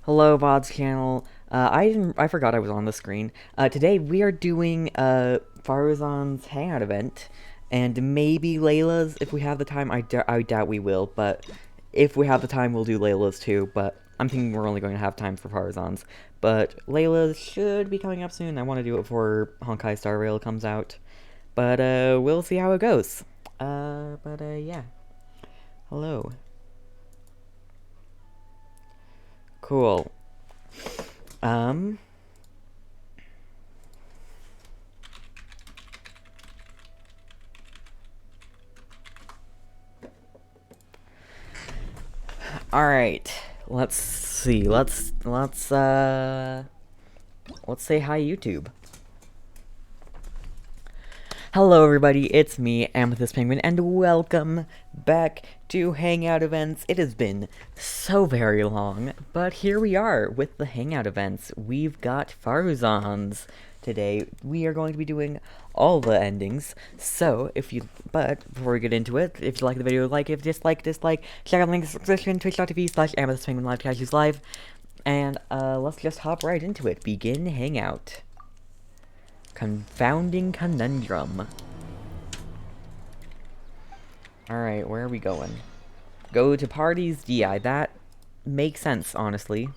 Hello, VOD's channel. I forgot I was on the screen. Today we are doing Faruzan's hangout event, and maybe Layla's if we have the time. I doubt we will, but if we have the time, we'll do Layla's too. But I'm thinking we're only going to have time for Faruzan's. But Layla's should be coming up soon. I want to do it before Honkai Star Rail comes out. But we'll see how it goes. Yeah. Hello. Cool. Um. All right. Let's see. Let's say hi, YouTube. Hello, everybody. It's me, Amethyst Penguin, and welcome back to Hangout Events. It has been so very long, but here we are with the Hangout Events. We've got Faruzan's today. We are going to be doing all the endings. So, but before we get into it, if you like the video, like, if dislike, check out the link in the description, twitch.tv/AmethystPenguin live, and let's just hop right into it. Begin Hangout. Confounding conundrum. Alright, where are we going? Go to parties DI. That makes sense, honestly.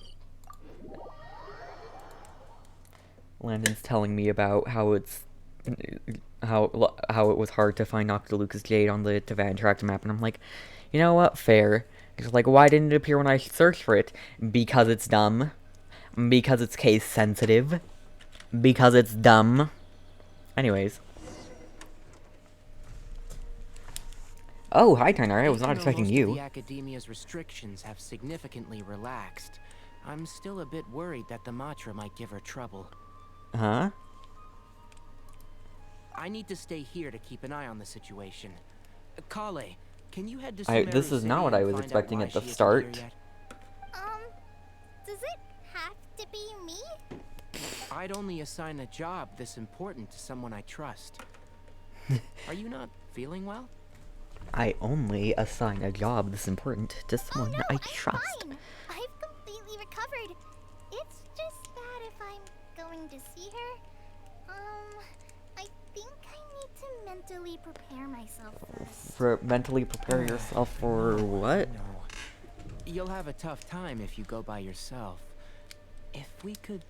Landon's telling me about how it was hard to find Octolucus Jade on the Tavan Tract map, and I'm like, you know what? Fair. It's like, why didn't it appear when I searched for it? Because it's dumb. Because it's case sensitive. Because it's dumb. Anyways. Oh, hi, Turner. I was not expecting you. The Academia's restrictions have significantly relaxed. I'm still a bit worried that the Matra might give her trouble. Huh? I need to stay here to keep an eye on the situation. Kale, can you head to This is not what I was expecting at the start. Does it have to be me? I'd only assign a job this important to someone I trust. Are you not feeling well? I only assign a job this important to someone no, I I'm trust. Fine. I've completely recovered. It's just that if I'm going to see her, I think I need to mentally prepare myself first. Mentally prepare yourself for what? No. You'll have a tough time if you go by yourself. If we could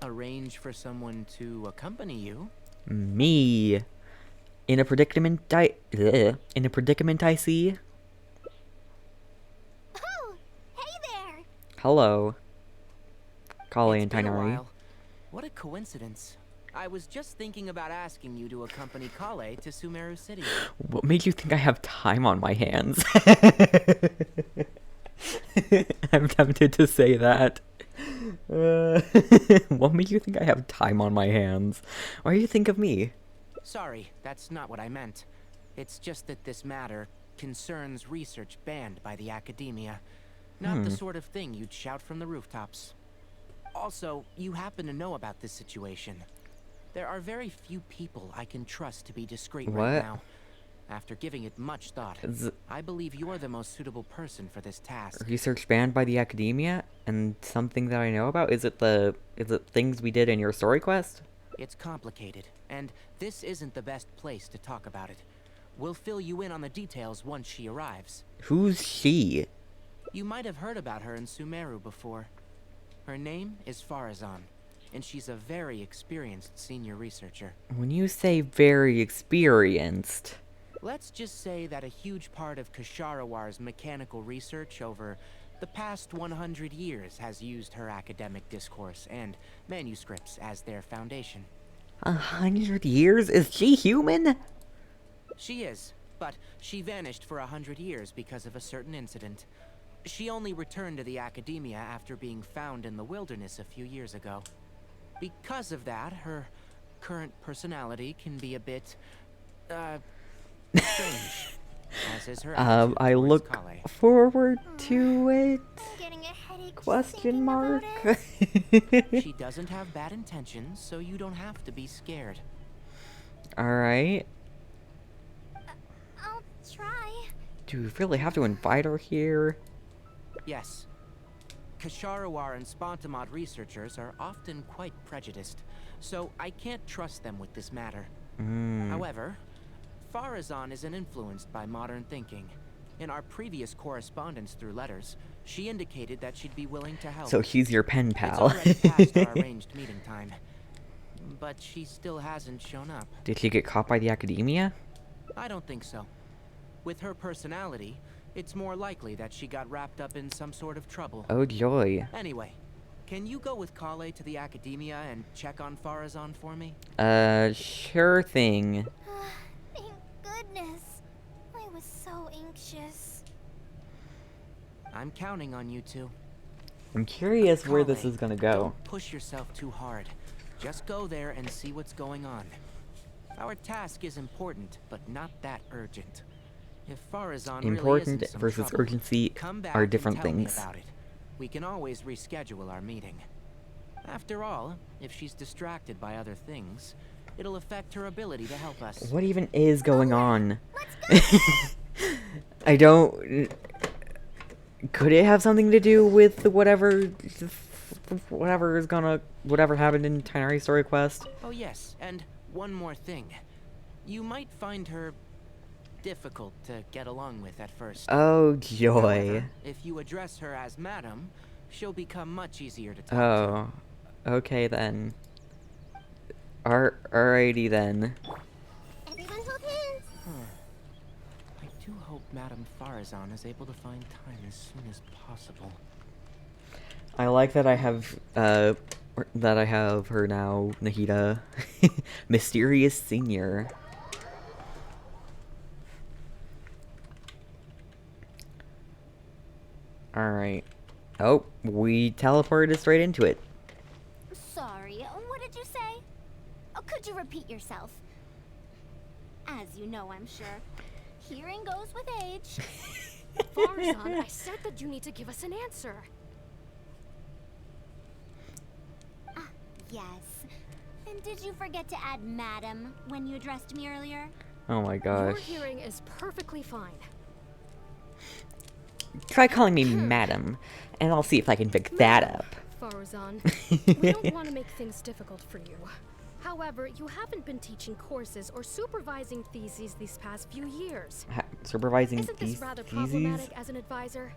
arrange for someone to accompany you. Me. In a predicament I see. Oh, hey there. Hello. Kale It's and been a Tainari. while. What a coincidence. I was just thinking about asking you to accompany Kale to Sumeru City. What made you think I have time on my hands? I'm tempted to say that. What made you think I have time on my hands? Why do you think of me? Sorry, that's not what I meant. It's just that this matter concerns research banned by the Academia. Not the sort of thing you'd shout from the rooftops. Also, you happen to know about this situation. There are very few people I can trust to be discreet right now. After giving it much thought, I believe you're the most suitable person for this task. Research banned by the Academia? And something that I know about? Is it things we did in your story quest? It's complicated, and this isn't the best place to talk about it. We'll fill you in on the details once she arrives. Who's she? You might have heard about her in Sumeru before. Her name is Faruzan, and she's a very experienced senior researcher. When you say very experienced... Let's just say that a huge part of Kasharawar's mechanical research over the past 100 years has used her academic discourse and manuscripts as their foundation. 100 years? Is she human? She is, but she vanished for 100 years because of a certain incident. She only returned to the Academia after being found in the wilderness a few years ago. Because of that, her current personality can be a bit, strange. As is her attitude I towards look Kale. forward to it. I'm getting a headache just Question thinking mark. about it. She doesn't have bad intentions, so you don't have to be scared. Alright. I'll try. Do we really have to invite her here? Yes. Kasharawar and Spontamod researchers are often quite prejudiced, so I can't trust them with this matter. However, Faruzan isn't influenced by modern thinking. In our previous correspondence through letters, she indicated that she'd be willing to help. So she's your pen It's pal. already past our arranged meeting time, but she still hasn't shown up. Did she get caught by the academia? I don't think so. With her personality, it's more likely that she got wrapped up in some sort of trouble. Oh joy. Anyway, can you go with Kale to the academia and check on Faruzan for me? Sure thing. Thank goodness. I was so anxious. I'm counting on you two. I'm curious where this Kale, is gonna go. Don't push yourself too hard. Just go there and see what's going on. Our task is important, but not that urgent. If Faruzan really Important is in some versus trouble, urgency come back are and different tell me things. about it. We can always reschedule our meeting. After all, if she's distracted by other things, it'll affect her ability to help us. What even is going on? Let's go! I don't... Could it have something to do with whatever happened in Tinari Story Quest? Oh yes, and one more thing. You might find her difficult to get along with at first. Oh joy. However, if you address her as Madam, she'll become much easier to talk Oh, okay then. Alrighty then. Everyone hold hands. I do hope Madame Faruzan is able to find time as soon as possible. I like that I have her now, Nahida. Mysterious Senior. Alright. Oh, we teleported straight into it. Sorry, what did you say? Oh, could you repeat yourself? As you know, I'm sure. Hearing goes with age. Faruzan, I said that you need to give us an answer. Yes. And did you forget to add Madam when you addressed me earlier? Oh my Your gosh. hearing is perfectly fine. Try calling me Madam, and I'll see if I can pick that up. Faruzan, we don't want to make things difficult for you. However, you haven't been teaching courses or supervising theses these past few years. Supervising Isn't this theses? rather problematic as an advisor?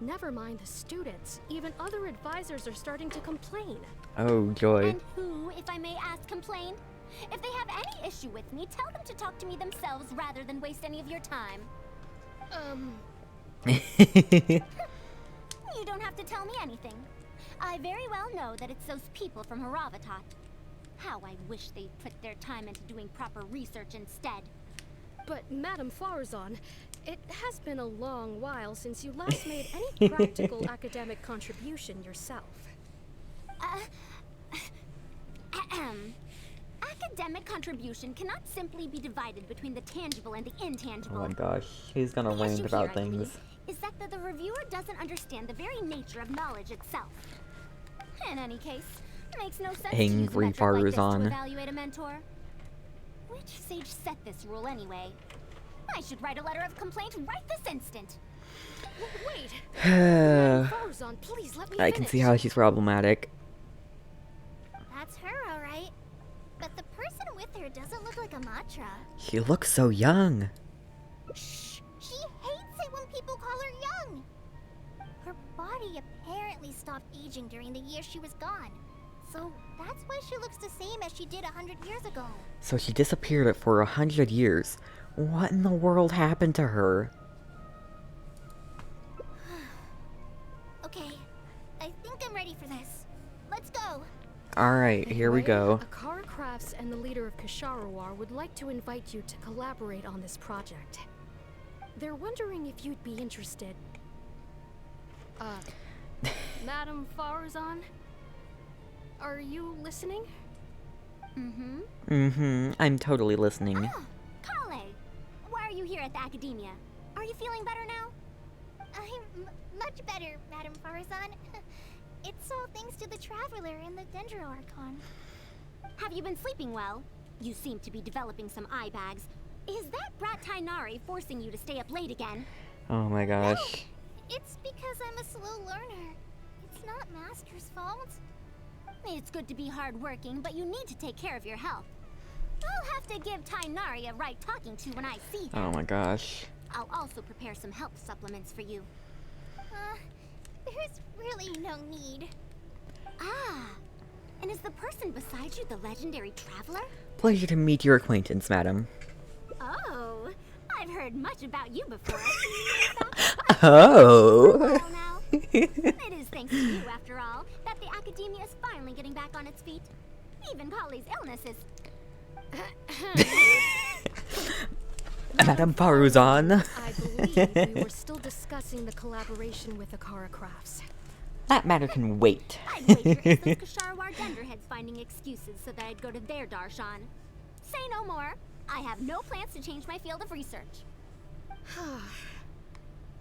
Never mind the students. Even other advisors are starting to complain. Oh joy. And who, if I may ask, complain? If they have any issue with me, tell them to talk to me themselves rather than waste any of your time. You don't have to tell me anything. I very well know that it's those people from Haravatat. How I wish they'd put their time into doing proper research instead. But Madame Faruzan, it has been a long while since you last made any practical academic contribution yourself. Academic contribution cannot simply be divided between the tangible and the intangible. Oh my gosh, he's gonna The rant issue about here, I things. believe, is that the reviewer doesn't understand the very nature of knowledge itself. In any case, it makes no sense to use a Angry metric like this to Faruzan. evaluate a mentor. Which sage set this rule anyway? I should write a letter of complaint right this instant. Wait! Faruzan, please let me I can see how she's problematic. That's her, alright. But the person with her doesn't look like a Matra. She looks so young. Shh! She hates it when people call her young! Her body apparently stopped aging during the year she was gone. So that's why she looks the same as she did 100 years ago. So she disappeared for 100 years. What in the world happened to her? Okay, I think I'm ready for this. Let's go! Alright, here we Anyway, go. Akara Crafts and the leader of Kasharawar would like to invite you to collaborate on this project. They're wondering if you'd be interested. Madame Faruzan? Are you listening? I'm totally listening. Ah, Kale! Why are you here at the academia? Are you feeling better now? I'm much better, Madame Faruzan. It's all thanks to the Traveler and the Dendro Archon. Have you been sleeping well? You seem to be developing some eye bags. Is that brat Tainari forcing you to stay up late again? Oh my gosh. It's because I'm a slow learner. It's not Master's fault. It's good to be hardworking, but you need to take care of your health. I'll have to give Tainari a right talking to when I see her. Oh my gosh. I'll also prepare some health supplements for you. There's really no need. Ah, and is the person beside you the legendary traveler? Pleasure to meet your acquaintance, madam. Oh, I've heard much about you before. Oh! Well, now, it is thanks to you, after all, that the Academia is finally getting back on its feet. Even Polly's illness is... Madame Faruzan. I believe we were still discussing the collaboration with Akara Crafts. That matter can wait. I'd wager it's those Kasharawar Dunderheads finding excuses so that I'd go to their Darshan. Say no more. I have no plans to change my field of research.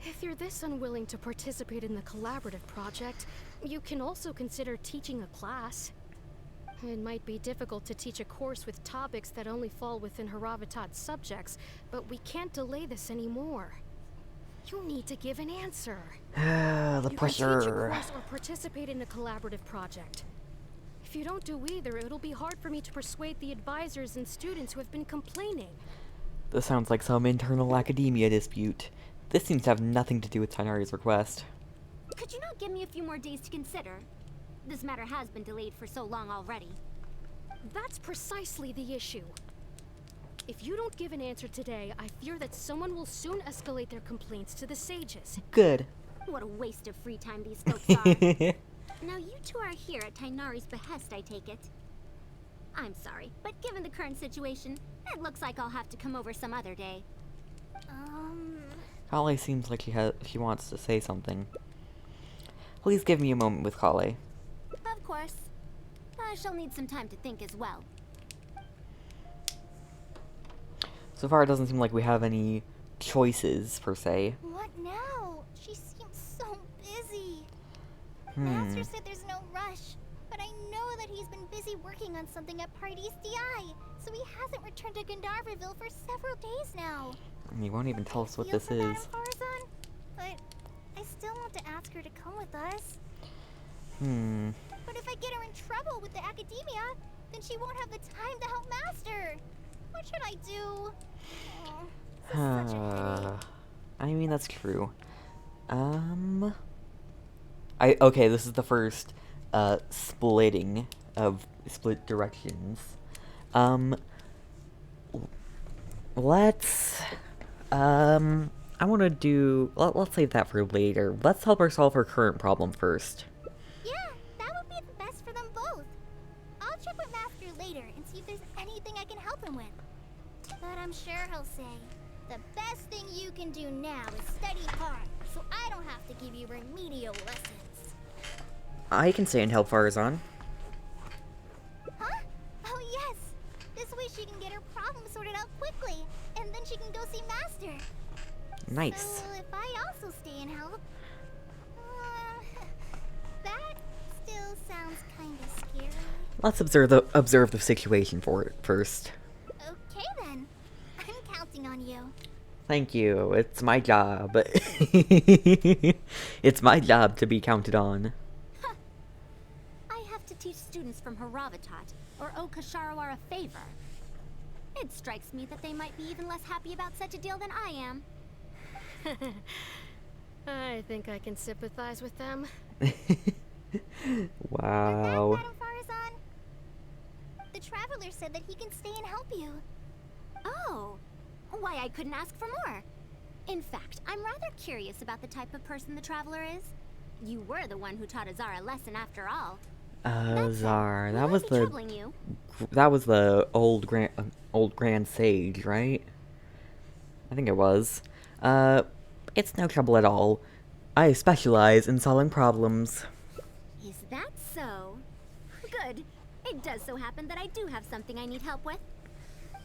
If you're this unwilling to participate in the collaborative project, you can also consider teaching a class. It might be difficult to teach a course with topics that only fall within Haravatat's subjects, but we can't delay this anymore. You need to give an answer. The You can teach a pressure. course or participate in a collaborative project. If you don't do either, it'll be hard for me to persuade the advisors and students who have been complaining. This sounds like some internal academia dispute. This seems to have nothing to do with Tainari's request. Could you not give me a few more days to consider? This matter has been delayed for so long already. That's precisely the issue. If you don't give an answer today, I fear that someone will soon escalate their complaints to the sages. Good. What a waste of free time these folks are. Now you two are here at Tainari's behest, I take it. I'm sorry, but given the current situation, it looks like I'll have to come over some other day. Kale seems like she wants to say something. Please give me a moment with Kale. Of course. I shall need some time to think as well. So far, it doesn't seem like we have any choices, per se. What now? She seems so busy. Master said there's no rush, but I know that he's been busy working on something at Pardees DI, so he hasn't returned to Gandharville for several days now. And you won't even tell us what Feel this for Madame is. Faruzan, but I still want to ask her to come with us. But if I get her in trouble with the Academia, then she won't have the time to help Master. What should I do? Oh, this is such a headache. I mean, that's true. Okay, this is the first, splitting of split directions. Let's, I want to do, let's save that for later. Let's help her solve her current problem first. Yeah, that would be the best for them both. I'll check with Master later and see if there's anything I can help him with. But I'm sure he'll say, the best thing you can do now is study hard, so I don't have to give you remedial lessons. I can stay and help Faruzan. Huh? Oh yes! This way she can get her problem sorted out quickly, and then she can go see Master. Nice. So if I also stay and help... that still sounds kinda scary. Let's observe the situation for it first. Okay then. I'm counting on you. Thank you. It's my job. It's my job to be counted on. I have to teach students from Haravatat, or owe Kasharawar a favor. It strikes me that they might be even less happy about such a deal than I am. I think I can sympathize with them. Wow. Madame Faruzan, the Traveler said that he can stay and help you. Oh, why I couldn't ask for more. In fact, I'm rather curious about the type of person the Traveler is. You were the one who taught Azar a lesson after all. Azar. That Will I was be the troubling you? old grand sage, right? I think it was. It's no trouble at all. I specialize in solving problems. Is that so? Good. It does so happen that I do have something I need help with.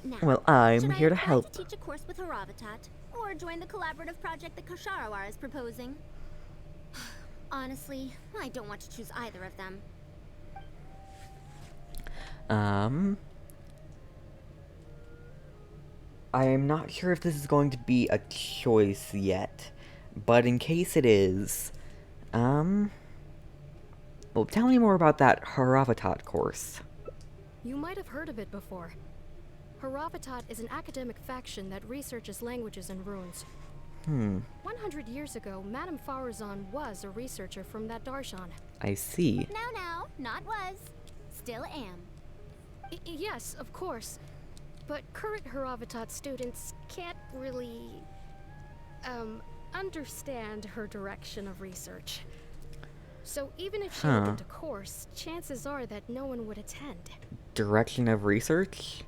Now, Well, I'm should here I to apply help. to teach a course with Haravatat, or join the collaborative project that Kasharawar is proposing? Honestly, I don't want to choose either of them. I am not sure if this is going to be a choice yet. But in case it is, well, tell me more about that Haravatat course. You might have heard of it before. Haravatat is an academic faction that researches languages and runes. 100 years ago, Madame Faruzan was a researcher from that darshan. I see. No, not was. Still am. Yes, of course. But current Haravatat students can't really, understand her direction of research. So even if she opened a course, chances are that no one would attend. Direction of research?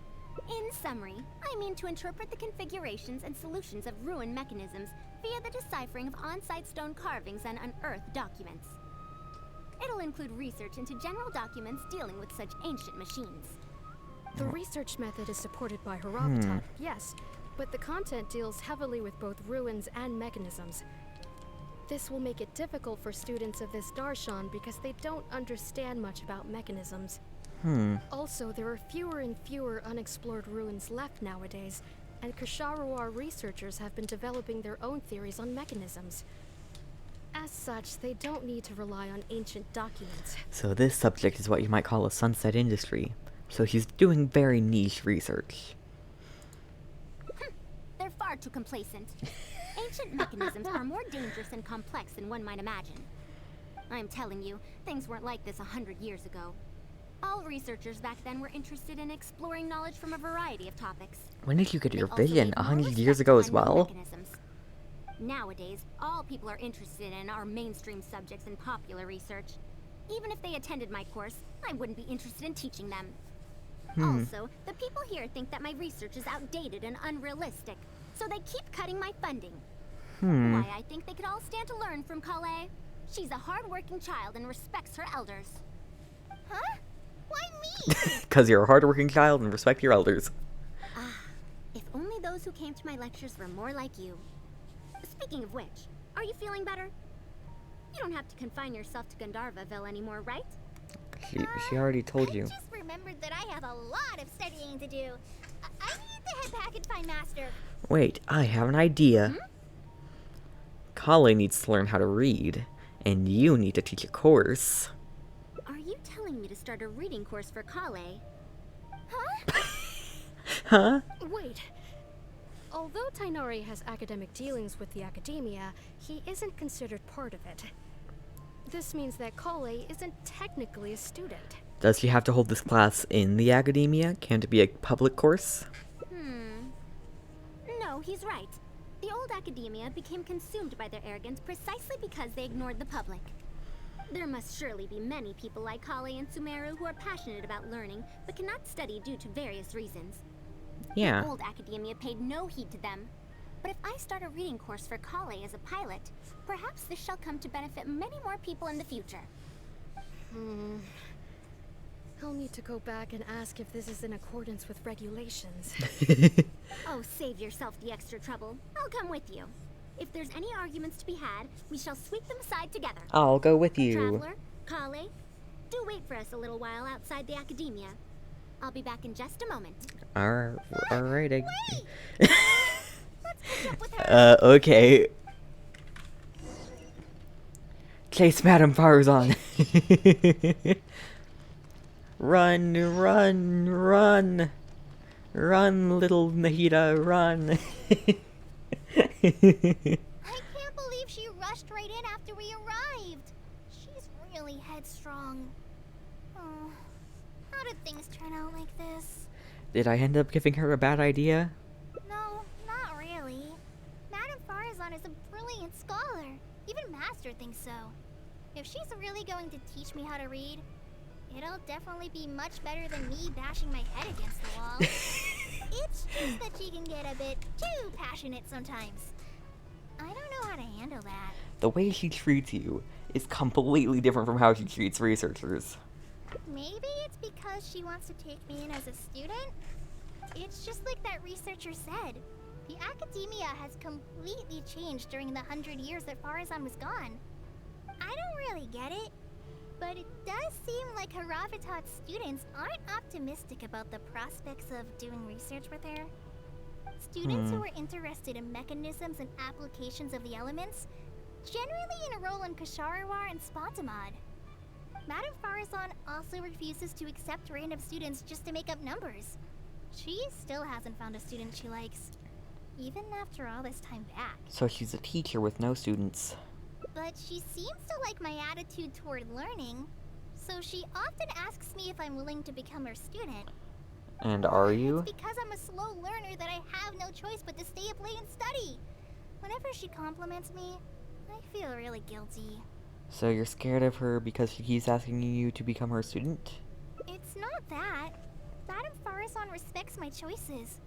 In summary, I mean to interpret the configurations and solutions of ruin mechanisms via the deciphering of on-site stone carvings and unearthed documents. It'll include research into general documents dealing with such ancient machines. The research method is supported by Haravatat, yes, but the content deals heavily with both ruins and mechanisms. This will make it difficult for students of this darshan because they don't understand much about mechanisms. Also, there are fewer and fewer unexplored ruins left nowadays, and Kasharuar researchers have been developing their own theories on mechanisms. As such, they don't need to rely on ancient documents. So this subject is what you might call a sunset industry. So she's doing very niche research. They're far too complacent. Ancient mechanisms are more dangerous and complex than one might imagine. I'm telling you, things weren't like this 100 years ago. All researchers back then were interested in exploring knowledge from a variety of topics. When did you get your They also vision? paid more 100 respect years ago to as unknown well? mechanisms. Nowadays, all people are interested in are mainstream subjects in popular research. Even if they attended my course, I wouldn't be interested in teaching them. Also, the people here think that my research is outdated and unrealistic, so they keep cutting my funding. Why, I think they could all stand to learn from Kale. She's a hard-working child and respects her elders. Huh? Why me? Because you're a hardworking child and respect your elders. If only those who came to my lectures were more like you. Speaking of which, are you feeling better? You don't have to confine yourself to Gandharvaville anymore, right? She already told you. I just remembered that I have a lot of studying to do. I need to head back and find Master. Wait, I have an idea. Kale needs to learn how to read, and you need to teach a course. Are you telling me to start a reading course for Kale? Huh? Huh? Wait. Although Tainari has academic dealings with the academia, he isn't considered part of it. This means that Kale isn't technically a student. Does she have to hold this class in the academia? Can't it be a public course? No, he's right. The old academia became consumed by their arrogance precisely because they ignored the public. There must surely be many people like Kale and Sumeru who are passionate about learning, but cannot study due to various reasons. Yeah. The old academia paid no heed to them. But if I start a reading course for Kale as a pilot, perhaps this shall come to benefit many more people in the future. I'll need to go back and ask if this is in accordance with regulations. Oh, save yourself the extra trouble. I'll come with you. If there's any arguments to be had, we shall sweep them aside together. I'll go with you. Traveler, Kale, do wait for us a little while outside the academia. I'll be back in just a moment. Alright. Wait! Let's catch up with her. Okay. Chase Madame Faruzan. Run, little Nahida, run. I can't believe she rushed right in after we arrived. She's really headstrong. Oh, how did things turn out like this? Did I end up giving her a bad idea? No, not really. Madame Faruzan is a brilliant scholar. Even Master thinks so. If she's really going to teach me how to read, it'll definitely be much better than me bashing my head against the wall. It's just that she can get a bit too passionate sometimes. I don't know how to handle that. The way she treats you is completely different from how she treats researchers. Maybe it's because she wants to take me in as a student? It's just like that researcher said. The academia has completely changed during the 100 years that Faruzan was gone. I don't really get it, but it does seem like Haravatat students aren't optimistic about the prospects of doing research with her. Students who are interested in mechanisms and applications of the elements generally enroll in Kasharawar and Spontamod. Madame Faruzan also refuses to accept random students just to make up numbers. She still hasn't found a student she likes, even after all this time back. So she's a teacher with no students. But she seems to like my attitude toward learning, so she often asks me if I'm willing to become her student. And are you? It's because I'm a slow learner that I have no choice but to stay up late and study. Whenever she compliments me, I feel really guilty. So you're scared of her because she keeps asking you to become her student? It's not that. Madame Faruzan respects my choices.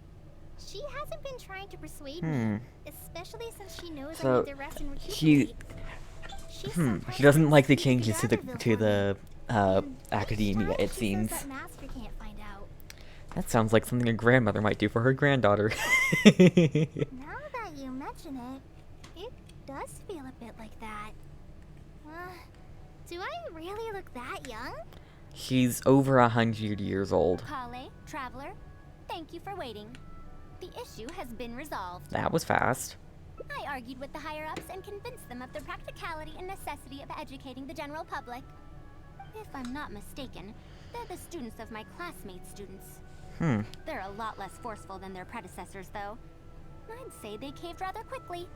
She hasn't been trying to persuade me, especially since she knows I need to rest and recuperate. She doesn't like the changes to the academia, it seems. That Master can't find out. That sounds like something a grandmother might do for her granddaughter. Now that you mention it, it does feel a bit like that. Do I really look that young? She's over 100 years old. Kale, Traveler, thank you for waiting. The issue has been resolved. That was fast. I argued with the higher-ups and convinced them of the practicality and necessity of educating the general public. If I'm not mistaken, they're the students of my classmates' students. They're a lot less forceful than their predecessors, though. I'd say they caved rather quickly.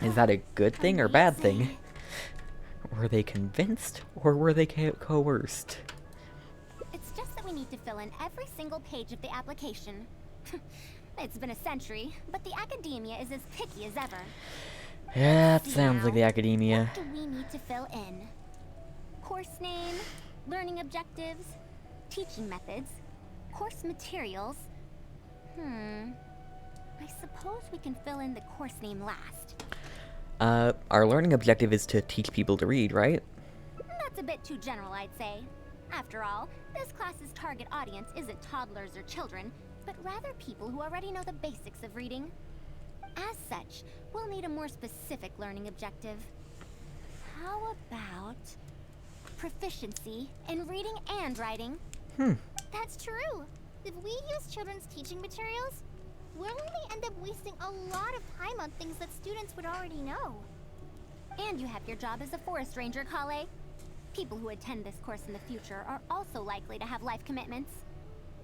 Is that a good thing or bad thing? Were they convinced, or were they coerced? It's just that we need to fill in every single page of the application. It's been a century, but the academia is as picky as ever. Yeah, that sounds like the academia. What do we need to fill in? Course name, learning objectives, teaching methods, course materials. I suppose we can fill in the course name last. Our learning objective is to teach people to read, right? That's a bit too general, I'd say. After all, this class's target audience isn't toddlers or children, but rather people who already know the basics of reading. As such, we'll need a more specific learning objective. How about proficiency in reading and writing? That's true. If we use children's teaching materials, we'll only end up wasting a lot of time on things that students would already know. And you have your job as a forest ranger, Kale. People who attend this course in the future are also likely to have life commitments.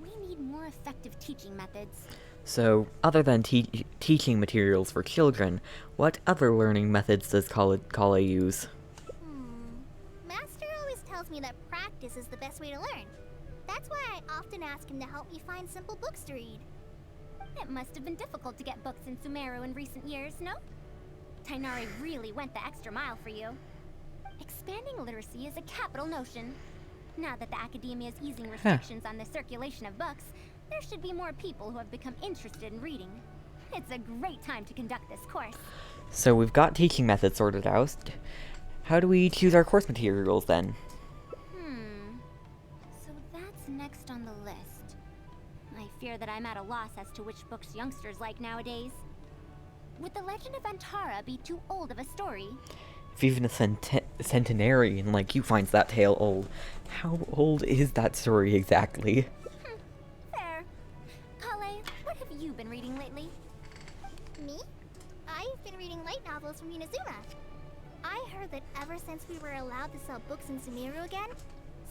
We need more effective teaching methods. So, other than teaching materials for children, what other learning methods does Kale use? Master always tells me that practice is the best way to learn. That's why I often ask him to help me find simple books to read. It must have been difficult to get books in Sumeru in recent years, no? Tainari really went the extra mile for you. Expanding literacy is a capital notion. Now that the academia is easing restrictions on the circulation of books, there should be more people who have become interested in reading. It's a great time to conduct this course. So we've got teaching methods sorted out. How do we choose our course materials then? So that's next on the list. I fear that I'm at a loss as to which books youngsters like nowadays. Would The Legend of Antara be too old of a story? If even a centenarian like you finds that tale old, how old is that story exactly? Fair. Kale, what have you been reading lately? Me? I've been reading light novels from Inazuma. I heard that ever since we were allowed to sell books in Sumeru again,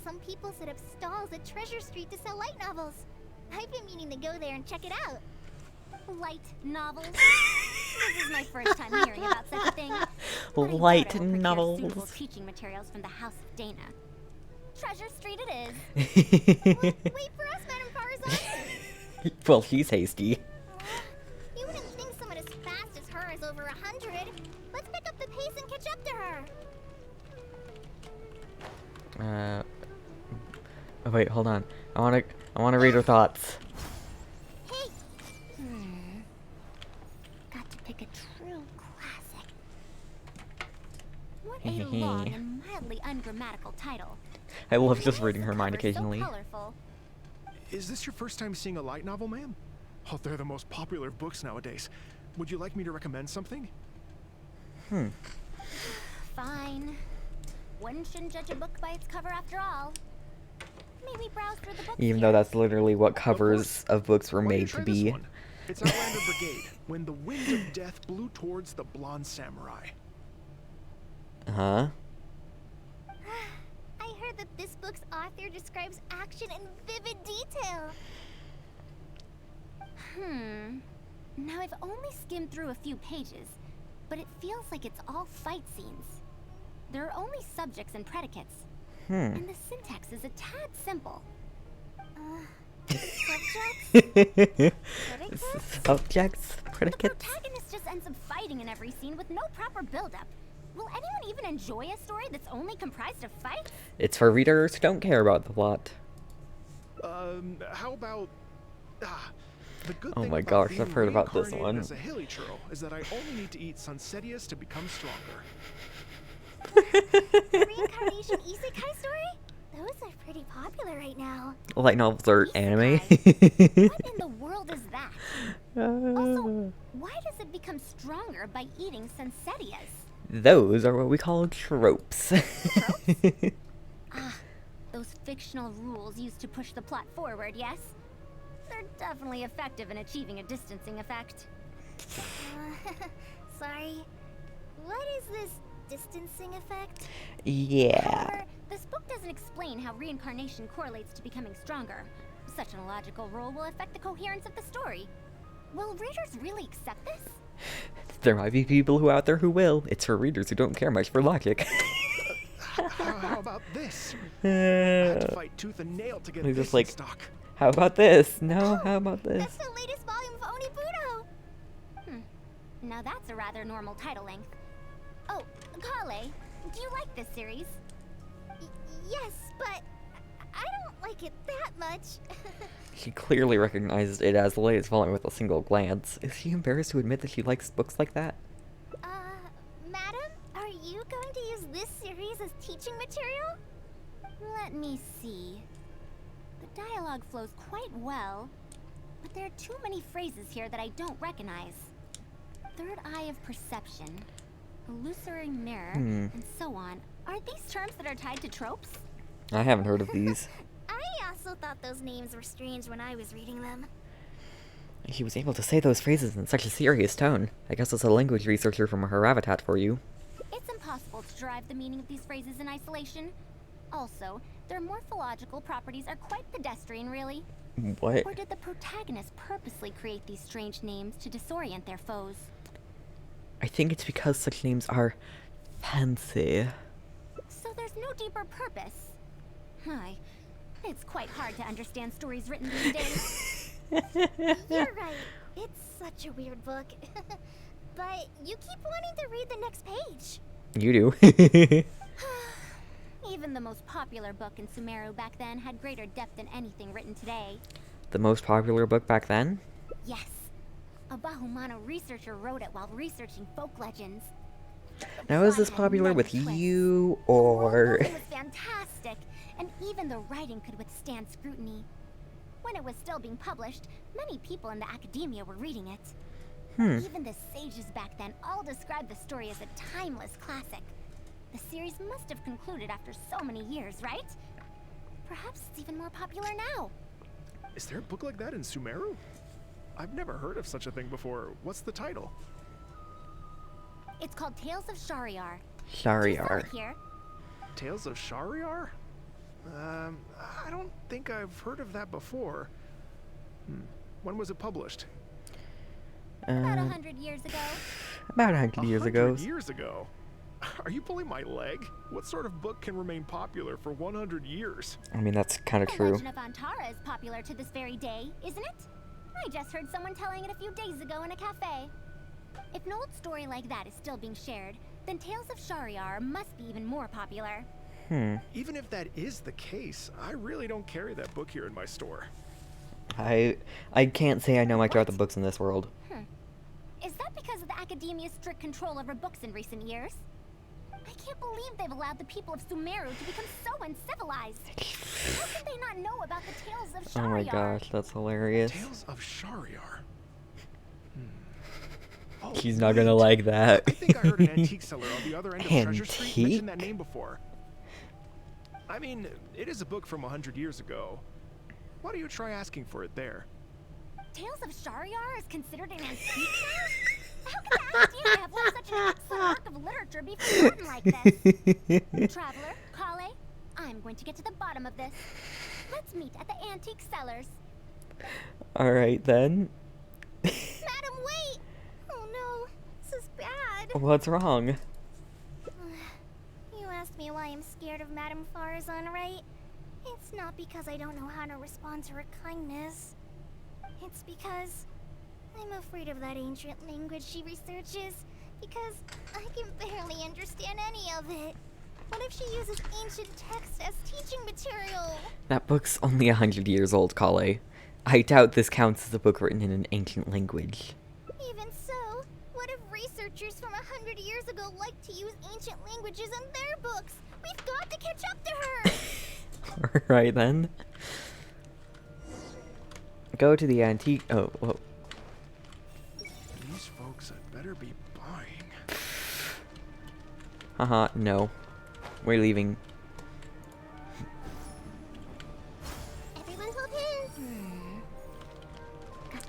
some people set up stalls at Treasure Street to sell light novels. I've been meaning to go there and check it out. Light novels? This is my first time hearing about such a thing. Light novels. Suitable teaching materials from the House of Dana. Treasure Street it is. Wait for us, Madame Faruzan. Well, she's hasty. You wouldn't think someone as fast as her is over 100. Let's pick up the pace and catch up to her. Oh wait, hold on. I wanna read her thoughts. Hey, Got to pick a true classic. What a long and mildly ungrammatical title. I love just reading her mind occasionally. So colorful. Is this your first time seeing a light novel, ma'am? Oh, they're the most popular books nowadays. Would you like me to recommend something? Fine. One shouldn't judge a book by its cover after all. Maybe browse through the books Even here. though that's literally what covers of books were Why don't you made to try this be. one? It's Outlander Brigade, when the wind of death blew towards the blonde samurai. Huh? I heard that this book's author describes action in vivid detail. Now I've only skimmed through a few pages, but it feels like it's all fight scenes. There are only subjects and predicates. And the syntax is a tad simple. Subjects? Subjects? The Predicates? protagonist just ends up fighting in every scene with no proper build-up. Will anyone even enjoy a story that's only comprised of fights? It's for readers who don't care about the plot. How about... the good Oh thing my about gosh, being I've heard about this reincarnated one. as a hilly churl is that I only need to eat Sunsetias to become stronger. Reincarnation isekai story? Those are pretty popular right now. Light novels are anime. What in the world is that? Also, why does it become stronger by eating Sunsetias? Those are what we call tropes. Those fictional rules used to push the plot forward, yes? They're definitely effective in achieving a distancing effect. Sorry. What is this distancing effect? Yeah. However, this book doesn't explain how reincarnation correlates to becoming stronger. Such an illogical rule will affect the coherence of the story. Will readers really accept this? There might be people who out there who will. It's for readers who don't care much for logic. How about this? I had to fight tooth and nail to get He's this just like, in stock. How about this? No, how about this? That's the latest volume of Onibudo. Now that's a rather normal title length. Oh, Kale, do you like this series? Yes, but I don't like it that much. She clearly recognized it as the latest volume with a single glance. Is she embarrassed to admit that she likes books like that? Madam, are you going to use this series as teaching material? Let me see. The dialogue flows quite well, but there are too many phrases here that I don't recognize. Third eye of perception, illusory mirror, and so on. Are these terms that are tied to tropes? I haven't heard of these. I also thought those names were strange when I was reading them. She was able to say those phrases in such a serious tone. I guess it's a language researcher from her habitat for you. It's impossible to derive the meaning of these phrases in isolation. Also, their morphological properties are quite pedestrian, really. What? Or did the protagonist purposely create these strange names to disorient their foes? I think it's because such names are fancy. So there's no deeper purpose. Hi. It's quite hard to understand stories written these days. You're right. It's such a weird book. But you keep wanting to read the next page. You do. Even the most popular book in Sumeru back then had greater depth than anything written today. The most popular book back then? Yes. A Bahumano researcher wrote it while researching folk legends. Now, is this Plot had popular many with twists. you, The or... world building was fantastic, and even the writing could withstand scrutiny. When it was still being published, many people in the academia were reading it. Even the sages back then all described the story as a timeless classic. The series must have concluded after so many years, right? Perhaps it's even more popular now. Is there a book like that in Sumeru? I've never heard of such a thing before. What's the title? It's called Tales of Shariar. Shariar. Here. Tales of Shariar? I don't think I've heard of that before. When was it published? About 100 years ago. About 100 years ago. 100 years ago? Are you pulling my leg? What sort of book can remain popular for 100 years? I mean, that's kind of The true. Legend of Antara is popular to this very day, isn't it? I just heard someone telling it a few days ago in a cafe. If an old story like that is still being shared, then Tales of Shariar must be even more popular. Even if that is the case, I really don't carry that book here in my store. I can't say I know much about the books in this world. Is that because of the academia's strict control over books in recent years? I can't believe they've allowed the people of Sumeru to become so uncivilized. How could they not know about the Tales of Shariar? Oh my gosh, that's hilarious. Tales of Shariar. Oh, She's not gonna like that. I think I heard an antique seller on the other end of Treasure Street mention that Antique? name before. I mean, it is a book from 100 years ago. Why don't you try asking for it there? Tales of Shariar is considered an antique now? How could the idea have let such an excellent work of literature be forgotten like this? Traveler, Kale, I'm going to get to the bottom of this. Let's meet at the antique sellers. Alright then. Madam, wait! Oh no, this is bad. What's wrong? You asked me why I'm scared of Madame Faruzan, right? It's not because I don't know how to respond to her kindness. It's because I'm afraid of that ancient language she researches, because I can barely understand any of it. What if she uses ancient text as teaching material? That book's only 100 years old, Kale. I doubt this counts as a book written in an ancient language. Even so, what if researchers from 100 years ago like to use ancient languages in their books? We've got to catch up to her! Alright then. Go to the antique. Oh, whoa. These folks had better be buying. Haha, no. We're leaving. Everyone hold hands!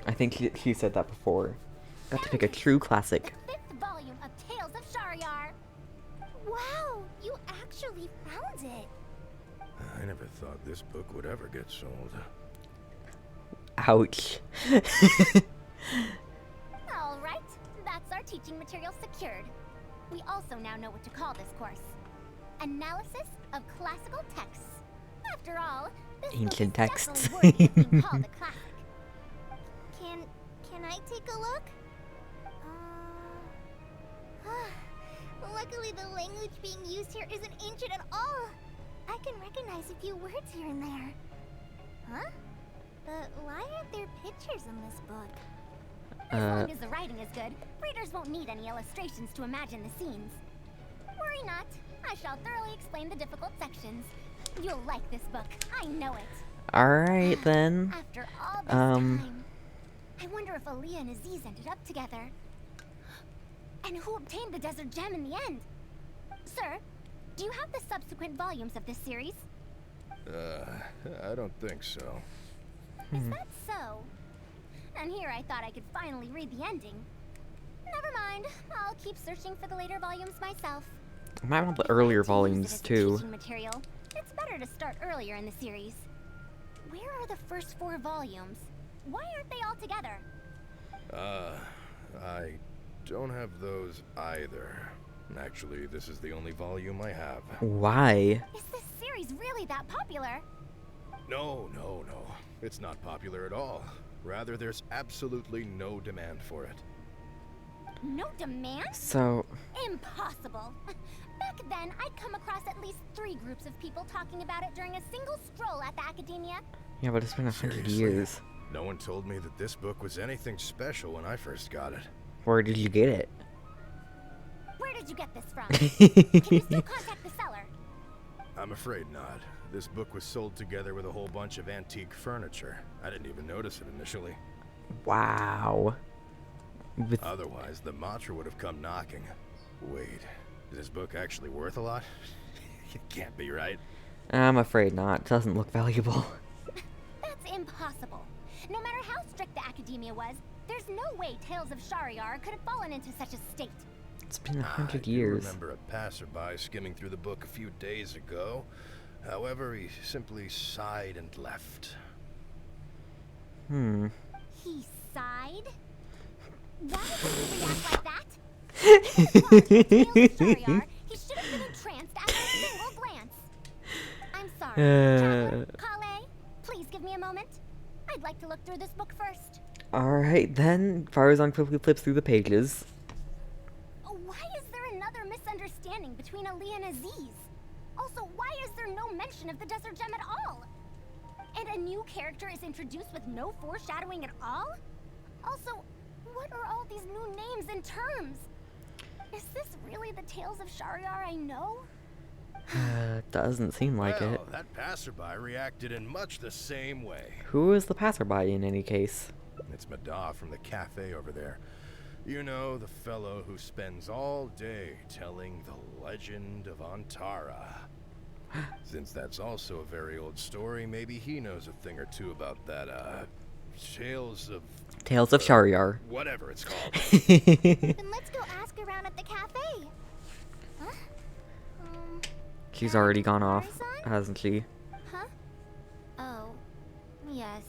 I think she said that before. Got to pick a true classic. The 5th volume of Tales of Shariar. Wow, you actually found it! I never thought this book would ever get sold. Ouch. All right, that's our teaching material secured. We also now know what to call this course. Analysis of classical texts. After all, this Ancient book is texts. definitely worthy of being called a classic. Can I take a look? Luckily the language being used here isn't ancient at all. I can recognize a few words here and there. Huh? But why aren't there pictures in this book? As long as the writing is good, readers won't need any illustrations to imagine the scenes. Worry not, I shall thoroughly explain the difficult sections. You'll like this book, I know it. Alright then. After all this time, I wonder if Aaliyah and Aziz ended up together. And who obtained the desert gem in the end? Sir, do you have the subsequent volumes of this series? I don't think so. Is that so? And here I thought I could finally read the ending. Never mind, I'll keep searching for the later volumes myself. I might want the If I'm earlier to use it volumes as too. teaching material, it's better to start earlier in the series. Where are the first 4 volumes? Why aren't they all together? I don't have those either. Actually, this is the only volume I have. Why? Is this series really that popular? No. It's not popular at all. Rather, there's absolutely no demand for it. No demand? So, Impossible. Back then, I'd come across at least 3 groups of people talking about it during a single stroll at the Academia. yeah, but it's been 100 Seriously? years. No one told me that this book was anything special when I first got it. Where did you get it? Where did you get this from? Can you still contact the seller? I'm afraid not. This book was sold together with a whole bunch of antique furniture. I didn't even notice it initially. Wow. With Otherwise, the Matra would have come knocking. Wait, is this book actually worth a lot? It can't be, right? I'm afraid not. It doesn't look valuable. That's impossible. No matter how strict the Academia was, there's no way Tales of Shariar could have fallen into such a state. It's been I 100 do years. remember a passerby skimming through the book a few days ago. However, he simply sighed and left. He sighed? Why would he react like that? If he wanted to tell Tales of Shariar, he should have been entranced after a single glance. I'm sorry, Traveler, Kale, please give me a moment. I'd like to look through this book first. Alright then. Faruzan quickly flips through the pages. Why is there another misunderstanding between Ali and Aziz? Also, why is there no mention of the desert gem at all? And a new character is introduced with no foreshadowing at all? Also, what are all these new names and terms? Is this really the Tales of Shariar I know? Doesn't seem like well, it. that passerby reacted in much the same way. Who is the passerby in any case? It's Mada from the cafe over there. You know, the fellow who spends all day telling the legend of Antara. Since that's also a very old story, maybe he knows a thing or two about that, Tales of Shariar. Whatever it's called. Then let's go ask around at the cafe. Huh? She's already gone off, Faruzan? hasn't she? Huh? Oh, yes.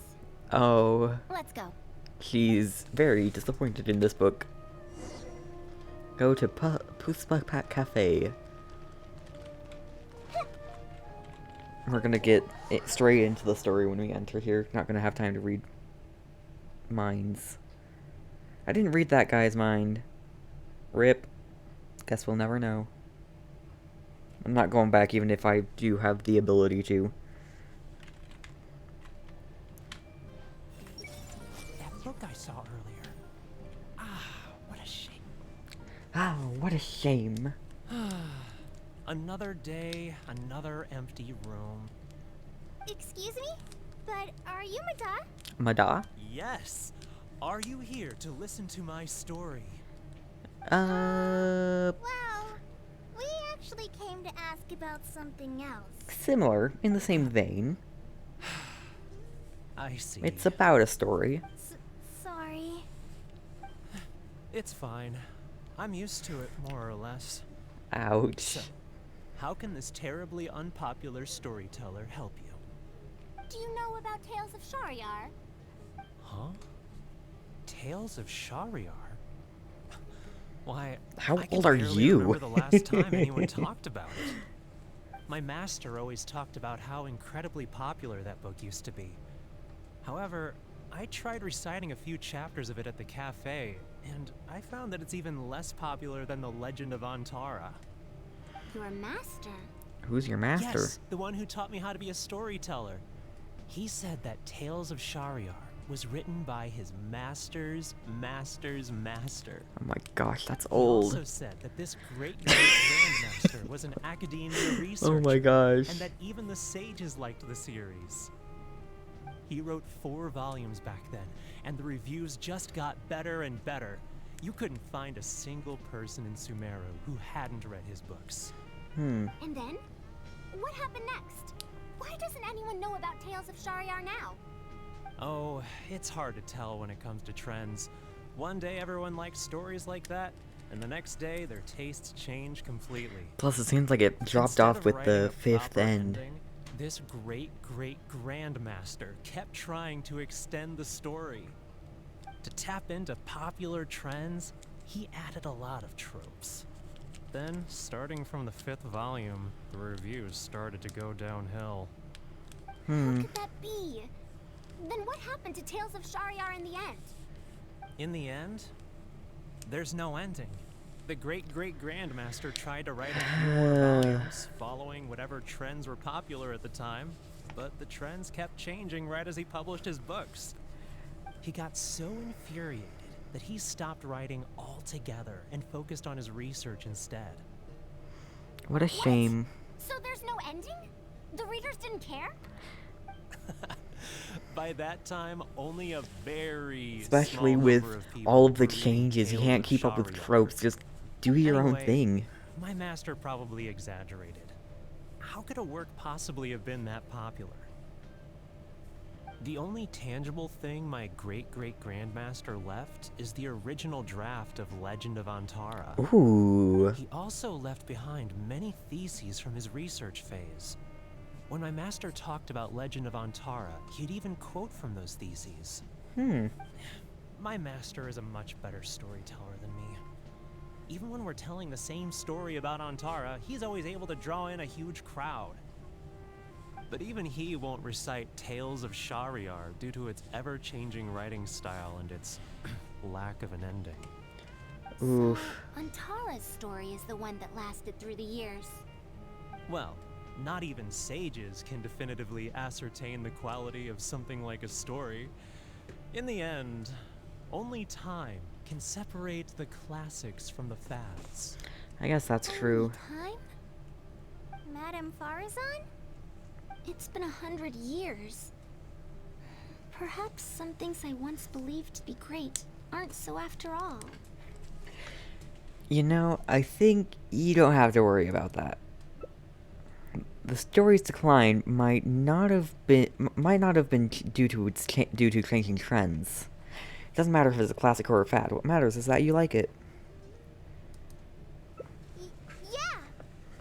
Oh, Let's go. she's very disappointed in this book. Go to Puspa Cafe. We're gonna get it straight into the story when we enter here. Not gonna have time to read minds. I didn't read that guy's mind. Rip. Guess we'll never know. I'm not going back even if I do have the ability to. That book I saw earlier. Ah, what a shame. Oh, what a shame. Another day, another empty room. Excuse me? But are you Mada? Mada? Yes. Are you here to listen to my story? Well, we actually came to ask about something else. Similar, in the same vein. I see. It's about a story. Sorry. It's fine. I'm used to it, more or less. Ouch. So, how can this terribly unpopular storyteller help you? Do you know about Tales of Shariar? Huh? Tales of Shariar? Why, How I can old are barely you? remember the last time anyone talked about it. My master always talked about how incredibly popular that book used to be. However, I tried reciting a few chapters of it at the cafe, and I found that it's even less popular than the Legend of Antara. Your master? Who's your master? Yes, the one who taught me how to be a storyteller. He said that Tales of Shariar was written by his master's master's master. Oh my gosh, that's He old. also said that this great grandmaster was an academia researcher. Oh my gosh. And that even the sages liked the series. He wrote 4 volumes back then, and the reviews just got better and better. You couldn't find a single person in Sumeru who hadn't read his books. And then? What happened next? Why doesn't anyone know about Tales of Shariar now? Oh, it's hard to tell when it comes to trends. One day everyone likes stories like that, and the next day their tastes change completely. Plus, it seems like it dropped Instead off of with writing the a 5th proper end. ending, this great-great-grandmaster kept trying to extend the story. To tap into popular trends, he added a lot of tropes. Then, starting from the 5th volume, the reviews started to go downhill. How could that be? Then what happened to Tales of Shariar in the end? In the end, there's no ending. The great-great-grandmaster tried to write a few more volumes, following whatever trends were popular at the time, but the trends kept changing right as he published his books. He got so infuriated that he stopped writing altogether and focused on his research instead. What a shame. So there's no ending? The readers didn't care? By that time, only a very Especially small with number of people all of the were reading changes, you Tales can't of keep up with Shariar. tropes. Just do your own Anyway, thing. My master probably exaggerated. How could a work possibly have been that popular? The only tangible thing my great-great-grandmaster left is the original draft of Legend of Antara. Ooh. He also left behind many theses from his research phase. When my master talked about Legend of Antara, he'd even quote from those theses. My master is a much better storyteller than me. Even when we're telling the same story about Antara, he's always able to draw in a huge crowd. But even he won't recite Tales of Shariar due to its ever-changing writing style and its lack of an ending. Oof. Antara's story is the one that lasted through the years. Well, not even sages can definitively ascertain the quality of something like a story. In the end, only time can separate the classics from the fads. I guess that's true. Time? Madame Faruzan? It's been 100 years. Perhaps some things I once believed to be great aren't so after all. You know, I think you don't have to worry about that. the story's decline might not have been due to changing trends. It doesn't matter if it's a classic or a fad. What matters is that you like it. Yeah!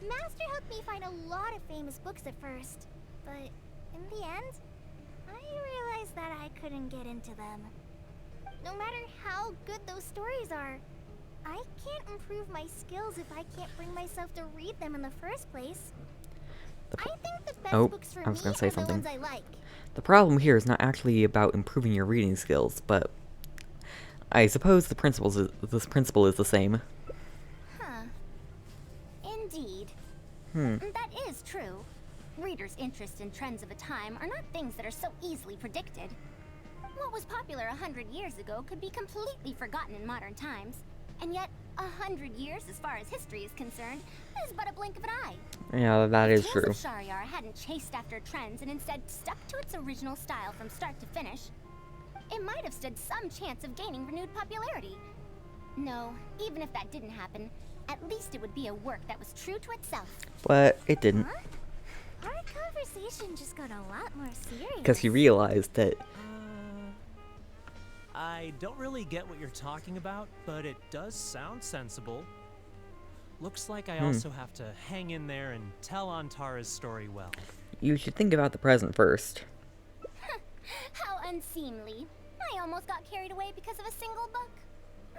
Master helped me find a lot of famous books at first, but in the end, I realized that I couldn't get into them. No matter how good those stories are, I can't improve my skills if I can't bring myself to read them in the first place. I think the best books for me are the ones I like. The problem here is not actually about improving your reading skills, but I suppose this principle is the same. Huh. Indeed. That is true. Readers' interest in trends of a time are not things that are so easily predicted. What was popular 100 years ago could be completely forgotten in modern times. And yet, 100 years, as far as history is concerned, is but a blink of an eye. Yeah, that is true. If Shahryar hadn't chased after trends and instead stuck to its original style from start to finish, it might have stood some chance of gaining renewed popularity. No, even if that didn't happen, at least it would be a work that was true to itself. But it didn't. Huh? Our conversation just got a lot more serious. Because he realized that... I don't really get what you're talking about, but it does sound sensible. Looks like I also have to hang in there and tell Antara's story well. You should think about the present first. How unseemly. I almost got carried away because of a single book.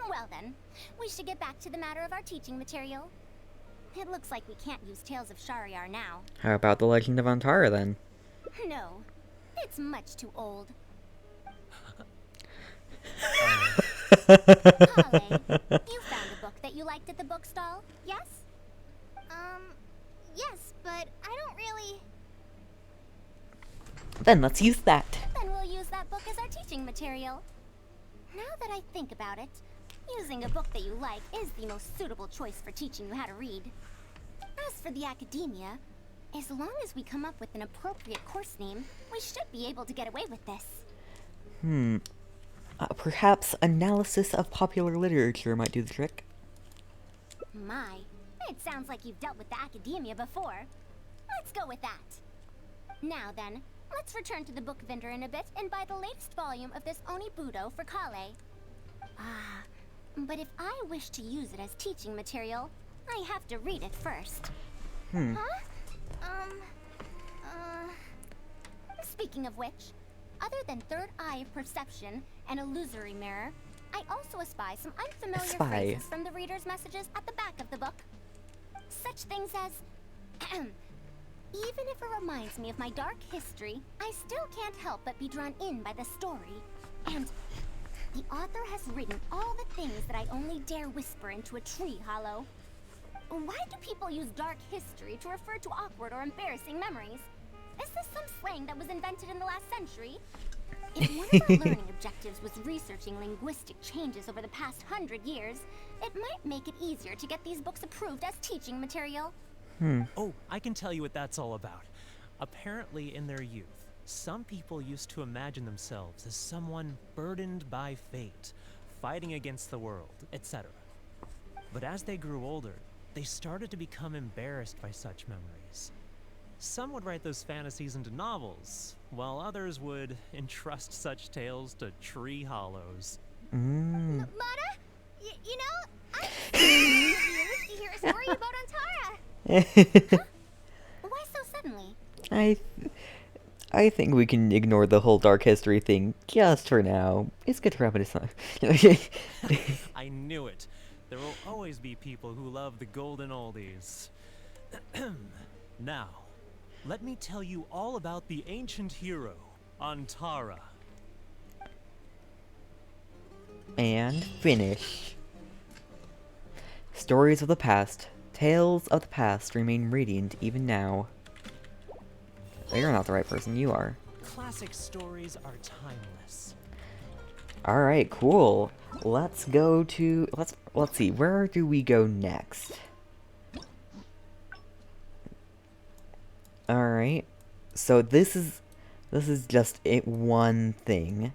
Well then, we should get back to the matter of our teaching material. It looks like we can't use Tales of Shahryar now. How about the Legend of Antara, then? No, it's much too old. Kale, you found a book that you liked at the bookstall, yes? Yes, but I don't really... Then let's use that. Then we'll use that book as our teaching material. Now that I think about it, using a book that you like is the most suitable choice for teaching you how to read. As for the academia, as long as we come up with an appropriate course name, we should be able to get away with this. Perhaps analysis of popular literature might do the trick. My, it sounds like you've dealt with the academia before. Let's go with that. Now then, let's return to the book vendor in a bit and buy the latest volume of this Onibudo for Kale. But if I wish to use it as teaching material, I have to read it first. Huh? Speaking of which, other than third eye of perception and illusory mirror, I also espy some unfamiliar phrases from the reader's messages at the back of the book. Such things as, even if it reminds me of my dark history, I still can't help but be drawn in by the story. And the author has written all the things that I only dare whisper into a tree hollow. Why do people use dark history to refer to awkward or embarrassing memories? Is this some slang that was invented in the last century? If one of our learning objectives was researching linguistic changes over the past 100 years, it might make it easier to get these books approved as teaching material. Oh, I can tell you what that's all about. Apparently, in their youth, some people used to imagine themselves as someone burdened by fate, fighting against the world, etc. But as they grew older, they started to become embarrassed by such memories. Some would write those fantasies into novels, while others would entrust such tales to tree hollows. Mata? You know, I'm curious to hear a story about Antara. Huh? Why so suddenly? I think we can ignore the whole dark history thing just for now. It's good to reminisce. I knew it. There will always be people who love the golden oldies. Now, let me tell you all about the ancient hero, Antara. And finish. Stories of the past, tales of the past remain radiant even now. Oh, you're not the right person, you are. Classic stories are timeless. Alright, cool. Let's go to... Let's see, where do we go next? Alright. So this is just one thing.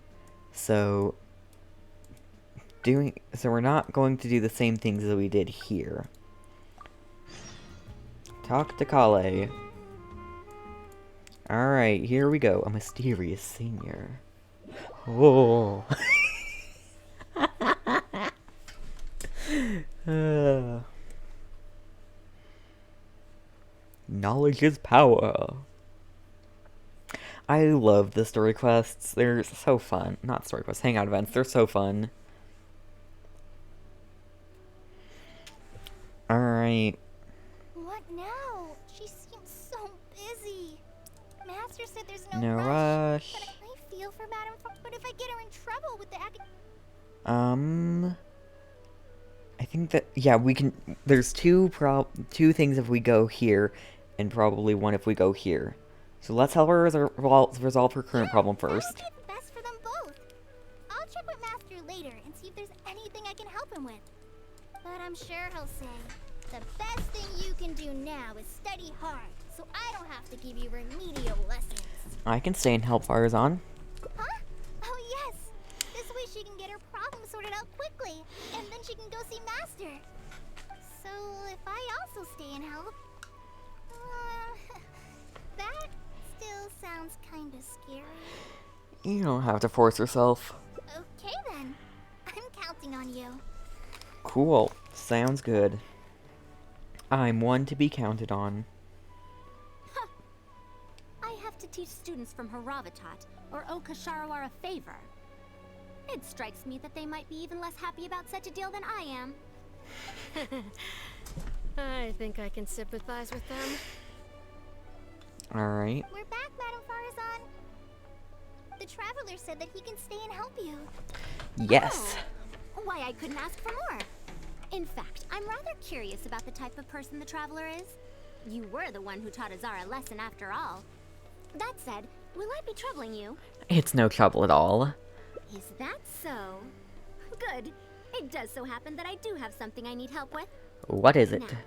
So we're not going to do the same things that we did here. Talk to Kale. Alright, here we go. A mysterious senior. Oh. Knowledge is power. I love the story quests. They're so fun. Not story quests, hangout events. They're so fun. Alright. What now? She seems so busy. Master said there's no, No rush. rush. But I feel for Madame but if I get her in trouble with the I think that, yeah, we can, there's two things if we go here, and probably one if we go here. So let's help her resolve her current problem first. That'll be the best for them both. I'll check with Master later and see if there's anything I can help him with. But I'm sure he'll say, the best thing you can do now is study hard, so I don't have to give you remedial lessons. I can stay and help Faruzan. Huh? Oh yes! This way she can get her problem sorted out quickly, and then she can go see Master. So if I also stay and help... that still sounds kinda scary. You don't have to force yourself. Okay then. I'm counting on you. Cool. Sounds good. I'm one to be counted on. I have to teach students from Haravatat or owe Kasharawar a favor. It strikes me that they might be even less happy about such a deal than I am. I think I can sympathize with them. Alright. We're back, Madame Faruzan. The Traveler said that he can stay and help you. Yes. Oh, why I couldn't ask for more. In fact, I'm rather curious about the type of person the Traveler is. You were the one who taught Azara a lesson after all. That said, will I be troubling you? It's no trouble at all. Is that so? Good. It does so happen that I do have something I need help with. What is it? Now,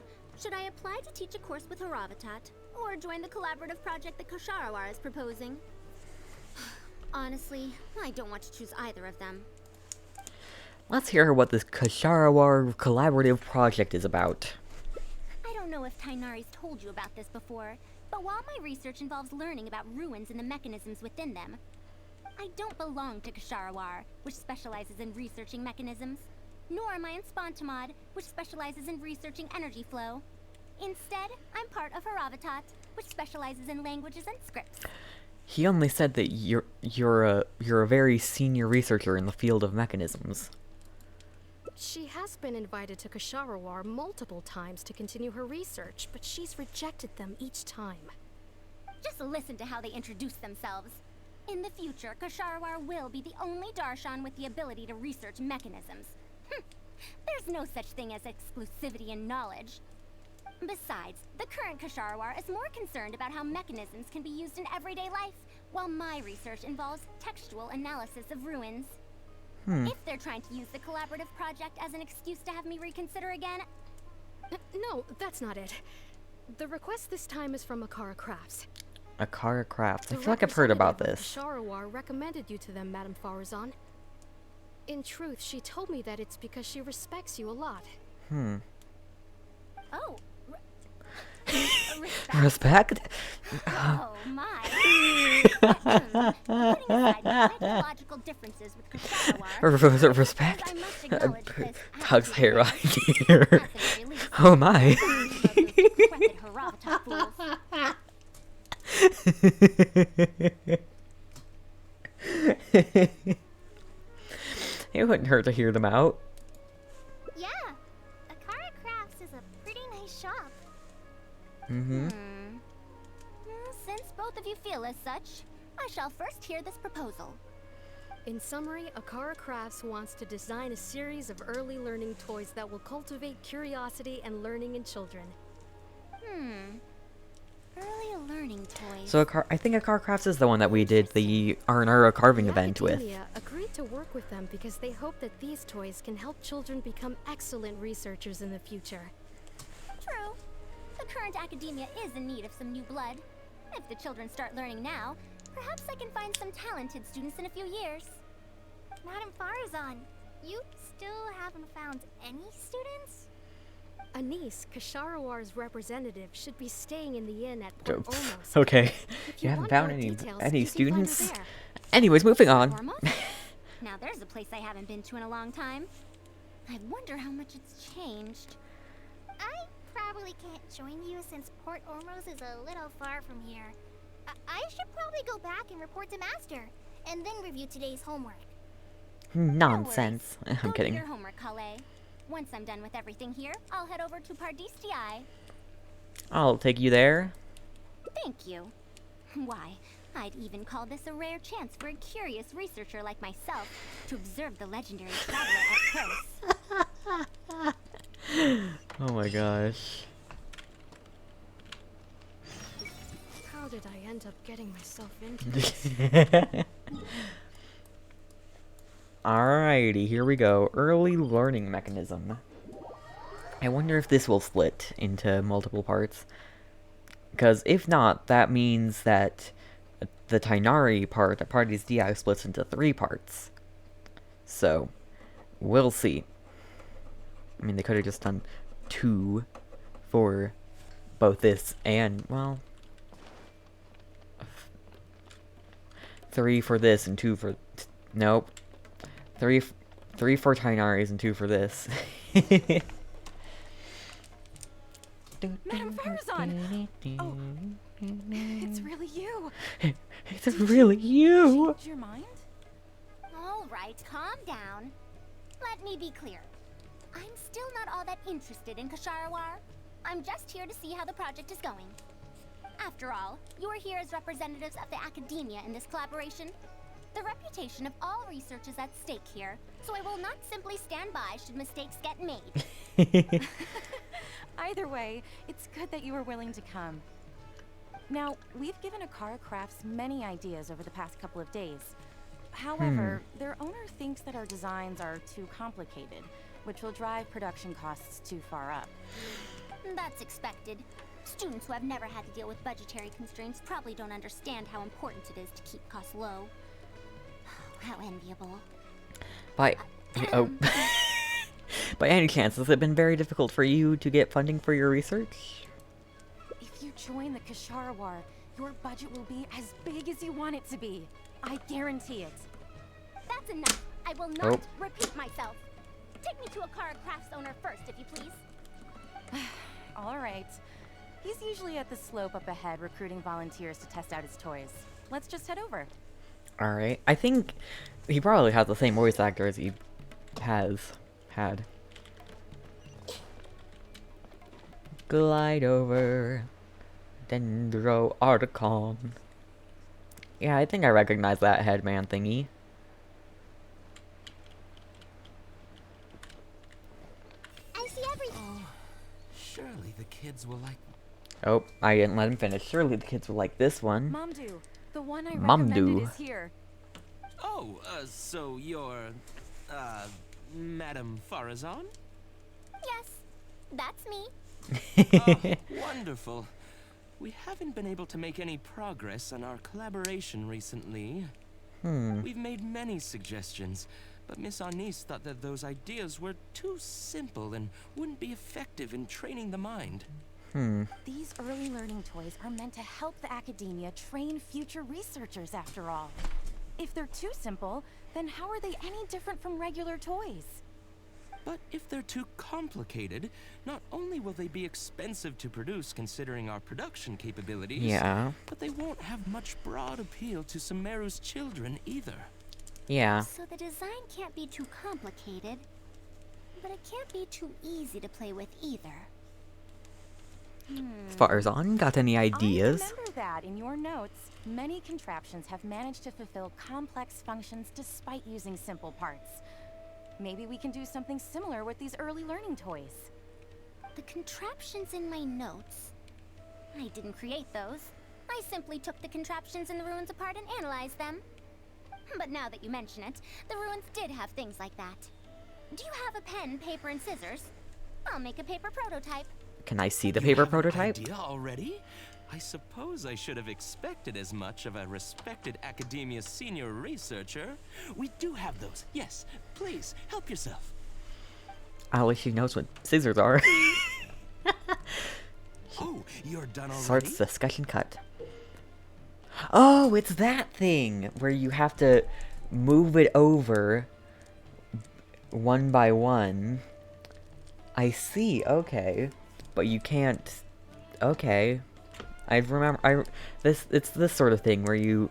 should I apply to teach a course with Haravatat, or join the collaborative project that Kasharawar is proposing? Honestly, I don't want to choose either of them. Let's hear what this Kasharawar collaborative project is about. I don't know if Tainari's told you about this before, but while my research involves learning about ruins and the mechanisms within them, I don't belong to Kasharawar, which specializes in researching mechanisms, nor am I in Spontamod, which specializes in researching energy flow. Instead, I'm part of Haravatat, which specializes in languages and scripts. He only said that you're a very senior researcher in the field of mechanisms. She has been invited to Kasharawar multiple times to continue her research, but she's rejected them each time. Just listen to how they introduce themselves. In the future, Kasharawar will be the only Darshan with the ability to research mechanisms. There's no such thing as exclusivity in knowledge. Besides, the current Kasharawar is more concerned about how mechanisms can be used in everyday life, while my research involves textual analysis of ruins. If they're trying to use the collaborative project as an excuse to have me reconsider again... No, that's not it. The request this time is from Akara Crafts. Akara Crafts. I The feel like I've heard about representative this. of Kasharawar recommended you to them, Madame Faruzan. In truth, she told me that it's because she respects you a lot. Oh, Respect? oh my. Putting aside my ideological differences with Kasharawar, Respect? I must acknowledge this. Tug's hair at idea. the very least. Oh my. Those decrepit Haravatat fools. It wouldn't hurt to hear them out. Yeah, Akara Crafts is a pretty nice shop. Since both of you feel as such, I shall first hear this proposal. In summary, Akara Crafts wants to design a series of early learning toys that will cultivate curiosity and learning in children. Early learning toys. So I think Akara Crafts is the one that we did the Arnara carving event with. Academia agreed to work with them because they hope that these toys can help children become excellent researchers in the future. True. The current academia is in need of some new blood. If the children start learning now, perhaps I can find some talented students in a few years. Madame Faruzan, you still haven't found any students? Anise, Kasharowar's representative, should be staying in the inn at Port Ormos. Okay. If You haven't want found more any details, any you can find her students? there. Anyways, moving on. Ormos? Now there's a place I haven't been to in a long time. I wonder how much it's changed. I probably can't join you since Port Ormos is a little far from here. I should probably go back and report to Master, and then review today's homework. Nonsense. No I'm worries. kidding. Go do your homework, Kale. Once I'm done with everything here, I'll head over to Pardistii. I'll take you there. Thank you. Why, I'd even call this a rare chance for a curious researcher like myself to observe the legendary traveler up close. Oh my gosh. How did I end up getting myself into this? Alrighty, here we go. Early learning mechanism. I wonder if this will split into multiple parts. Because if not, that means that the Tainari part, the Pardistii, splits into 3 parts. So, we'll see. I mean, they could have just done 2 for both this and, well, 3 for this and 2 for... Nope. 3 for Tainaris and 2 for this. Madam Faruzan! Oh, it's really you. It's really you! Changed your mind? All right, calm down. Let me be clear. I'm still not all that interested in Kasharawar. I'm just here to see how the project is going. After all, you're here as representatives of the academia in this collaboration. The reputation of all research is at stake here, so I will not simply stand by should mistakes get made. Either way, it's good that you were willing to come. Now, we've given Akara Crafts many ideas over the past couple of days. However, their owner thinks that our designs are too complicated, which will drive production costs too far up. That's expected. Students who have never had to deal with budgetary constraints probably don't understand how important it is to keep costs low. How enviable. By by any chance, has it been very difficult for you to get funding for your research? If you join the Kasharawar, your budget will be as big as you want it to be. I guarantee it. That's enough. I will not repeat myself. Take me to Akara Crafts owner first, if you please. All right. He's usually at the slope up ahead recruiting volunteers to test out his toys. Let's just head over. Alright, I think he probably has the same voice actor as he has had. Glide over Dendro Articon. Yeah, I think I recognize that headman thingy. I see everything. Oh, surely the kids will like... Oh, I didn't let him finish. Surely the kids will like this one. Mamdu, the one I Mamdu. recommended is here. Oh, so you're, Madam Faruzan? Yes, that's me. Oh, wonderful. We haven't been able to make any progress on our collaboration recently. We've made many suggestions, but Miss Anise thought that those ideas were too simple and wouldn't be effective in training the mind. These early learning toys are meant to help the academia train future researchers after all. If they're too simple, then how are they any different from regular toys? But if they're too complicated, not only will they be expensive to produce considering our production capabilities, Yeah. but they won't have much broad appeal to Sumeru's children either. Yeah. So the design can't be too complicated, but it can't be too easy to play with either. Faruzan, got any ideas? I remember that in your notes, many contraptions have managed to fulfill complex functions despite using simple parts. Maybe we can do something similar with these early learning toys. The contraptions in my notes? I didn't create those. I simply took the contraptions in the ruins apart and analyzed them. But now that you mention it, the ruins did have things like that. Do you have a pen, paper, and scissors? I'll make a paper prototype. Can I see the You paper have an prototype? idea already? I suppose I should have expected as much of a respected academia senior researcher. We do have those. Yes, please, help yourself. At least she knows what scissors are. Oh, you're done already? Starts discussion cut. Oh, it's that thing where you have to move it over one by one. I see. Okay, but you can't. Okay, I remember. It's this sort of thing where you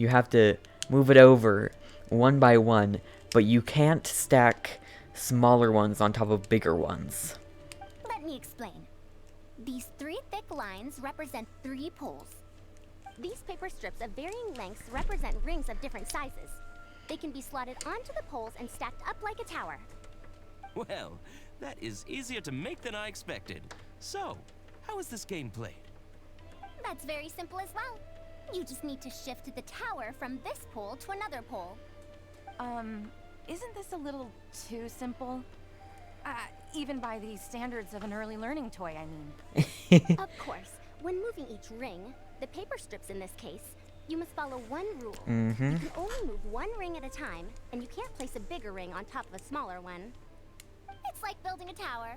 have to move it over one by one, but you can't stack smaller ones on top of bigger ones. Let me explain. These 3 thick lines represent 3 poles. These paper strips of varying lengths represent rings of different sizes. They can be slotted onto the poles and stacked up like a tower. Well, that is easier to make than I expected. So, how is this game played? That's very simple as well. You just need to shift the tower from this pole to another pole. Isn't this a little too simple? Even by the standards of an early learning toy, I mean. Of course, when moving each ring, the paper strips in this case, you must follow one rule. You can only move one ring at a time, and you can't place a bigger ring on top of a smaller one. It's like building a tower.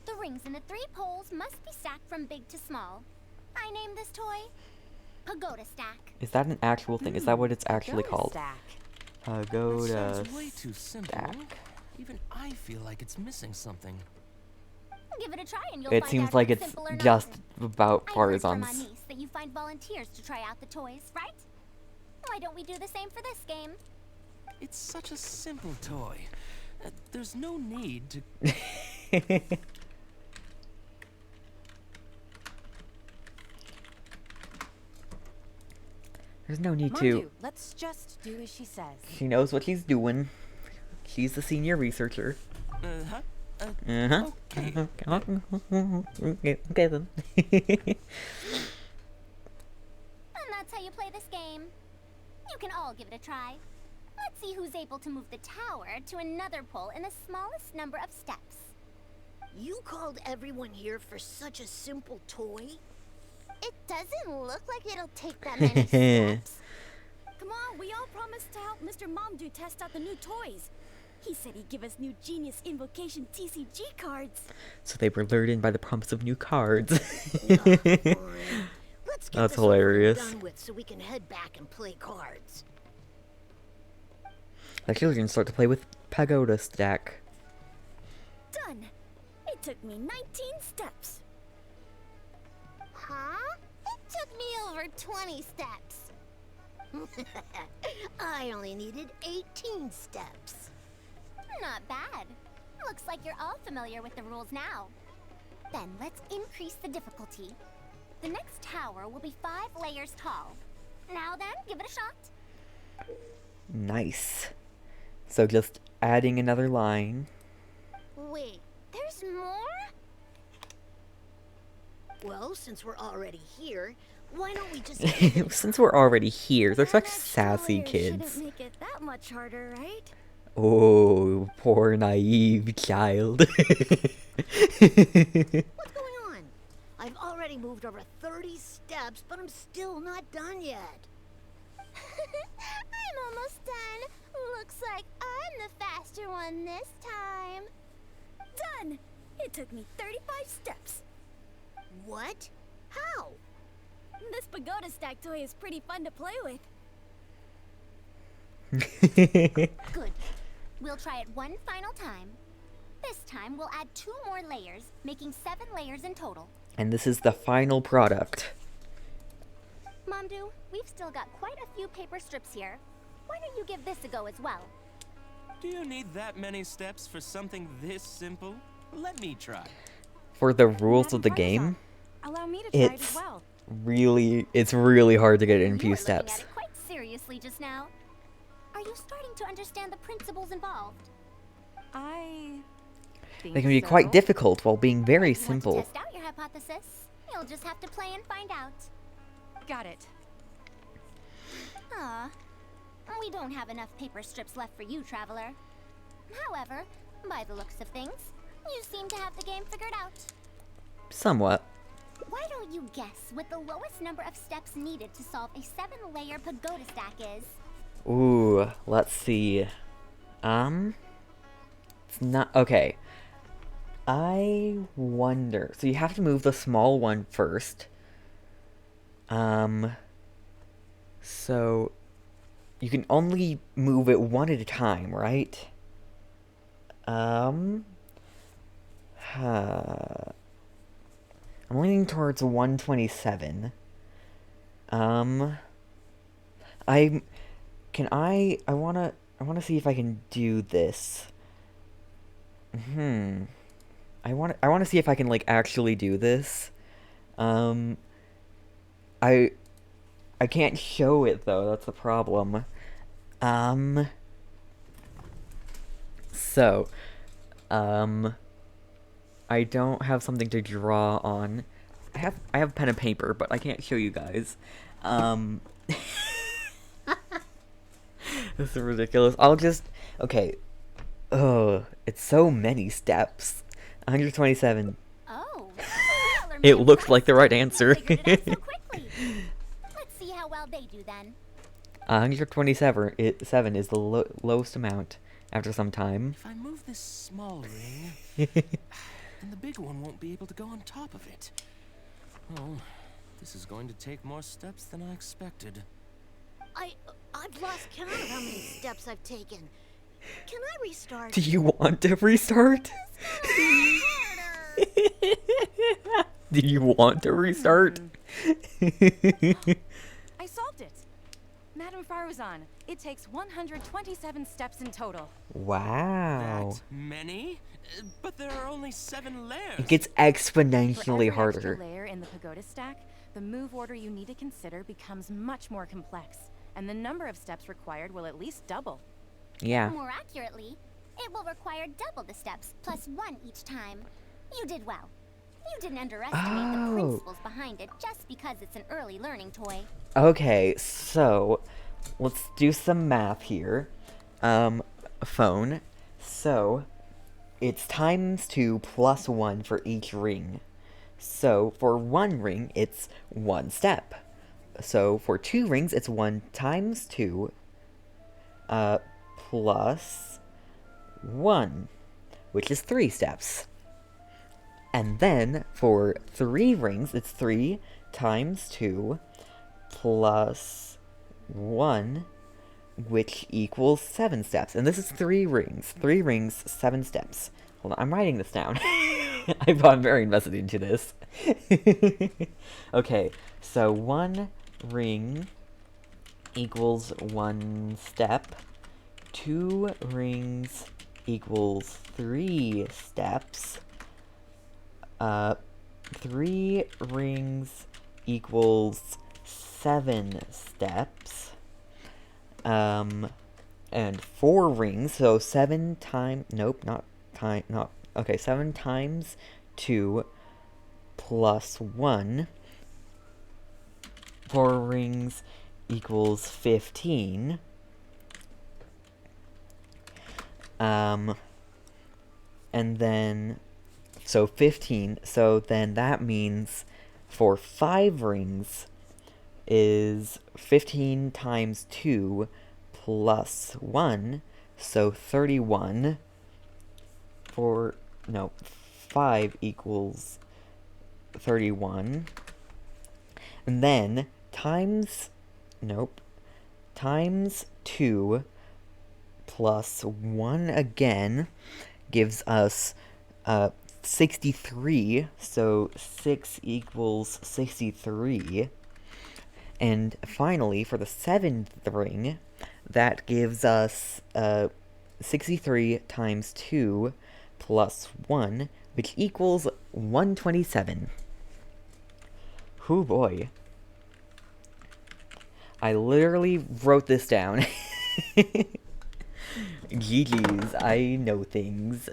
The rings in the 3 poles must be stacked from big to small. I named this toy Pagoda Stack. Is that an actual thing? Is that what it's actually called? Stack. Pagoda That sounds way too simple. stack. Even I feel like it's missing something. Give it a try and you'll It find seems out like if it's simple or not. just about I heard from my Farzan's. niece that you find volunteers to try out the toys, right? Why don't we do the same for this game? It's such a simple toy. There's no need to... There's no need Mondu, to. let's just do as she says. She knows what she's doing. She's the senior researcher. Uh-huh. Uh-huh. Okay. Okay then. And that's how you play this game. You can all give it a try. Let's see who's able to move the tower to another pole in the smallest number of steps. You called everyone here for such a simple toy? It doesn't look like it'll take that many steps. Come on, we all promised to help Mr. Momdu test out the new toys. He said he'd give us new Genius Invocation TCG cards. So they were lured in by the promise of new cards. Nah, fine. Let's get That's this over and hilarious. done with so we can head back and play cards. The children start to play with Pagoda Stack. Done. It took me 19 steps. Huh? It took me over 20 steps. I only needed 18 steps. Not bad. Looks like you're all familiar with the rules now. Then let's increase the difficulty. The next tower will be 5 layers tall. Now then, give it a shot. Nice. So just adding another line. Wait, there's more? Well, since we're already here, why don't we just... Since we're already here, they're such An extra sassy layer kids. Shouldn't make it that much harder, right? Oh, poor naive child. What's going on? I've already moved over 30 steps, but I'm still not done yet. I'm almost done. Looks like I'm the faster one this time. Done! It took me 35 steps. What? How? This pagoda stack toy is pretty fun to play with. Good. We'll try it one final time. This time we'll add 2 more layers, making 7 layers in total. And this is the final product. Momdu, we've still got quite a few paper strips here. Why don't you give this a go as well? Do you need that many steps for something this simple? Let me try. For the rules of the Faruzan, game, allow me to try it as it's well. it's really hard to get it in You few were looking at steps. it quite seriously just now. Are you starting to understand the principles involved? I think They can be so. quite difficult while being very Want to simple. test out your hypothesis? You'll just have to play and find out. Got it. Ah, we don't have enough paper strips left for you, Traveler. However, by the looks of things, you seem to have the game figured out. Somewhat. Why don't you guess what the lowest number of steps needed to solve a 7-layer pagoda stack is? Ooh, let's see. It's not okay. I wonder. So you have to move the small one first. So you can only move it one at a time, right? I'm leaning towards 127. I wanna see if I can do this. I wanna see if I can, like, actually do this. I can't show it, though, that's the problem. So, I don't have something to draw on. I have pen and paper, but I can't show you guys. This is ridiculous. Okay. It's so many steps. 127. Oh. It looked like the right answer. Figured it out so quickly. Let's see how well they do then. 127 is the lowest amount after some time. If I move this small ring, then the big one won't be able to go on top of it. Oh, this is going to take more steps than I expected. I've lost count of how many steps I've taken. Can I restart? Do you want to restart? Do you want to restart? I solved it! Madam Faruzan, it takes 127 steps in total. Wow. That many? But there are only 7 layers. It gets exponentially For every harder. extra layer in the pagoda stack, the move order you need to consider becomes much more complex, and the number of steps required will at least double. Yeah. More accurately, it will require double the steps, plus 1 each time. You did well. You didn't underestimate the principles behind it just because it's an early learning toy. Okay, so let's do some math here. Phone. So it's times 2 plus 1 for each ring. So for 1 ring, it's 1 step. So for 2 rings, it's 1 times 2 plus 1, which is 3 steps. And then for 3 rings, it's 3 times 2 plus 1, which equals 7 steps. And this is 3 rings. 3 rings, 7 steps. Hold on, I'm writing this down. I'm very invested into this. Okay, so 1 ring equals 1 step. 2 rings equals 3 steps. 3 rings equals 7 steps. And 4 rings, so 7 times, okay, 7 times 2 plus 1. 4 rings equals 15. And then, so 15, so then that means for 5 rings is 15 times 2 plus 1, so 31. 5 equals 31. And then times 2 plus 1 again gives us 63, so 6 equals 63. And finally, for the 7th ring, that gives us 63 times 2 plus 1, which equals 127. Hoo boy. I literally wrote this down. GG's, I know things.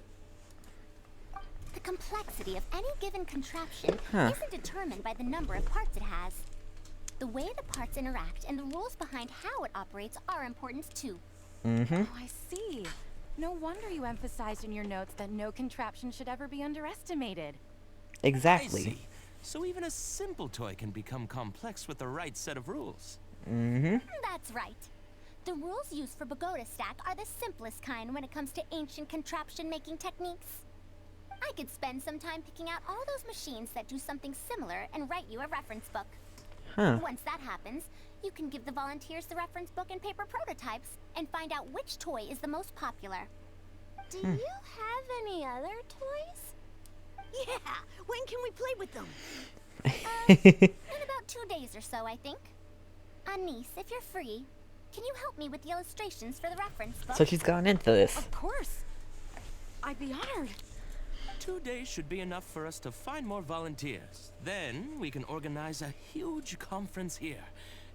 The complexity of any given contraption isn't determined by the number of parts it has. The way the parts interact and the rules behind how it operates are important too. Oh, I see. No wonder you emphasized in your notes that no contraption should ever be underestimated. Exactly. I see. So even a simple toy can become complex with the right set of rules. That's right. The rules used for Pagoda Stack are the simplest kind when it comes to ancient contraption making techniques. I could spend some time picking out all those machines that do something similar and write you a reference book. Huh. Once that happens, you can give the volunteers the reference book and paper prototypes and find out which toy is the most popular. Do you have any other toys? Yeah, when can we play with them? In about 2 days or so, I think. Anise, if you're free, can you help me with the illustrations for the reference book? So she's gotten into this. Of course. I'd be honored. 2 days should be enough for us to find more volunteers. Then we can organize a huge conference here,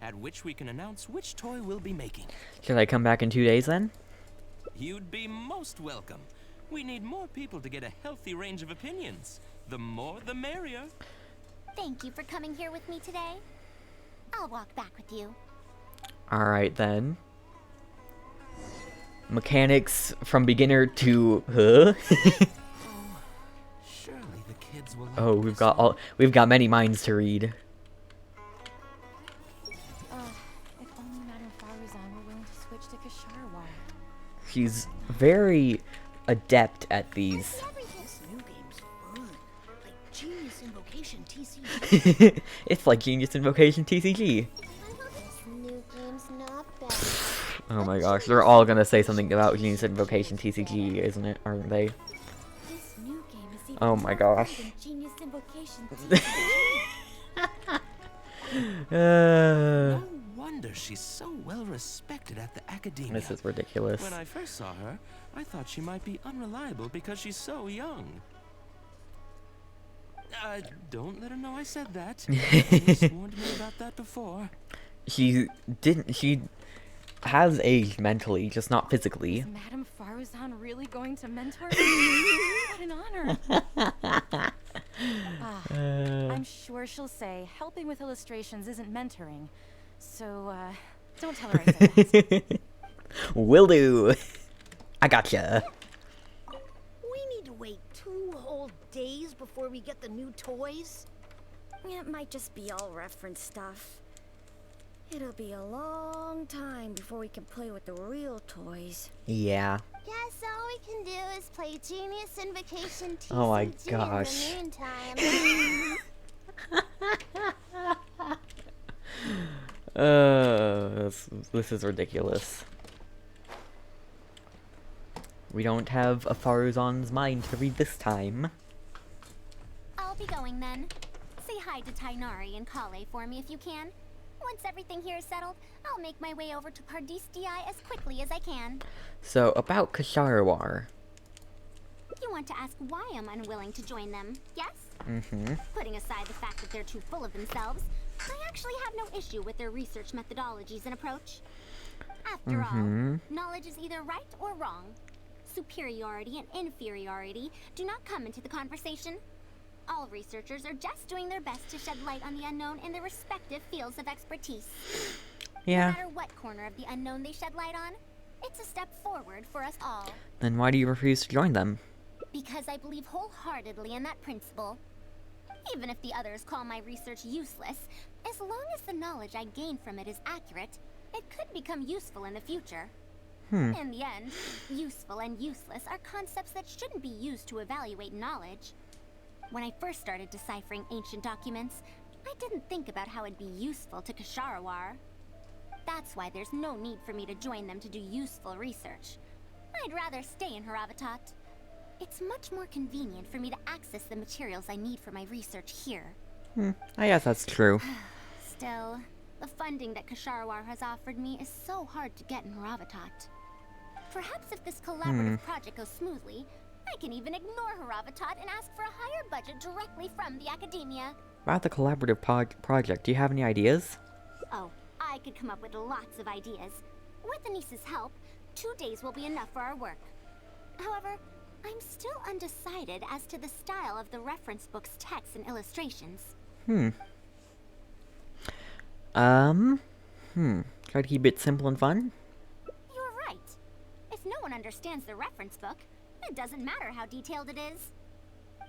at which we can announce which toy we'll be making. Should I come back in 2 days then? You'd be most welcome. We need more people to get a healthy range of opinions. The more, the merrier. Thank you for coming here with me today. I'll walk back with you. Alright then. Mechanics from beginner to huh? Surely the kids will. Oh, we've got many minds to read. If only Madame Faruzan were willing to switch to Kasharwa. She's very adept at these. This new game's fun. Like Genius Invocation TCG. It's like Genius Invocation TCG. This new game's not bad. Oh my gosh, they're all gonna say something about Genius Invocation TCG, isn't it? Aren't they? This new game is even Oh my tougher gosh. than Genius Invocation TCG. No wonder she's so well respected at the academia. This is ridiculous. When I first saw her, I thought she might be unreliable because she's so young. Don't let her know I said that. She warned me about that before. She has aged mentally, just not physically. Is Madame Faruzan really going to mentor me? What an honor. I'm sure she'll say helping with illustrations isn't mentoring. So, don't tell her I said that. Will do. I gotcha. We need to wait 2 whole days before we get the new toys. It might just be all reference stuff. It'll be a long time before we can play with the real toys. Yeah. Guess all we can do is play Genius Invocation TCG Oh my gosh. in the meantime. This is ridiculous. We don't have a Faruzan's mind to read this time. I'll be going then. Say hi to Tainari and Kale for me if you can. Once everything here is settled, I'll make my way over to Pardistii as quickly as I can. So, about Kasharwar. You want to ask why I'm unwilling to join them, yes? Mm-hmm. Putting aside the fact that they're too full of themselves, I actually have no issue with their research methodologies and approach. After all, knowledge is either right or wrong. Superiority and inferiority do not come into the conversation. All researchers are just doing their best to shed light on the unknown in their respective fields of expertise. Yeah. No matter what corner of the unknown they shed light on, it's a step forward for us all. Then why do you refuse to join them? Because I believe wholeheartedly in that principle. Even if the others call my research useless, as long as the knowledge I gain from it is accurate, it could become useful in the future. In the end, useful and useless are concepts that shouldn't be used to evaluate knowledge. When I first started deciphering ancient documents, I didn't think about how it'd be useful to Kasharawar. That's why there's no need for me to join them to do useful research. I'd rather stay in Haravatat. It's much more convenient for me to access the materials I need for my research here. I guess that's true. Still, the funding that Kasharawar has offered me is so hard to get in Haravatat. Perhaps if this collaborative project goes smoothly, I can even ignore Haravatat and ask for a higher budget directly from the academia. About the collaborative project, do you have any ideas? Oh, I could come up with lots of ideas. With Anise's help, 2 days will be enough for our work. However, I'm still undecided as to the style of the reference book's text and illustrations. Try to keep it simple and fun? You're right. If no one understands the reference book, it doesn't matter how detailed it is.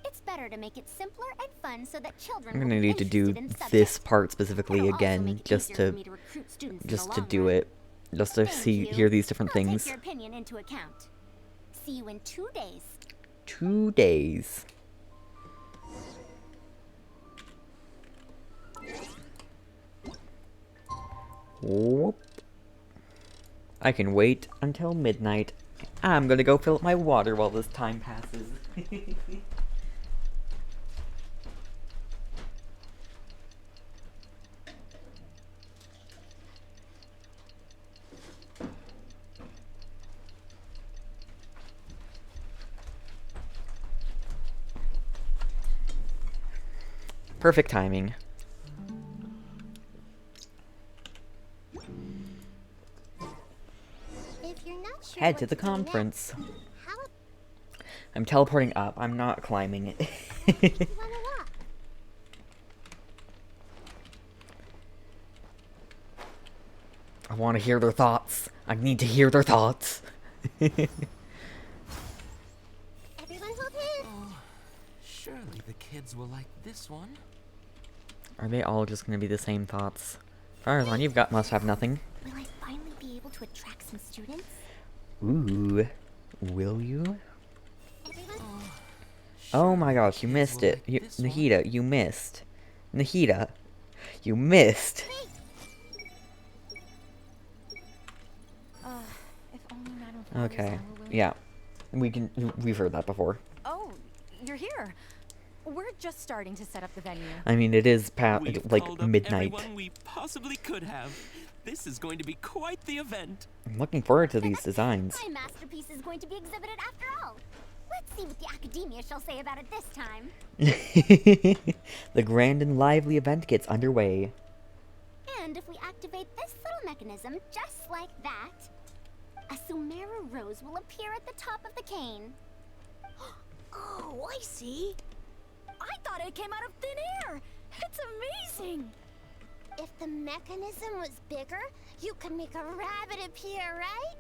It's better to make it simpler and fun so that children I'm will gonna be need to do interested in the this subject. part specifically It'll also again, make it just easier to for me recruit students in the long do run. it, just to Thank you. hear these different I'll things. take your opinion into account. See you in 2 days. 2 days. Whoop. I can wait until midnight. I'm gonna go fill up my water while this time passes. Perfect timing. If you're not sure Head what to the do conference. next, how I'm teleporting up. I'm not climbing it. about you wanna walk? I want to hear their thoughts. I need to hear their thoughts. Everyone hold hands. Oh, surely the kids will like this one. Are they all just gonna be the same thoughts? Faruzan, must have nothing. Will I finally be able to attract some students? Ooh, will you? Everyone, Oh my gosh, you missed it. Nahida, you missed. Nahida, you missed. If only Madame Faruzan Okay, were willing- yeah, we've heard that before. Oh, you're here. We're just starting to set up the venue. I mean, it is We've like called up midnight. everyone we possibly could have. This is going to be quite the event. I'm looking forward to these designs. My masterpiece is going to be exhibited after all. Let's see what the academia shall say about it this time. The grand and lively event gets underway. And if we activate this little mechanism just like that, a Sumeru rose will appear at the top of the cane. Oh, I see. I thought it came out of thin air. It's amazing. if the mechanism was bigger, you could make a rabbit appear, right?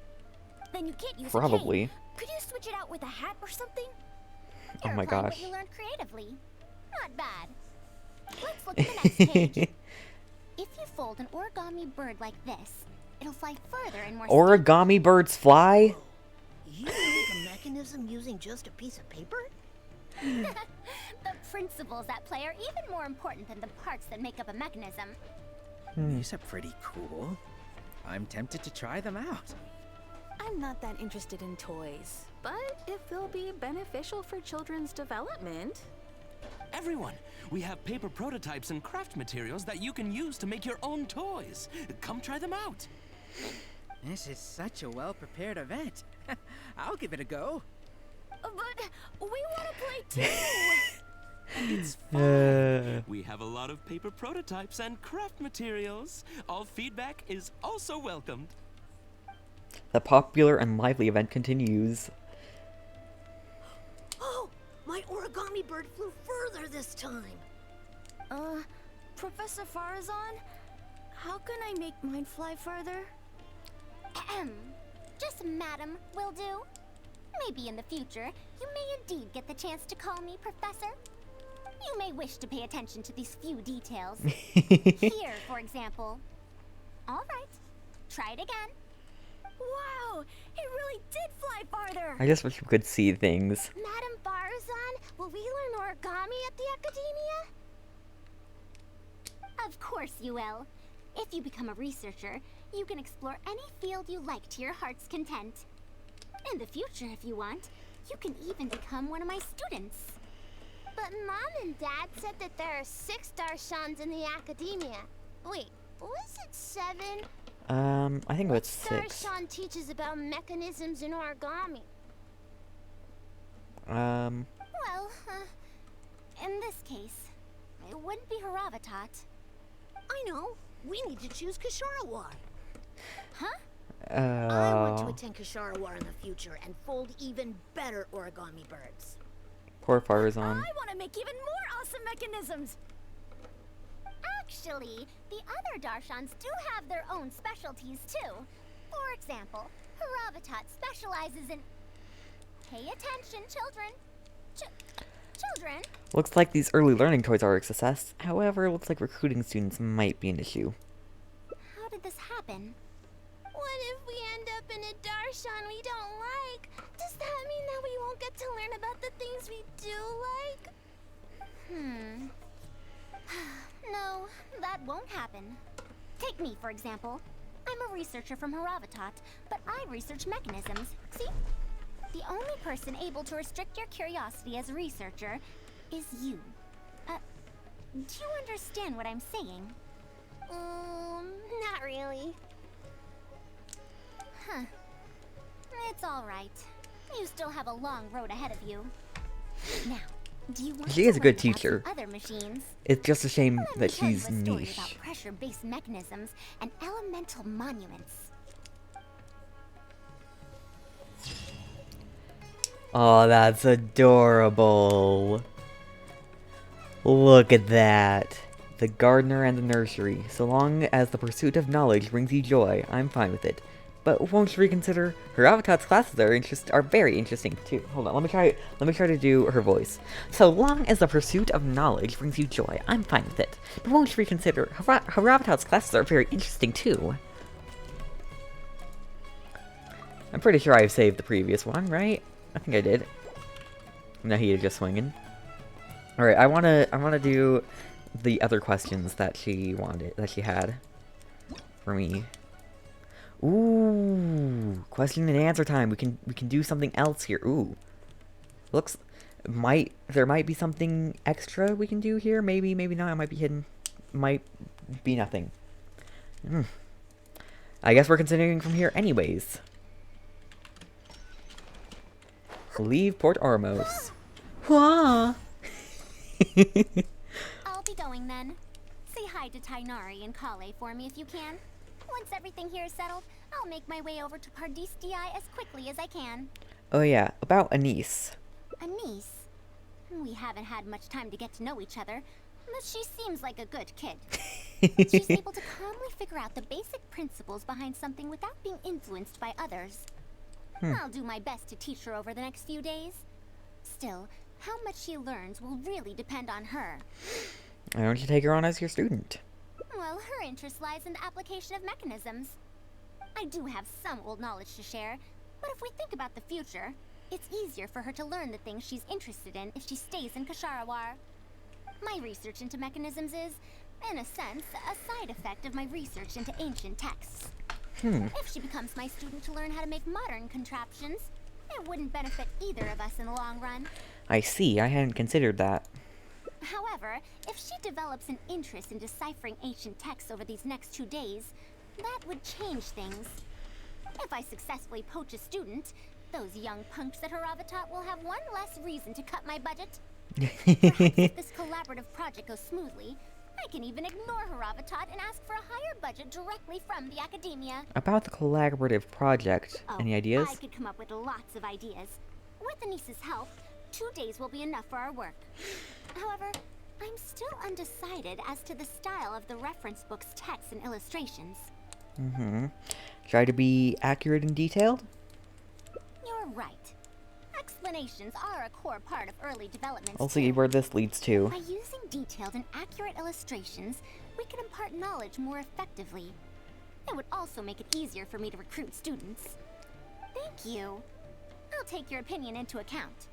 Then you can't use a Probably. cane. Could you switch it out with a hat or something? Oh You're my applying gosh. what you learned creatively. Not bad. Let's look at the next page. If you fold an origami bird like this, it'll fly further and more Origami birds fly? You make a mechanism using just a piece of paper? The principles at play are even more important than the parts that make up a mechanism. These are pretty cool. I'm tempted to try them out. I'm not that interested in toys, but if they'll be beneficial for children's development. Everyone, we have paper prototypes and craft materials that you can use to make your own toys. Come try them out. This is such a well-prepared event. I'll give it a go. But we want to play too. It's fine. We have a lot of paper prototypes and craft materials. All feedback is also welcomed. The popular and lively event continues. Oh, my origami bird flew further this time. Professor Faruzan, how can I make mine fly further? Ahem. Just madam will do. Maybe in the future, you may indeed get the chance to call me Professor. You may wish to pay attention to these few details. Here, for example. All right, try it again. Wow, it really did fly farther. I just wish we could see things. Madam Faruzan, will we learn origami at the academia? Of course you will. If you become a researcher, you can explore any field you like to your heart's content. In the future, if you want, you can even become one of my students. But Mom and Dad said that there are 6 Darshans in the academia. Wait, was it 7? I think it's 6. Darshan teaches about mechanisms in origami. Well, in this case, it wouldn't be Haravatat. I know. We need to choose Kasharawar. Huh? I want to attend Kasharawar in the future and fold even better origami birds. Poor Faruzan. I want to make even more awesome mechanisms. Actually, the other Darshans do have their own specialties too. For example, Haravatat specializes in... Pay attention, children. Children? Looks like these early learning toys are a success. However, it looks like recruiting students might be an issue. How did this happen? What if we end up happen at Darshan we don't like, does that mean that we won't get to learn about the things we do like? No, that won't happen. Take me, for example. I'm a researcher from Haravatat, but I research mechanisms. See? The only person able to restrict your curiosity as a researcher is you. Do you understand what I'm saying? Not really. Huh. It's all right. You still have a long road ahead of you. Now, do you want She to is a good learn about teacher. some other machines? It's just a shame Let me that tell you she's a story niche. about pressure-based mechanisms and elemental monuments. Oh, that's adorable. Look at that. The gardener and the nursery. So long as the pursuit of knowledge brings you joy, I'm fine with it. But won't you reconsider? Her avatar's classes are very interesting too. Hold on, let me try to do her voice. So long as the pursuit of knowledge brings you joy, I'm fine with it. But won't you reconsider? Her avatar's classes are very interesting too. I'm pretty sure I've saved the previous one, right? I think I did. No, he is just swinging. Alright, I wanna do the other questions that she had for me. Ooh, question and answer time. We can do something else here. Ooh. There might be something extra we can do here. Maybe not. It might be hidden. Might be nothing. I guess we're continuing from here anyways. Leave Port Ormos. Wah! I'll be going then. Say hi to Tainari and Kale for me if you can. Once everything here is settled, I'll make my way over to Pardistii as quickly as I can. Oh yeah, about Anise. Anise? We haven't had much time to get to know each other, but she seems like a good kid. She's able to calmly figure out the basic principles behind something without being influenced by others. I'll do my best to teach her over the next few days. Still, how much she learns will really depend on her. Why don't you take her on as your student? Well, her interest lies in the application of mechanisms. I do have some old knowledge to share, but if we think about the future, it's easier for her to learn the things she's interested in if she stays in Kasharawar. My research into mechanisms is, in a sense, a side effect of my research into ancient texts. If she becomes my student to learn how to make modern contraptions, it wouldn't benefit either of us in the long run. I see, I hadn't considered that. However, if she develops an interest in deciphering ancient texts over these next 2 days, that would change things. If I successfully poach a student, those young punks at Haravatat will have one less reason to cut my budget. Perhaps if this collaborative project goes smoothly, I can even ignore Haravatat and ask for a higher budget directly from the academia. About the collaborative project, any ideas? I could come up with lots of ideas. With Anise's help, 2 days will be enough for our work. However, I'm still undecided as to the style of the reference book's text and illustrations. Try to be accurate and detailed? You're right. Explanations are a core part of early development. I'll see where this leads to. By using detailed and accurate illustrations, we can impart knowledge more effectively. It would also make it easier for me to recruit students. Thank you. I'll take your opinion into account.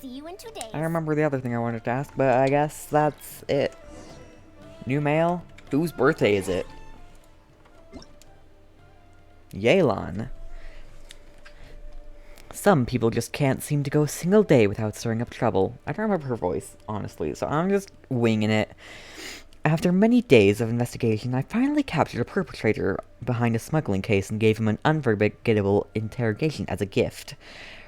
See you in 2 days. I remember the other thing I wanted to ask, but I guess that's it. New mail? Whose birthday is it? Yelan. Some people just can't seem to go a single day without stirring up trouble. I don't remember her voice, honestly, so I'm just winging it. After many days of investigation, I finally captured a perpetrator behind a smuggling case and gave him an unforgettable interrogation as a gift.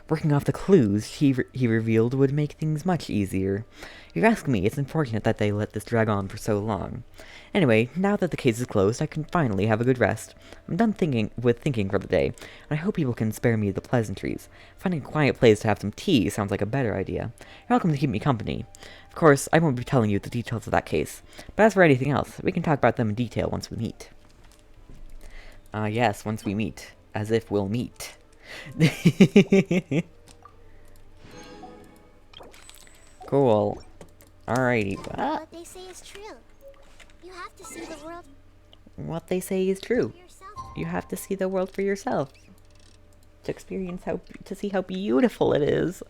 Working off the clues he revealed would make things much easier. If you ask me, it's unfortunate that they let this drag on for so long. Anyway, now that the case is closed, I can finally have a good rest. I'm done thinking for the day, and I hope people can spare me the pleasantries. Finding a quiet place to have some tea sounds like a better idea. You're welcome to keep me company. Of course, I won't be telling you the details of that case, but as for anything else, we can talk about them in detail once we meet. Yes, once we meet. As if we'll meet. Cool. Alrighty. What they say is true. You have to see the world What they say is true. for yourself. You have to see the world for yourself. to see how beautiful it is.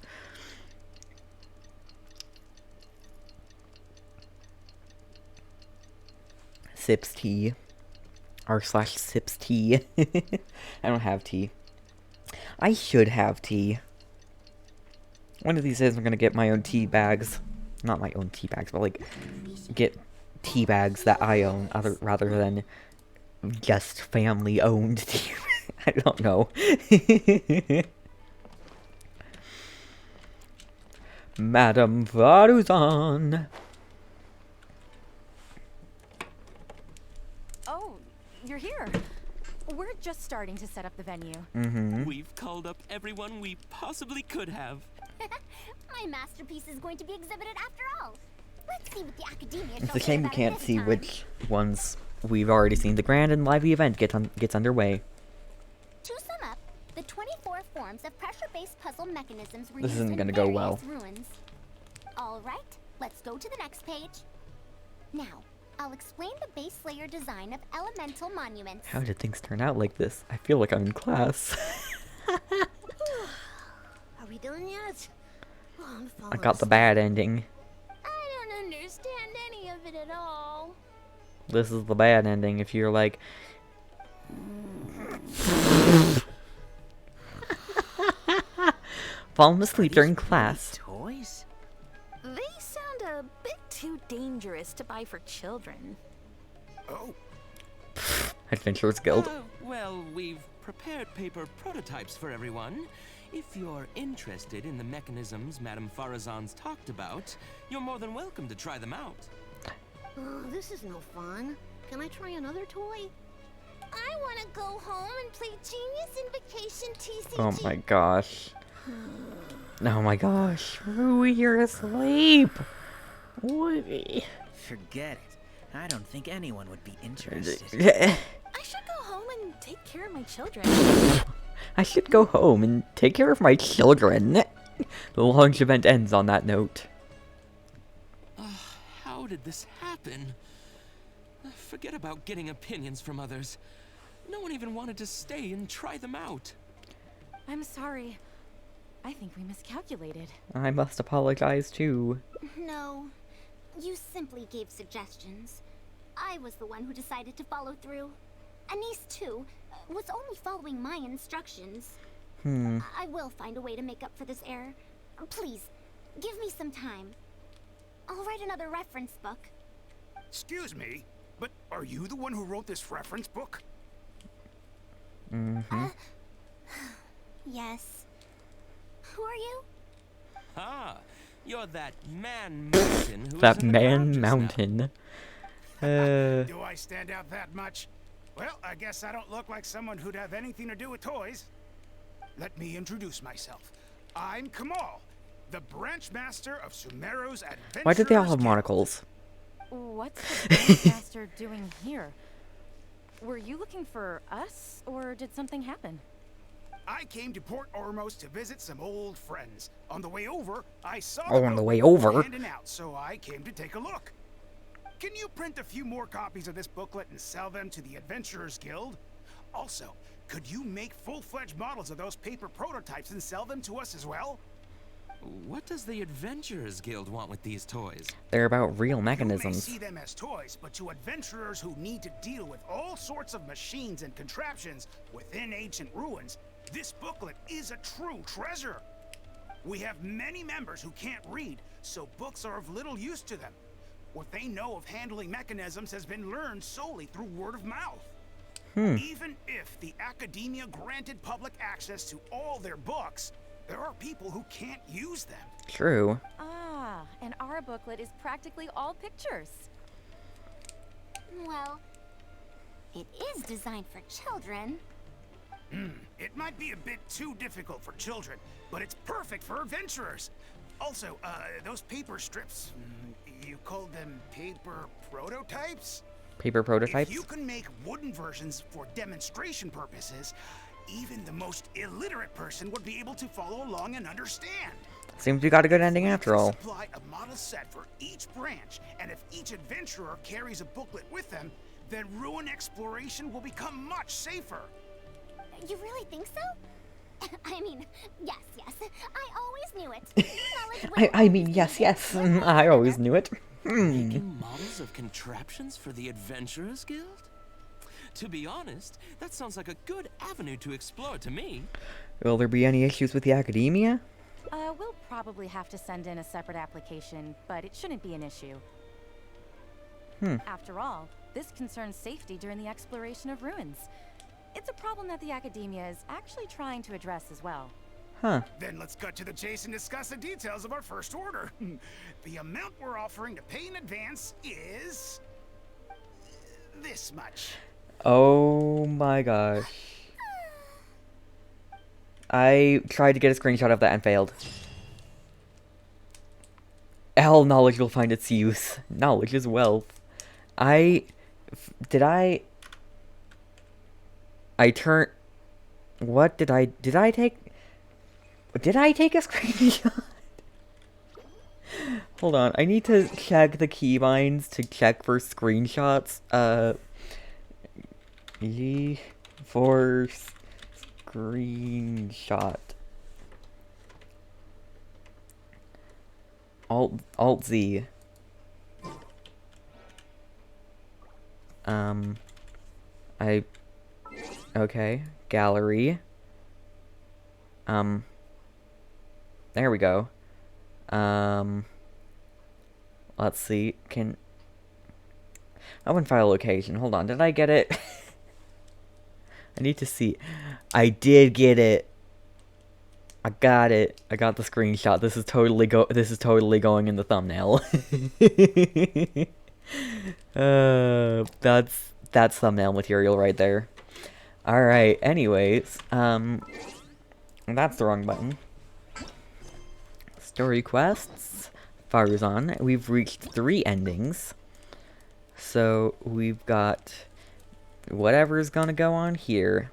Sips tea. R/sips tea. I don't have tea. I should have tea. One of these days I'm gonna get my own tea bags. Not my own tea bags, but like get tea bags that I own rather than just family owned tea. I don't know. Madame Faruzan. Oh, you're here. We're just starting to set up the venue. We've called up everyone we possibly could have. My masterpiece is going to be exhibited after all. Let's see what the academia It's a shows shame you about it can't this see time. which ones we've already seen. The grand and lively event gets underway. To sum up, the 24 forms of pressure-based puzzle mechanisms were This used isn't in gonna go various well. ruins. All right, let's go to the next page. Now, I'll explain the base layer design of elemental monuments. How did things turn out like this? I feel like I'm in class. Are we done yet? Oh, I'm I falling got the bad ending. I don't understand any of it at all. This is the bad ending if you're like... falling asleep during class. Toys? They sound a bit too dangerous to buy for children. Oh. Adventurers Guild. Well, we've prepared paper prototypes for everyone. If you're interested in the mechanisms Madame Faruzan's talked about, you're more than welcome to try them out. Oh, this is no fun. Can I try another toy? I want to go home and play Genius Invocation TCG. Oh my gosh. Oh my gosh. You're asleep. Woody. Forget it. I don't think anyone would be interested. I should go home and take care of my children. I should go home and take care of my children. The launch event ends on that note. How did this happen? Forget about getting opinions from others. No one even wanted to stay and try them out. I'm sorry. I think we miscalculated. I must apologize too. No, you simply gave suggestions. I was the one who decided to follow through. Anise, too, was only following my instructions. I will find a way to make up for this error. Please, give me some time. I'll write another reference book. Excuse me, but are you the one who wrote this reference book? Yes. Who are you? Ah, you're that man mountain who That was in the crowd man just now. mountain. Do I stand out that much? Well, I guess I don't look like someone who'd have anything to do with toys. Let me introduce myself. I'm Kamal, the branch master of Sumeru's Adventurers Why did they all have Guild. monocles? What's the Branch Master doing here? Were you looking for us, or did something happen? I came to Port Ormos to visit some old friends. On the way over, I saw Oh, on the way over? handing out, so I came to take a look. Can you print a few more copies of this booklet and sell them to the Adventurers Guild? Also, could you make full-fledged models of those paper prototypes and sell them to us as well? What does the Adventurers Guild want with these toys? They're about real You may mechanisms. see them as toys, but to adventurers who need to deal with all sorts of machines and contraptions within ancient ruins, this booklet is a true treasure. We have many members who can't read, so books are of little use to them. What they know of handling mechanisms has been learned solely through word of mouth. Even if the academia granted public access to all their books, there are people who can't use them. True. Ah, and our booklet is practically all pictures. Well, it is designed for children. It might be a bit too difficult for children, but it's perfect for adventurers. Also, those paper strips, you called them paper prototypes? Paper prototypes? If you can make wooden versions for demonstration purposes, even the most illiterate person would be able to follow along and understand. Seems we got a good ending after all. Supply a model set for each branch, and if each adventurer carries a booklet with them, then ruin exploration will become much safer. You really think so? I mean, yes. I always knew it. Knowledge I mean, yes. I always knew it. Making models of contraptions for the Adventurers Guild? To be honest, that sounds like a good avenue to explore to me. Will there be any issues with the academia? We'll probably have to send in a separate application, but it shouldn't be an issue. After all, this concerns safety during the exploration of ruins. It's a problem that the academia is actually trying to address as well. Then let's cut to the chase and discuss the details of our first order. The amount we're offering to pay in advance is this much. Oh my gosh. I tried to get a screenshot of that and failed. All knowledge will find its use. Knowledge is wealth. Did I take a screenshot? Hold on, I need to check the keybinds to check for screenshots. G for screenshot. Alt Z. Okay, gallery. There we go. Let's see, open file location. Hold on, did I get it? I need to see. I did get it. I got it. I got the screenshot. This is totally going in the thumbnail. That's thumbnail material right there. Alright, anyways, that's the wrong button. Story quests. Faruzan. We've reached 3 endings. So, we've got whatever's gonna go on here.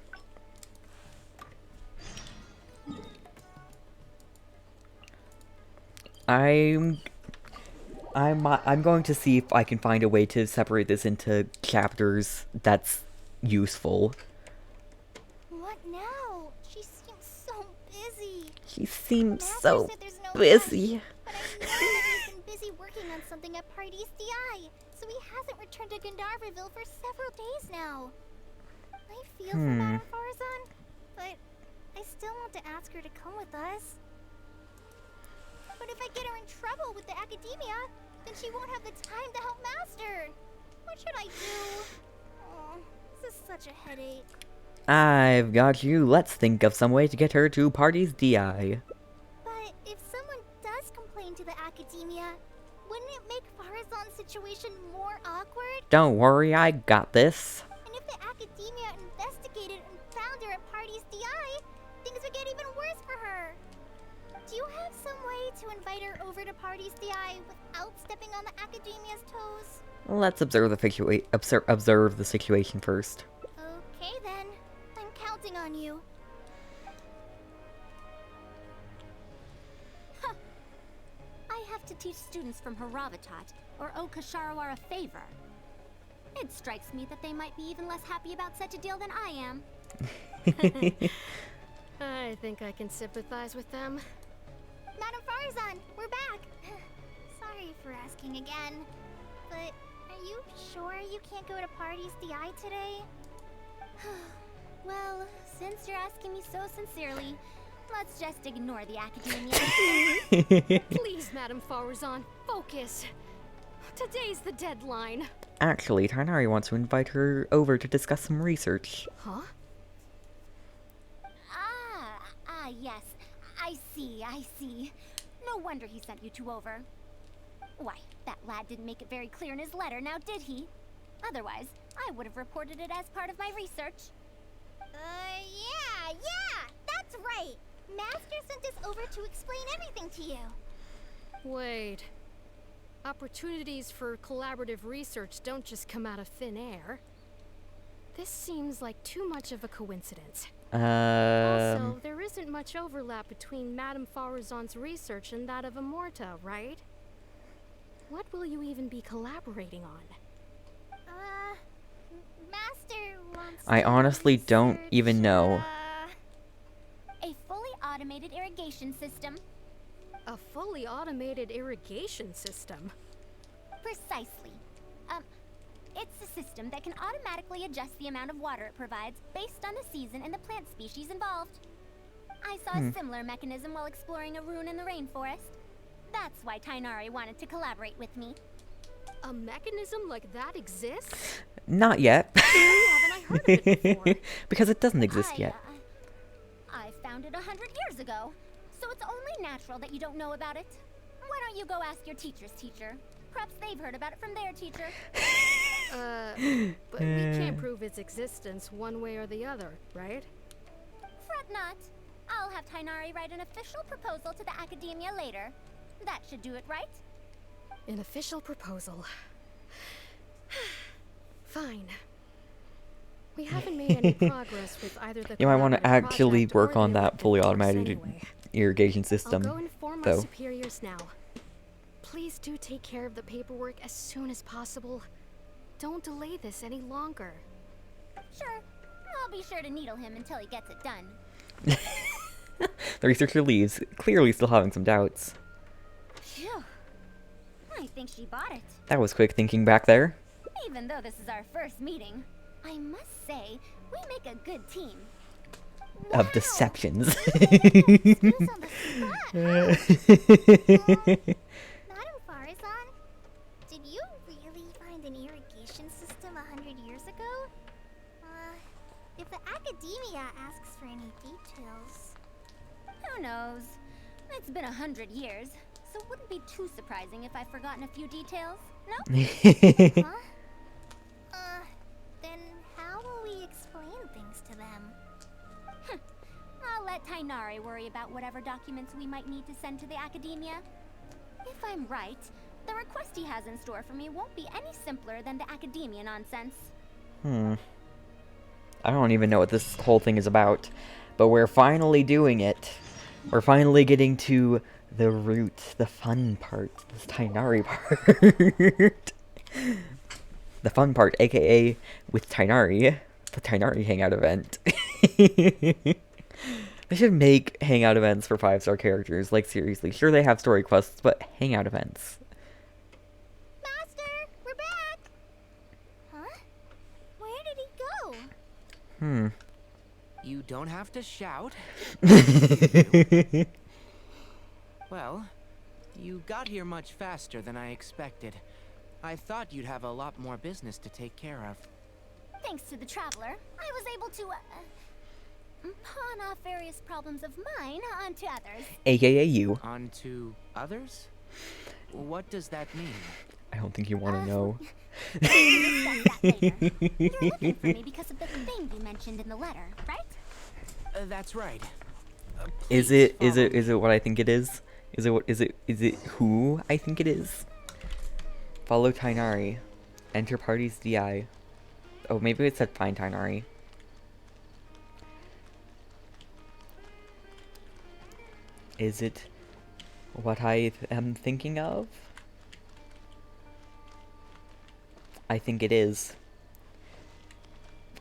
I'm going to see if I can find a way to separate this into chapters that's useful. What now? She seems so busy. She seems Master so said there's no busy. rush, but I know that he's been busy working on something at Party's DI, so he hasn't returned to Gandharville for several days now. I feel for Madame Faruzan, but I still want to ask her to come with us. But if I get her in trouble with the academia, then she won't have the time to help Master. What should I do? Oh, this is such a headache. I've got you. Let's think of some way to get her to Party's DI. But if someone does complain to the academia, wouldn't it make Faruzan's situation more awkward? Don't worry, I got this. And if the academia investigated and found her at Party's DI, things would get even worse for her. Do you have some way to invite her over to Party's DI without stepping on the academia's toes? Let's observe the situation first. Okay then. I'm counting on you. Huh. I have to teach students from Haravatat, or owe Kasharawar a favor. It strikes me that they might be even less happy about such a deal than I am. I think I can sympathize with them. Madame Faruzan, we're back! Sorry for asking again, but are you sure you can't go to Party's DI today? Well, since you're asking me so sincerely, let's just ignore the academia. Please, Madame Faruzan, focus. Today's the deadline. Actually, Tarnari wants to invite her over to discuss some research. Huh? Yes. I see. No wonder he sent you two over. Why, that lad didn't make it very clear in his letter, now did he? Otherwise, I would have reported it as part of my research. Yeah, that's right! Master sent us over to explain everything to you. Wait. Opportunities for collaborative research don't just come out of thin air. This seems like too much of a coincidence. Also, there isn't much overlap between Madame Faruzan's research and that of Amorta, right? What will you even be collaborating on? Master wants I honestly don't even know. A automated irrigation system. A fully automated irrigation system? Precisely. It's a system that can automatically adjust the amount of water it provides based on the season and the plant species involved. I saw a similar mechanism while exploring a rune in the rainforest. That's why Tainari wanted to collaborate with me. A mechanism like that exists? Not yet. Why haven't I heard of it before? Because it doesn't exist yet. I found it 100 years ago, so it's only natural that you don't know about it. Why don't you go ask your teacher's teacher? Perhaps they've heard about it from their teacher. But we can't prove its existence one way or the other, right? Fret not. I'll have Tainari write an official proposal to the Academia later. That should do it, right? An official proposal. Fine. We haven't made any progress with either the You might want to collaborative actually project or work the on that elective fully course automated anyway. irrigation system, I'll go inform my though. superiors now. Please do take care of the paperwork as soon as possible. Don't delay this any longer. Sure. I'll be sure to needle him until he gets it done. The researcher leaves, clearly still having some doubts. Phew. I think she bought it. That was quick thinking back there. Even though this is our first meeting, I must say, we make a good team. Of deceptions. Madam Faruzan, did you really find an irrigation system 100 years ago? If the Academia asks for any details... Who knows? It's been 100 years, so it wouldn't be too surprising if I've forgotten a few details, no? Huh? Then how will we explain things to them? I'll let Tainari worry about whatever documents we might need to send to the Academia. If I'm right, the request he has in store for me won't be any simpler than the Academia nonsense. I don't even know what this whole thing is about, but we're finally doing it. We're finally getting to the root, the fun part, this Tainari part. The fun part, aka with Tainari, the Tainari Hangout event. They should make Hangout events for 5-star characters, like seriously. Sure, they have story quests, but Hangout events. Master, we're back! Huh? Where did he go? You don't have to shout. Well, you got here much faster than I expected. I thought you'd have a lot more business to take care of. Thanks to the Traveler, I was able to, pawn off various problems of mine onto others. AKA you. Onto others? What does that mean? I don't think you want to know. We can discuss that later. You're looking for me because of the thing you mentioned in the letter, right? That's right. Is it what I think it is? Is it who I think it is? Follow Tainari. Enter party's DI. Oh, maybe it said find Tainari. Is it what I am thinking of? I think it is.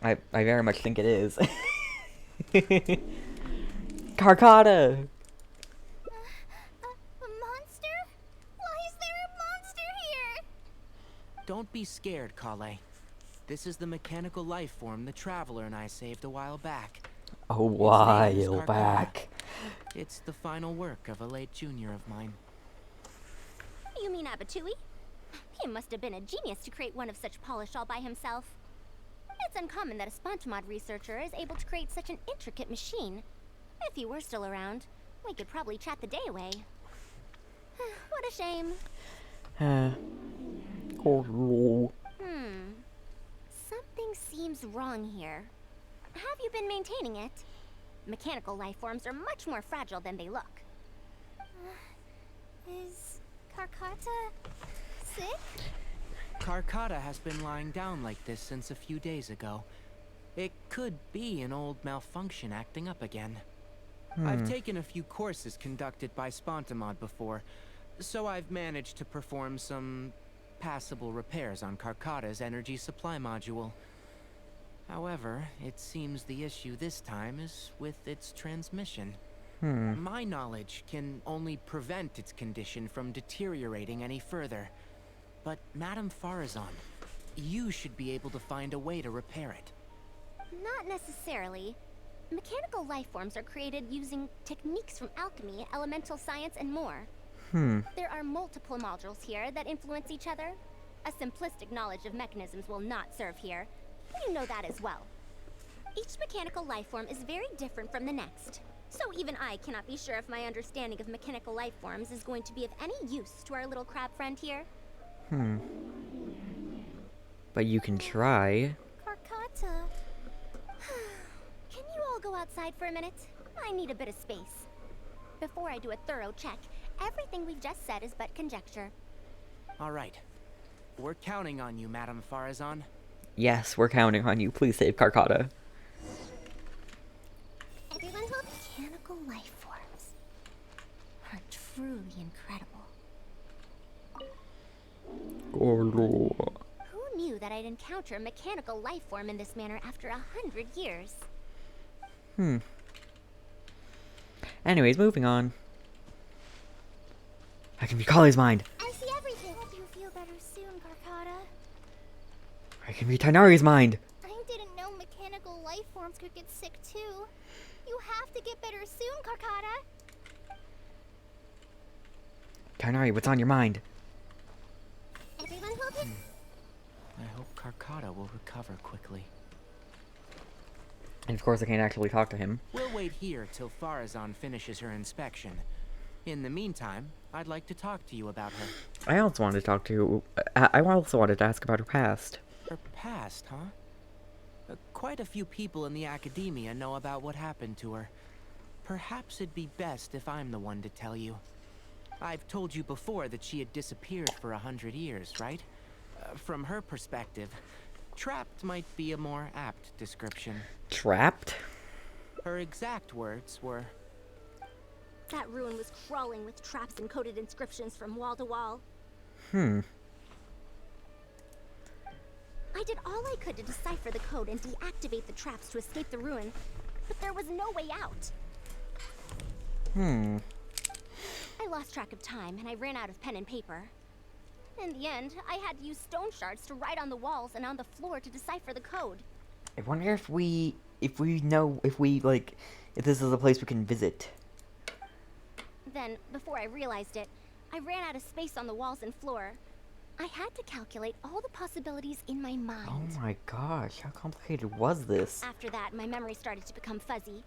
I very much think it is. Carcata! A monster? Why is there a monster here? Don't be scared, Kale. This is the mechanical life form the Traveler and I saved a while back. A Its name is while Carcata. back. It's the final work of a late junior of mine. You mean Abatui? He must have been a genius to create one of such polish all by himself. It's uncommon that a Spontamod researcher is able to create such an intricate machine. If you were still around, we could probably chat the day away. What a shame. Something seems wrong here. Have you been maintaining it? Mechanical life forms are much more fragile than they look. Is Carcata sick? Carcata has been lying down like this since a few days ago. It could be an old malfunction acting up again. I've taken a few courses conducted by Spontamod before, so I've managed to perform some passable repairs on Carcata's energy supply module. However, it seems the issue this time is with its transmission. My knowledge can only prevent its condition from deteriorating any further. But Madame Faruzan, you should be able to find a way to repair it. Not necessarily. Mechanical life forms are created using techniques from alchemy, elemental science, and more. There are multiple modules here that influence each other. A simplistic knowledge of mechanisms will not serve here. You know that as well. Each mechanical life form is very different from the next. So even I cannot be sure if my understanding of mechanical life forms is going to be of any use to our little crab friend here. But you can try. Carcata. Can you all go outside for a minute? I need a bit of space. Before I do a thorough check, everything we've just said is but conjecture. All right. We're counting on you, Madame Faruzan. Yes, we're counting on you. Please save Carcata. Everyone will mechanical life forms are truly incredible. Who knew that I'd encounter a mechanical life form in this manner after 100 years? Anyways, moving on. I can be Kali's mind. I see everything. Hope you feel better soon, Carcata. I can be Tainari's mind. I didn't know mechanical life forms could get sick too. You have to get better soon, Carcata. Tainari, what's on your mind? Everyone will be... I hope Carcata will recover quickly. And of course I can't actually talk to him. We'll wait here till Faruzan finishes her inspection. In the meantime, I'd like to talk to you about her. I also wanted to talk to... I also wanted to ask about her past. Her past, huh? Quite a few people in the academia know about what happened to her. Perhaps it'd be best if I'm the one to tell you. I've told you before that she had disappeared for 100 years, right? From her perspective, trapped might be a more apt description. Trapped? Her exact words were... That ruin was crawling with traps and coded inscriptions from wall to wall. I did all I could to decipher the code and deactivate the traps to escape the ruin, but there was no way out. I lost track of time and I ran out of pen and paper. In the end, I had to use stone shards to write on the walls and on the floor to decipher the code. I wonder if if this is a place we can visit. Then, before I realized it, I ran out of space on the walls and floor. I had to calculate all the possibilities in my mind. Oh my gosh, how complicated was this? After that, my memory started to become fuzzy,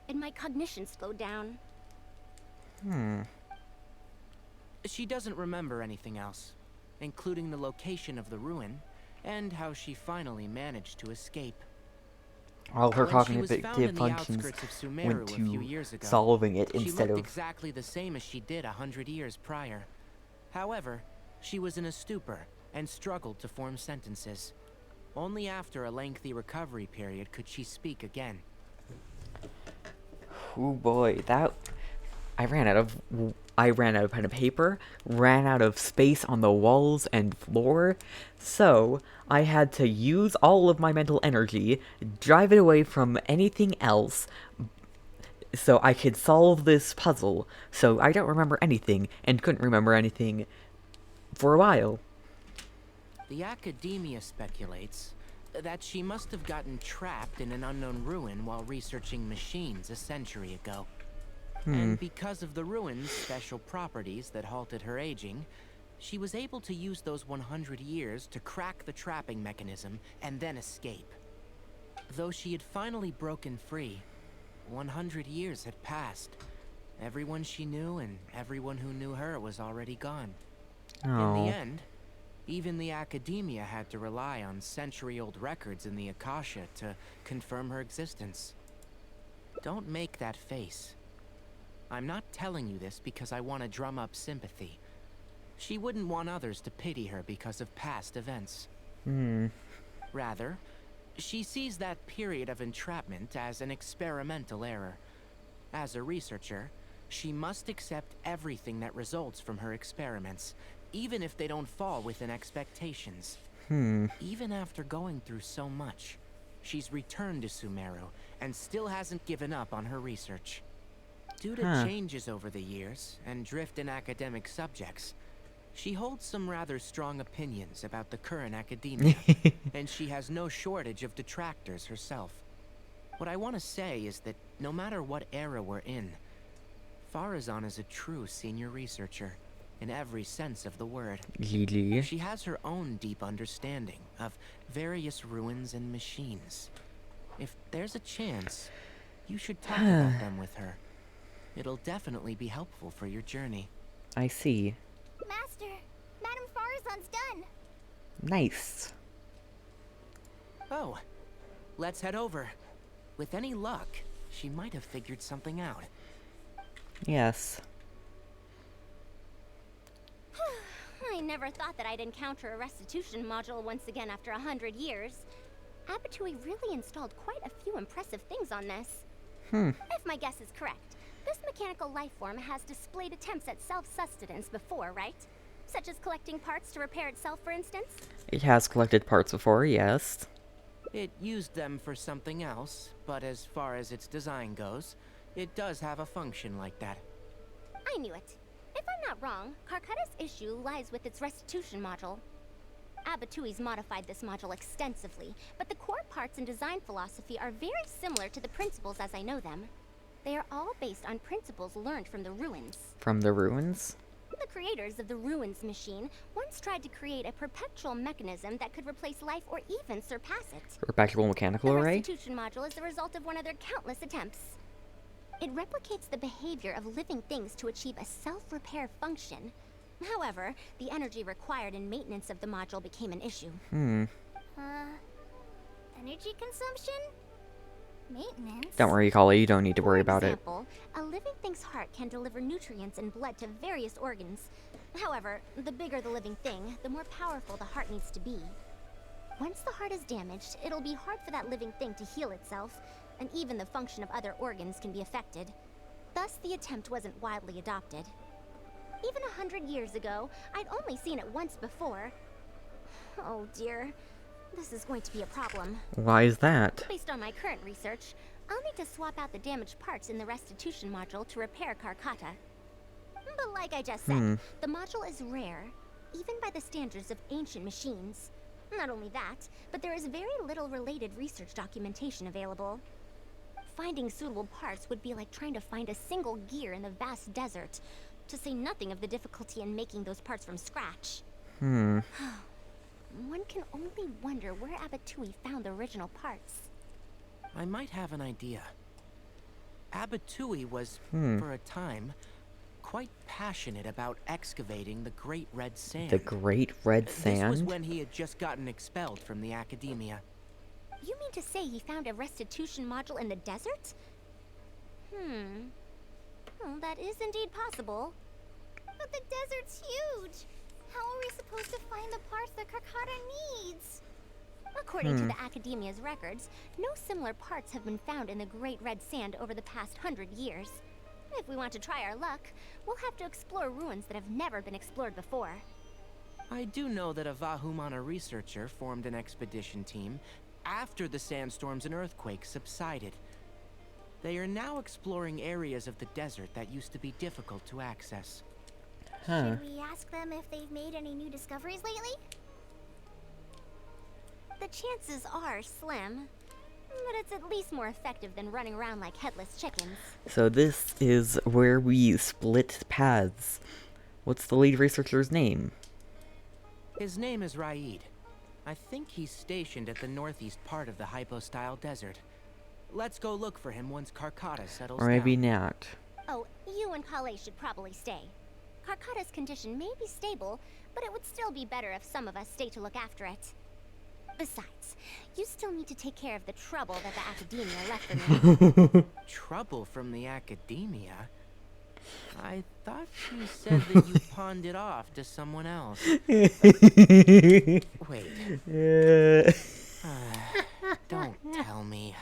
and my cognition slowed down. She doesn't remember anything else, including the location of the ruin, and how she finally managed to escape. All her When she was cognitive found in the functions outskirts of Sumeru went a few to years ago, solving it she instead looked of... exactly the same as she did 100 years prior. However, she was in a stupor and struggled to form sentences. Only after a lengthy recovery period could she speak again. Oh boy, that... I ran out of pen and paper, ran out of space on the walls and floor, so I had to use all of my mental energy, drive it away from anything else, so I could solve this puzzle. So I don't remember anything, and couldn't remember anything for a while. The academia speculates that she must have gotten trapped in an unknown ruin while researching machines a century ago. And because of the ruin's special properties that halted her aging, she was able to use those 100 years to crack the trapping mechanism and then escape. Though she had finally broken free, 100 years had passed. Everyone she knew and everyone who knew her was already gone. In the end, even the academia had to rely on century-old records in the Akasha to confirm her existence. Don't make that face. I'm not telling you this because I want to drum up sympathy. She wouldn't want others to pity her because of past events. Rather, she sees that period of entrapment as an experimental error. As a researcher, she must accept everything that results from her experiments, even if they don't fall within expectations. Even after going through so much, she's returned to Sumeru and still hasn't given up on her research. Due to changes over the years and drift in academic subjects, she holds some rather strong opinions about the current academia, and she has no shortage of detractors herself. What I want to say is that no matter what era we're in, Faruzan is a true senior researcher, in every sense of the word. She has her own deep understanding of various ruins and machines. If there's a chance, you should talk about them with her. It'll definitely be helpful for your journey. I see. Master, Madame Faruzan's done. Nice. Oh, let's head over. With any luck, she might have figured something out. Yes. I never thought that I'd encounter a restitution module once again after 100 years. Amethyst really installed quite a few impressive things on this. If my guess is correct, this mechanical life form has displayed attempts at self-sustenance before, right? Such as collecting parts to repair itself, for instance? It has collected parts before, yes. It used them for something else, but as far as its design goes, it does have a function like that. I knew it. If I'm not wrong, Karkata's issue lies with its restitution module. Amethyst modified this module extensively, but the core parts and design philosophy are very similar to the principles as I know them. They are all based on principles learned from the ruins. From the ruins? The creators of the ruins machine once tried to create a perpetual mechanism that could replace life or even surpass it. Perpetual mechanical array? The restitution module is the result of one of their countless attempts. It replicates the behavior of living things to achieve a self-repair function. However, the energy required in maintenance of the module became an issue. Energy consumption? Maintenance? Don't worry, Kali, you don't need to worry about For it. example, a living thing's heart can deliver nutrients and blood to various organs. However, the bigger the living thing, the more powerful the heart needs to be. Once the heart is damaged, it'll be hard for that living thing to heal itself, and even the function of other organs can be affected. Thus, the attempt wasn't widely adopted. Even 100 years ago, I'd only seen it once before. Oh dear, this is going to be a problem. Why is that? Based on my current research, I'll need to swap out the damaged parts in the restitution module to repair Karkata. But like I just said, the module is rare, even by the standards of ancient machines. Not only that, but there is very little related research documentation available. Finding suitable parts would be like trying to find a single gear in the vast desert, to say nothing of the difficulty in making those parts from scratch. One can only wonder where Amethyst found the original parts. I might have an idea. Amethyst was, for a time, quite passionate about excavating the Great Red Sand. The Great Red Sand? This was when he had just gotten expelled from the academia. You mean to say he found a restitution module in the desert? Well, that is indeed possible. But the desert's huge. How are we supposed to find the parts that Karkata needs? According to the Academia's records, no similar parts have been found in the Great Red Sand over the past 100 years. If we want to try our luck, we'll have to explore ruins that have never been explored before. I do know that a Vahumana researcher formed an expedition team after the sandstorms and earthquakes subsided. They are now exploring areas of the desert that used to be difficult to access. Should we ask them if they've made any new discoveries lately? The chances are slim, but it's at least more effective than running around like headless chickens. So this is where we split paths. What's the lead researcher's name? His name is Raid. I think he's stationed at the northeast part of the Hypostyle Desert. Let's go look for him once Karkata settles Or maybe down. not. Oh, you and Kale should probably stay. Karkata's condition may be stable, but it would still be better if some of us stay to look after it. Besides, you still need to take care of the trouble that the Academia left for me. Trouble from the Academia? I thought you said that you pawned it off to someone else. Wait. Don't tell me.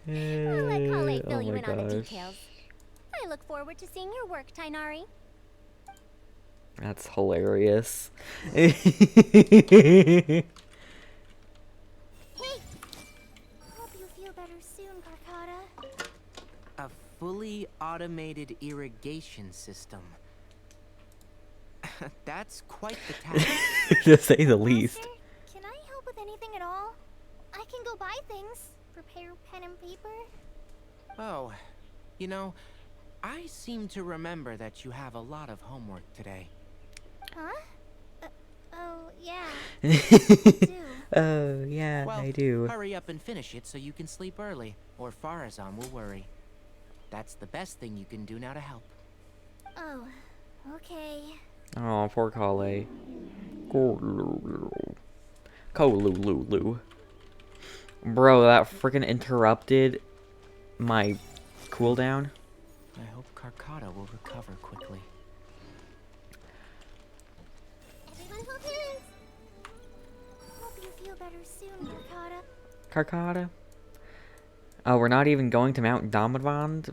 I'll let Kale fill Oh you my in on the gosh. details. I look forward to seeing your work, Tainari. That's hilarious. Hey! Hope you feel better soon, Karkata. A fully automated irrigation system. That's quite the task. To say the least. Master, can I help with anything at all? I can go buy things, prepare pen and paper. Oh, you know, I seem to remember that you have a lot of homework today. Huh? Oh, yeah. Oh, yeah, Well, I do. hurry up and finish it so you can sleep early, or Faruzan will worry. That's the best thing you can do now to help. Oh, okay. Oh, poor Kale. Kolulu. Bro, that freaking interrupted my cooldown. I hope Karkata will recover quickly. Everyone hold hands. Hope you feel better soon, Karkata. Karkata? Oh, we're not even going to Mount Domadvand?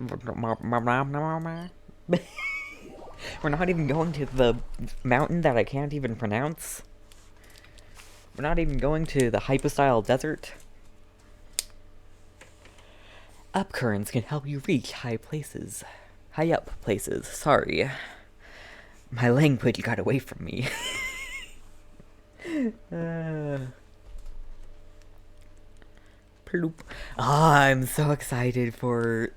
We're not even going to the mountain that I can't even pronounce? We're not even going to the hypostyle desert? Up currents can help you reach high places. High up places, sorry. My language got away from me. Ploop. I'm so excited for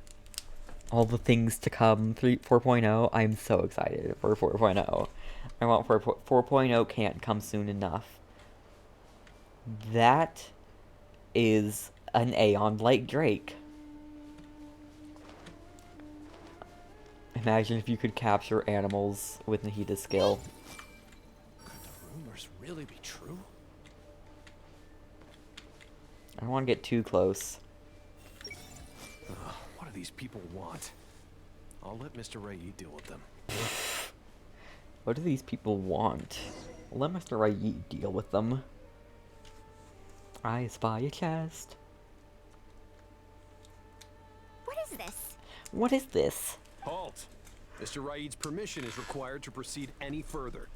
all the things to come. 4.0. I'm so excited for 4.0. I want 4.0 can't come soon enough. That is an Aeon like Drake. Imagine if you could capture animals with Nahita's skill. Could the rumors really be true? I don't want to get too close. What do these people want? I'll let Mr. Rai deal with them. What do these people want? Let Mr. Rai deal with them. I spy a chest. What is this? What is this? Halt! Mr. Raid's permission is required to proceed any further.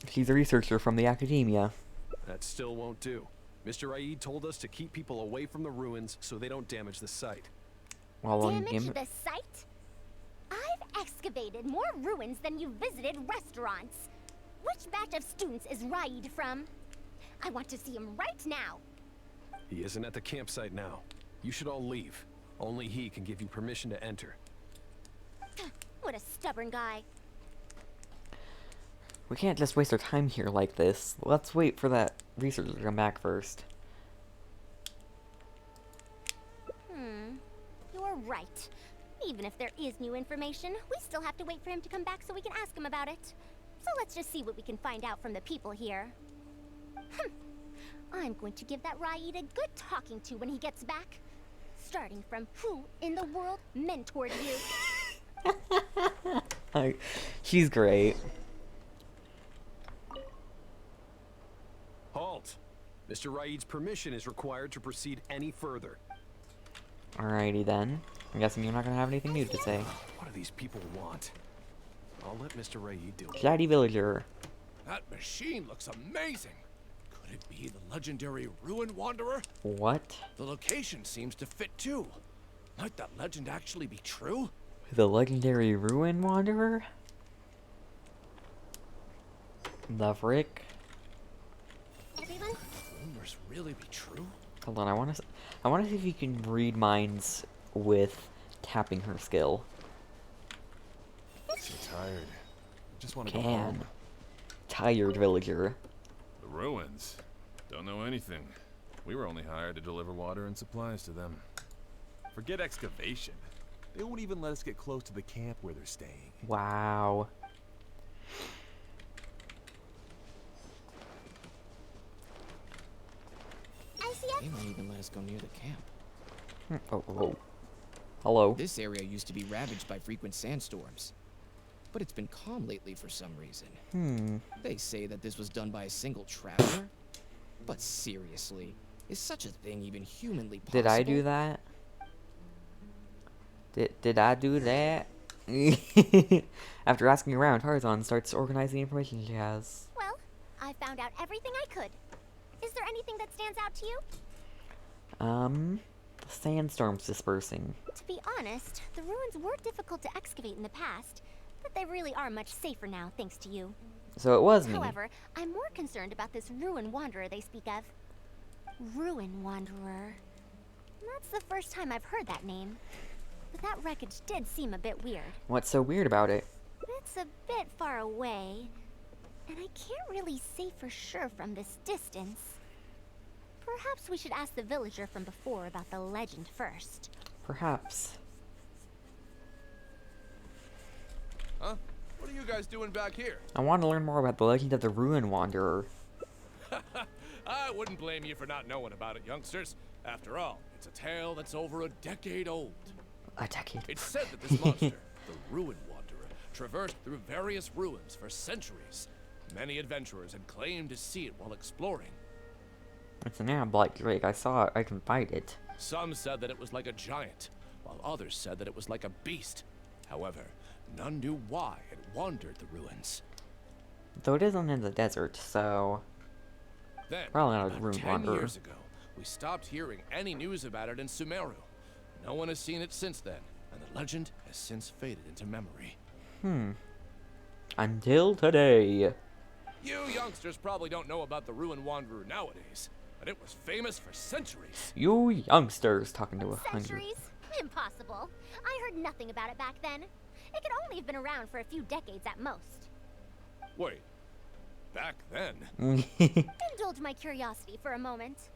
She's a researcher from the academia. That still won't do. Mr. Raid told us to keep people away from the ruins so they don't damage the site. While Damage the site? I've excavated more ruins than you've visited restaurants. Which batch of students is Raid from? I want to see him right now. He isn't at the campsite now. You should all leave. Only he can give you permission to enter. What a stubborn guy. We can't just waste our time here like this. Let's wait for that researcher to come back first. You're right. Even if there is new information, we still have to wait for him to come back so we can ask him about it. So let's just see what we can find out from the people here. I'm going to give that Raid a good talking to when he gets back. Starting from who in the world mentored you? She's great. Halt! Mr. Raid's permission is required to proceed any further. Alrighty then. I'm guessing you're not gonna have anything new to say. What do these people want? I'll let Mr. Raid deal with it. Chatty villager. That machine looks amazing. Could it be the legendary Ruin Wanderer? What? The location seems to fit too. Might that legend actually be true? The legendary Ruin Wanderer? The frick? Everyone? Rumors really be true? Hold on, I wanna see if you can read minds with tapping her skill. So tired. I just want to go Can. home. Tired villager. The ruins? Don't know anything. We were only hired to deliver water and supplies to them. Forget excavation. They won't even let us get close to the camp where they're staying. Wow. They won't even let us go near the camp. Oh. Hello. This area used to be ravaged by frequent sandstorms. But it's been calm lately for some reason. They say that this was done by a single traveler. But seriously, is such a thing even humanly possible? Did I do that? Did I do that? After asking around, Tarzan starts organizing the information she has. Well, I found out everything I could. Is there anything that stands out to you? The sandstorm's dispersing. To be honest, the ruins were difficult to excavate in the past, but they really are much safer now thanks to you. So it was me. However, I'm more concerned about this Ruin Wanderer they speak of. Ruin Wanderer. That's the first time I've heard that name. But that wreckage did seem a bit weird. What's so weird about it? It's a bit far away, and I can't really say for sure from this distance. Perhaps we should ask the villager from before about the legend first. Perhaps. Huh? What are you guys doing back here? I want to learn more about the legend of the Ruin Wanderer. I wouldn't blame you for not knowing about it, youngsters. After all, it's a tale that's over a decade old. A decade? It's said that this monster, the Ruin Wanderer, traversed through various ruins for centuries. Many adventurers had claimed to see it while exploring. It's an ab-like drake. I saw it. I can fight it. Some said that it was like a giant, while others said that it was like a beast. However, none knew why it wandered the ruins. Though it isn't in the desert, so... Then, probably not a about Ruin 10 Wanderer. years ago, we stopped hearing any news about it in Sumeru. No one has seen it since then, and the legend has since faded into memory. Until today. You youngsters probably don't know about the Ruin Wanderer nowadays, but it was famous for centuries. You youngsters talking to a hundred. Centuries? Impossible. I heard nothing about it back then. It could only have been around for a few decades at most. Wait, back then? Indulge my curiosity for a moment.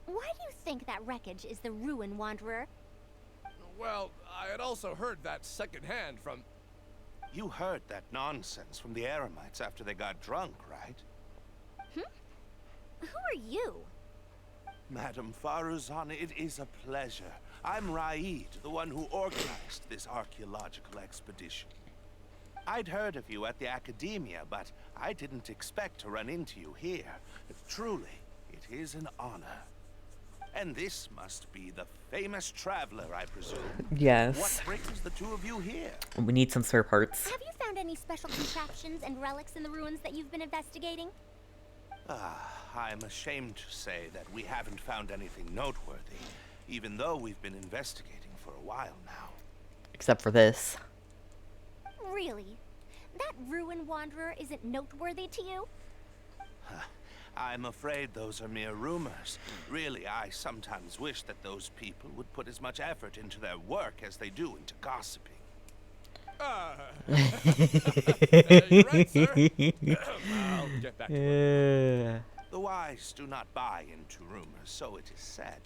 Why do you think that wreckage is the Ruin Wanderer? Well, I had also heard that secondhand from... You heard that nonsense from the Eremites after they got drunk, right? Who are you? Madam Faruzan, it is a pleasure. I'm Raid, the one who organized this archaeological expedition. I'd heard of you at the Academia, but I didn't expect to run into you here. Truly, it is an honor. And this must be the famous traveler, I presume. Yes. What brings the two of you here? We need some spare parts. Have you found any special contraptions and relics in the ruins that you've been investigating? I'm ashamed to say that we haven't found anything noteworthy, even though we've been investigating for a while now. Except for this. Really? That Ruin Wanderer isn't noteworthy to you? I'm afraid those are mere rumors. Really, I sometimes wish that those people would put as much effort into their work as they do into gossiping. You're right, sir. I'll get back to work. The wise do not buy into rumors, so it is said.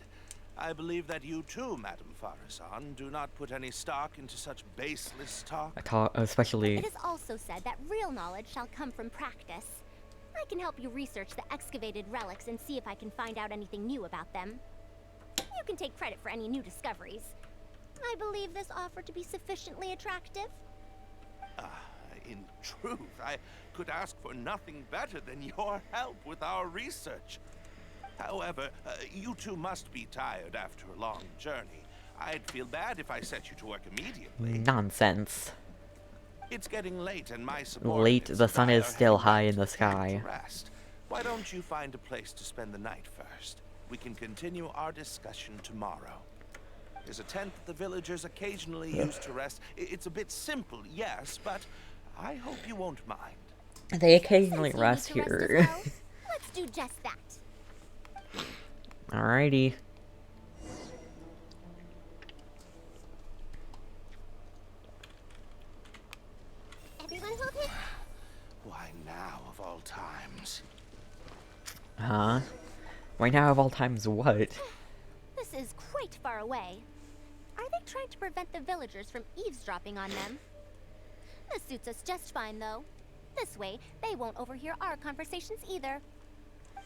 I believe that you too, Madam Faruzan, do not put any stock into such baseless talk. Especially... It is also said that real knowledge shall come from practice. I can help you research the excavated relics and see if I can find out anything new about them. You can take credit for any new discoveries. I believe this offer to be sufficiently attractive. In truth, I could ask for nothing better than your help with our research. However, you two must be tired after a long journey. I'd feel bad if I set you to work immediately. Nonsense. It's getting late and my Late, the sun is still high in the sky. Rest. Why don't you find a place to spend the night first? We can continue our discussion tomorrow. There's a tent that the villagers occasionally use to rest. It's a bit simple, yes, but I hope you won't mind. They occasionally rest Since you need to here. rest as well, let's do just that. Alrighty. Everyone hold it. Why now of all times? Huh? Right now of all times, what? This is quite far away. Are they trying to prevent the villagers from eavesdropping on them? This suits us just fine, though. This way, they won't overhear our conversations either.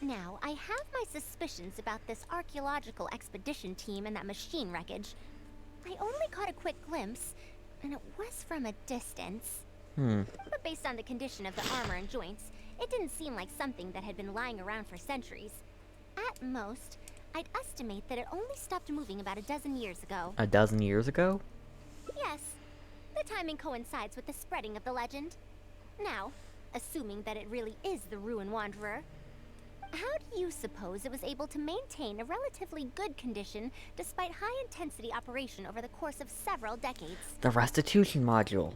Now, I have my suspicions about this archaeological expedition team and that machine wreckage. I only caught a quick glimpse, and it was from a distance. But based on the condition of the armor and joints, it didn't seem like something that had been lying around for centuries. At most, I'd estimate that it only stopped moving about a dozen years ago. A dozen years ago? Yes. The timing coincides with the spreading of the legend. Now, assuming that it really is the Ruin Wanderer, How do you suppose it was able to maintain a relatively good condition despite high-intensity operation over the course of several decades? The restitution module.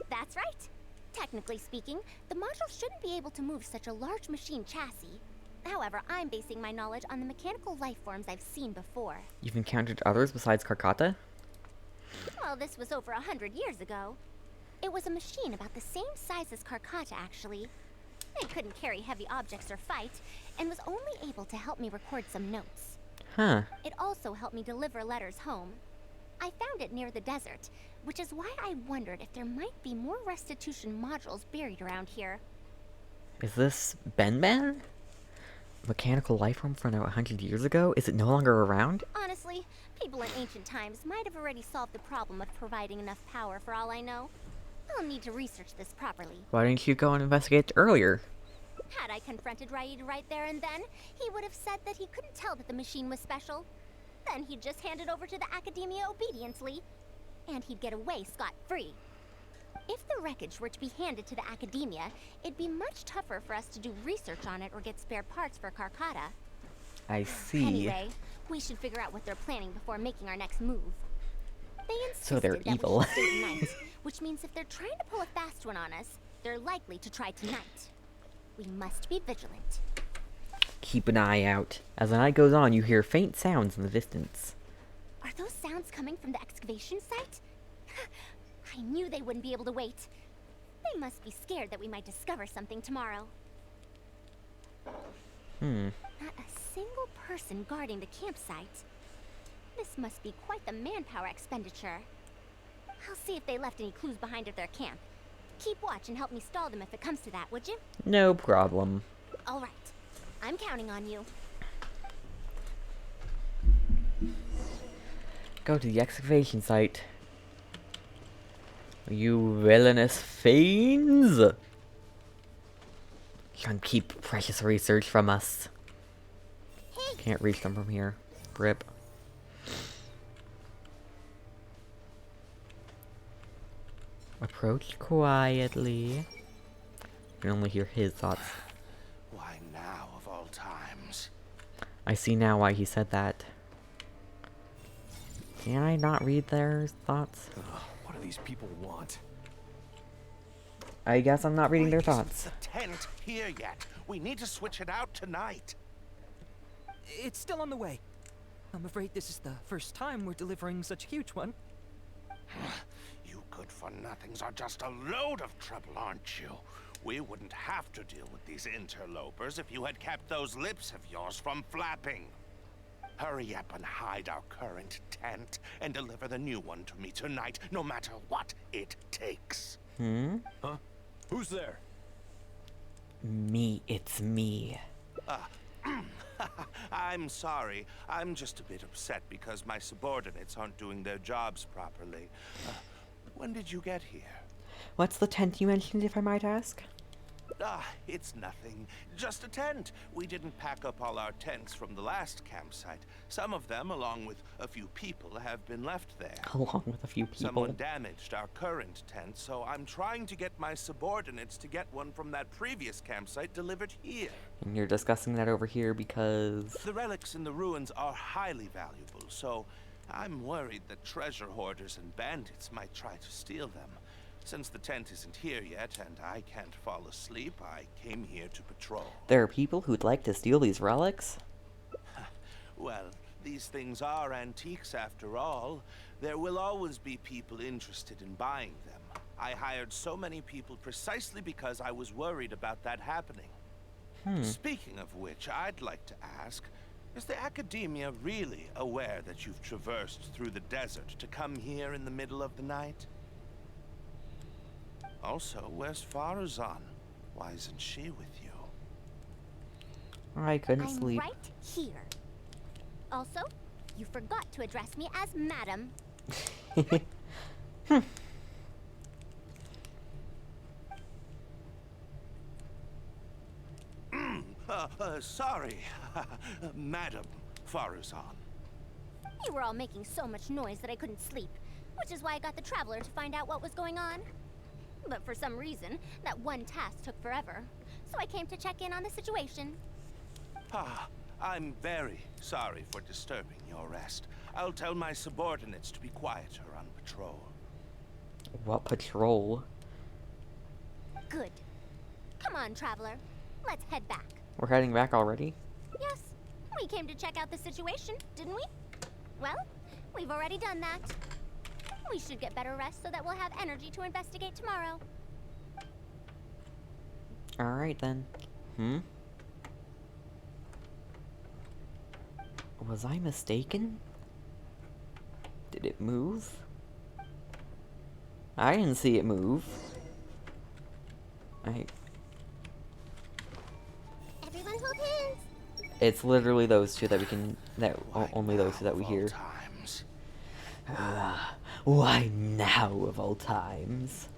That's right. Technically speaking, the module shouldn't be able to move such a large machine chassis. However, I'm basing my knowledge on the mechanical life forms I've seen before. You've encountered others besides Karkata? Well, this was over 100 years ago. It was a machine about the same size as Karkata, actually. It couldn't carry heavy objects or fight, and was only able to help me record some notes. Huh. It also helped me deliver letters home. I found it near the desert, which is why I wondered if there might be more restitution modules buried around here. Is this Ben? Mechanical life form from 100 years ago? Is it no longer around? Honestly, people in ancient times might have already solved the problem of providing enough power for all I know. I'll need to research this properly. Why didn't you go and investigate earlier? Had I confronted Raid right there and then, he would have said that he couldn't tell that the machine was special. Then he'd just hand it over to the Academia obediently, and he'd get away scot-free. If the wreckage were to be handed to the Academia, it'd be much tougher for us to do research on it or get spare parts for Karkata. I see. Anyway, we should figure out what they're planning before making our next move. They insisted So they're that evil. we should stay tonight, which means if they're trying to pull a fast one on us, they're likely to try tonight. We must be vigilant. Keep an eye out. As the night goes on, you hear faint sounds in the distance. Are those sounds coming from the excavation site? I knew they wouldn't be able to wait. They must be scared that we might discover something tomorrow. Not a single person guarding the campsite. This must be quite the manpower expenditure. I'll see if they left any clues behind at their camp. Keep watch and help me stall them if it comes to that, would you? No problem. All right. I'm counting on you. Go to the excavation site. You villainous fiends! Trying to keep precious research from us. Can't reach them from here. Rip. Approach quietly. You can only hear his thoughts. Why now, of all times? I see now why he said that. Can I not read their thoughts? What do these people want? I guess I'm not reading their thoughts. The tent here yet. We need to switch it out tonight. It's still on the way. I'm afraid this is the first time we're delivering such a huge one. You good-for-nothings are just a load of trouble, aren't you? We wouldn't have to deal with these interlopers if you had kept those lips of yours from flapping. Hurry up and hide our current tent and deliver the new one to me tonight, no matter what it takes. Huh? Who's there? Me, it's me. I'm sorry. I'm just a bit upset because my subordinates aren't doing their jobs properly. When did you get here? What's the tent you mentioned, if I might ask? It's nothing. Just a tent. We didn't pack up all our tents from the last campsite. Some of them, along with a few people, have been left there. Along with a few people. Someone damaged our current tent, so I'm trying to get my subordinates to get one from that previous campsite delivered here. And you're discussing that over here because... The relics in the ruins are highly valuable, so I'm worried that treasure hoarders and bandits might try to steal them. Since the tent isn't here yet, and I can't fall asleep, I came here to patrol. There are people who'd like to steal these relics? Well, these things are antiques after all. There will always be people interested in buying them. I hired so many people precisely because I was worried about that happening. Speaking of which, I'd like to ask, is the Academia really aware that you've traversed through the desert to come here in the middle of the night? Also, where's Faruzan? Why isn't she with you? I couldn't I'm sleep. right here. Also, you forgot to address me as Madam. Sorry, Madam Faruzan. You were all making so much noise that I couldn't sleep, which is why I got the Traveler to find out what was going on. But for some reason, that one task took forever, so I came to check in on the situation. I'm very sorry for disturbing your rest. I'll tell my subordinates to be quieter on patrol. What patrol? Good. Come on, traveler. Let's head back. We're heading back already? Yes. We came to check out the situation, didn't we? Well, we've already done that. We should get better rest so that we'll have energy to investigate tomorrow. Alright then. Was I mistaken? Did it move? I didn't see it move. Everyone hold hands. It's literally those two that we can, only those two that we hear. Why now of all times?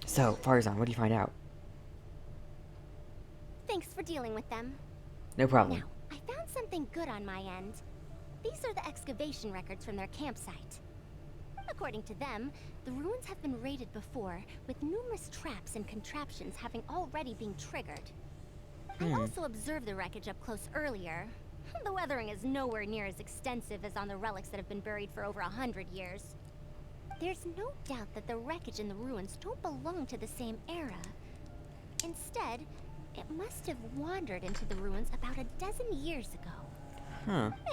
So, Faruzan, what do you find out? Thanks for dealing with them. No problem. Now, I found something good on my end. These are the excavation records from their campsite. According to them, the ruins have been raided before, with numerous traps and contraptions having already been triggered. I also observed the wreckage up close earlier. The weathering is nowhere near as extensive as on the relics that have been buried for over 100 years. There's no doubt that the wreckage and the ruins don't belong to the same era. Instead, it must have wandered into the ruins about a dozen years ago.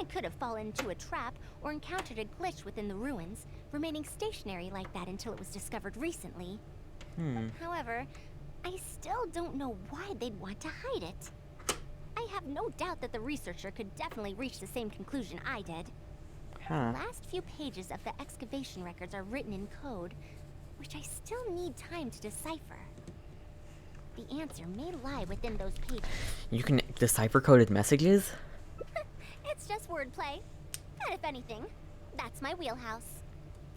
It could have fallen into a trap or encountered a glitch within the ruins, remaining stationary like that until it was discovered recently. However, I still don't know why they'd want to hide it. I have no doubt that the researcher could definitely reach the same conclusion I did. The last few pages of the excavation records are written in code, which I still need time to decipher. The answer may lie within those pages. You can decipher coded messages? It's just wordplay. And if anything, that's my wheelhouse.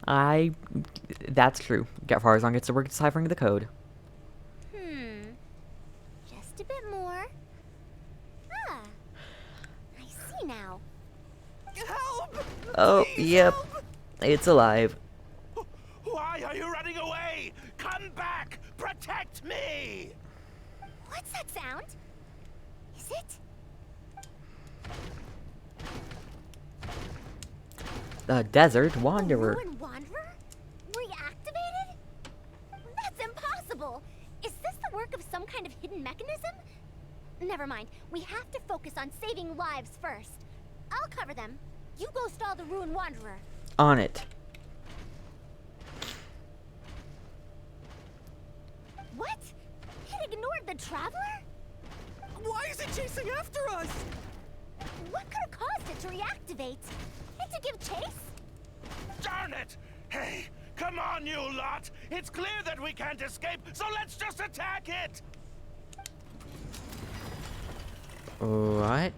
That's true. Faruzan gets to work deciphering the code. Just a bit more. I see now. Help! Oh, yep. It's alive. Why are you running away? Come back! Protect me! What's that sound? Is it? The Desert Wanderer. Ruin Wanderer? Reactivated? That's impossible! Is this the work of some kind of hidden mechanism? Never mind. We have to focus on saving lives first. I'll cover them. You go stall the Ruin Wanderer. On it. What? It ignored the traveler? Why is it chasing after us? What could have caused it to reactivate? And to give chase? Darn it! Hey, come on, you lot! It's clear that we can't escape, so let's just attack it! What?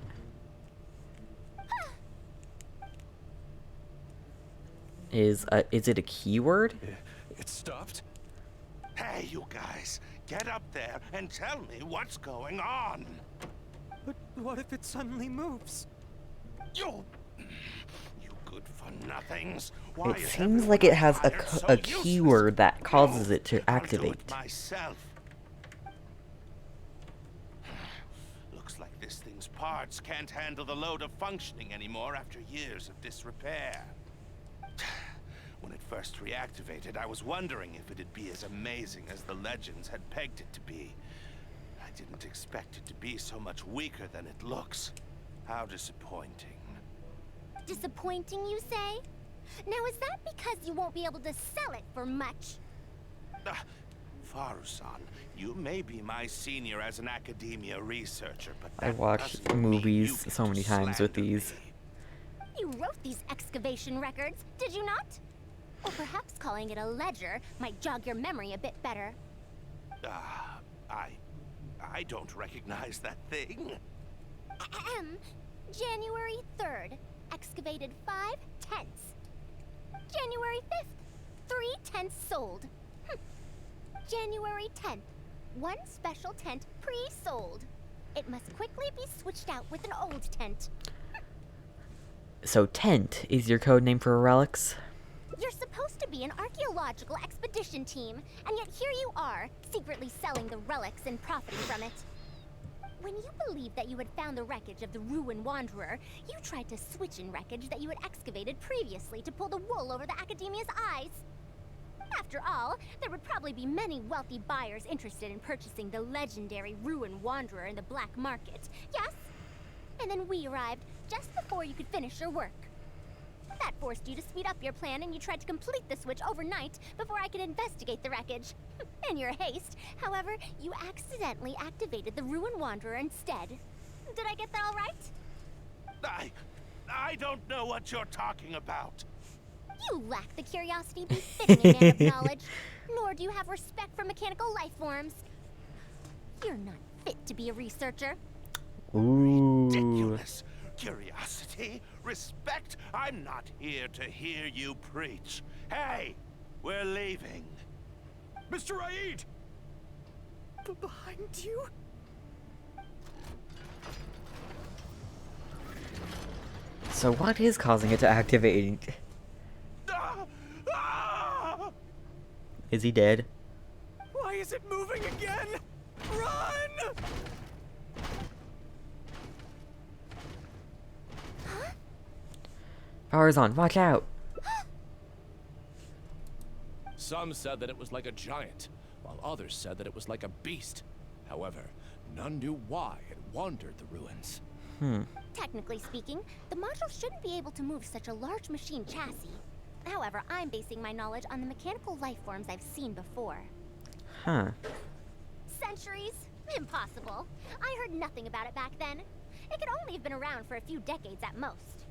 Is it a keyword? It stopped? Hey, you guys, get up there and tell me what's going on. But what if it suddenly moves? You good for nothings. Why It seems like it has a keyword that causes it to I'll do activate. it myself. Looks like this thing's parts can't handle the load of functioning anymore after years of disrepair. When it first reactivated, I was wondering if it'd be as amazing as the legends had pegged it to be. I didn't expect it to be so much weaker than it looks. How disappointing. Disappointing, you say? Now, is that because you won't be able to sell it for much? Faruzan, you may be my senior as an academia researcher, but I that watched doesn't mean you movies get so to many times with slander these. You wrote these excavation records, did you not? Or perhaps calling it a ledger might jog your memory a bit better. I don't recognize that thing. January 3rd, excavated 5 tents. January 5th, 3 tents sold. January 10th, 1 special tent pre-sold. It must quickly be switched out with an old tent. So tent is your code name for relics? You're supposed to be an archaeological expedition team, and yet here you are, secretly selling the relics and profiting from it. When you believed that you had found the wreckage of the Ruin Wanderer, you tried to switch in wreckage that you had excavated previously to pull the wool over the Academia's eyes. After all, there would probably be many wealthy buyers interested in purchasing the legendary Ruin Wanderer in the black market, yes? And then we arrived just before you could finish your work. That forced you to speed up your plan, and you tried to complete the switch overnight before I could investigate the wreckage. In your haste, however, you accidentally activated the Ruin Wanderer instead. Did I get that all right? I don't know what you're talking about. You lack the curiosity befitting a man of knowledge, nor do you have respect for mechanical life forms. You're not fit to be a researcher. Ooh. Ridiculous. Curiosity? Respect? I'm not here to hear you preach. Hey, we're leaving. Mr. Aid! Behind you? So what is causing it to activate? Is he dead? Why is it moving again? Run! Faruzan, watch out! Some said that it was like a giant, while others said that it was like a beast. However, none knew why it wandered the ruins. Technically speaking, the module shouldn't be able to move such a large machine chassis. However, I'm basing my knowledge on the mechanical life forms I've seen before. Huh. Centuries? Impossible. I heard nothing about it back then. It could only have been around for a few decades at most.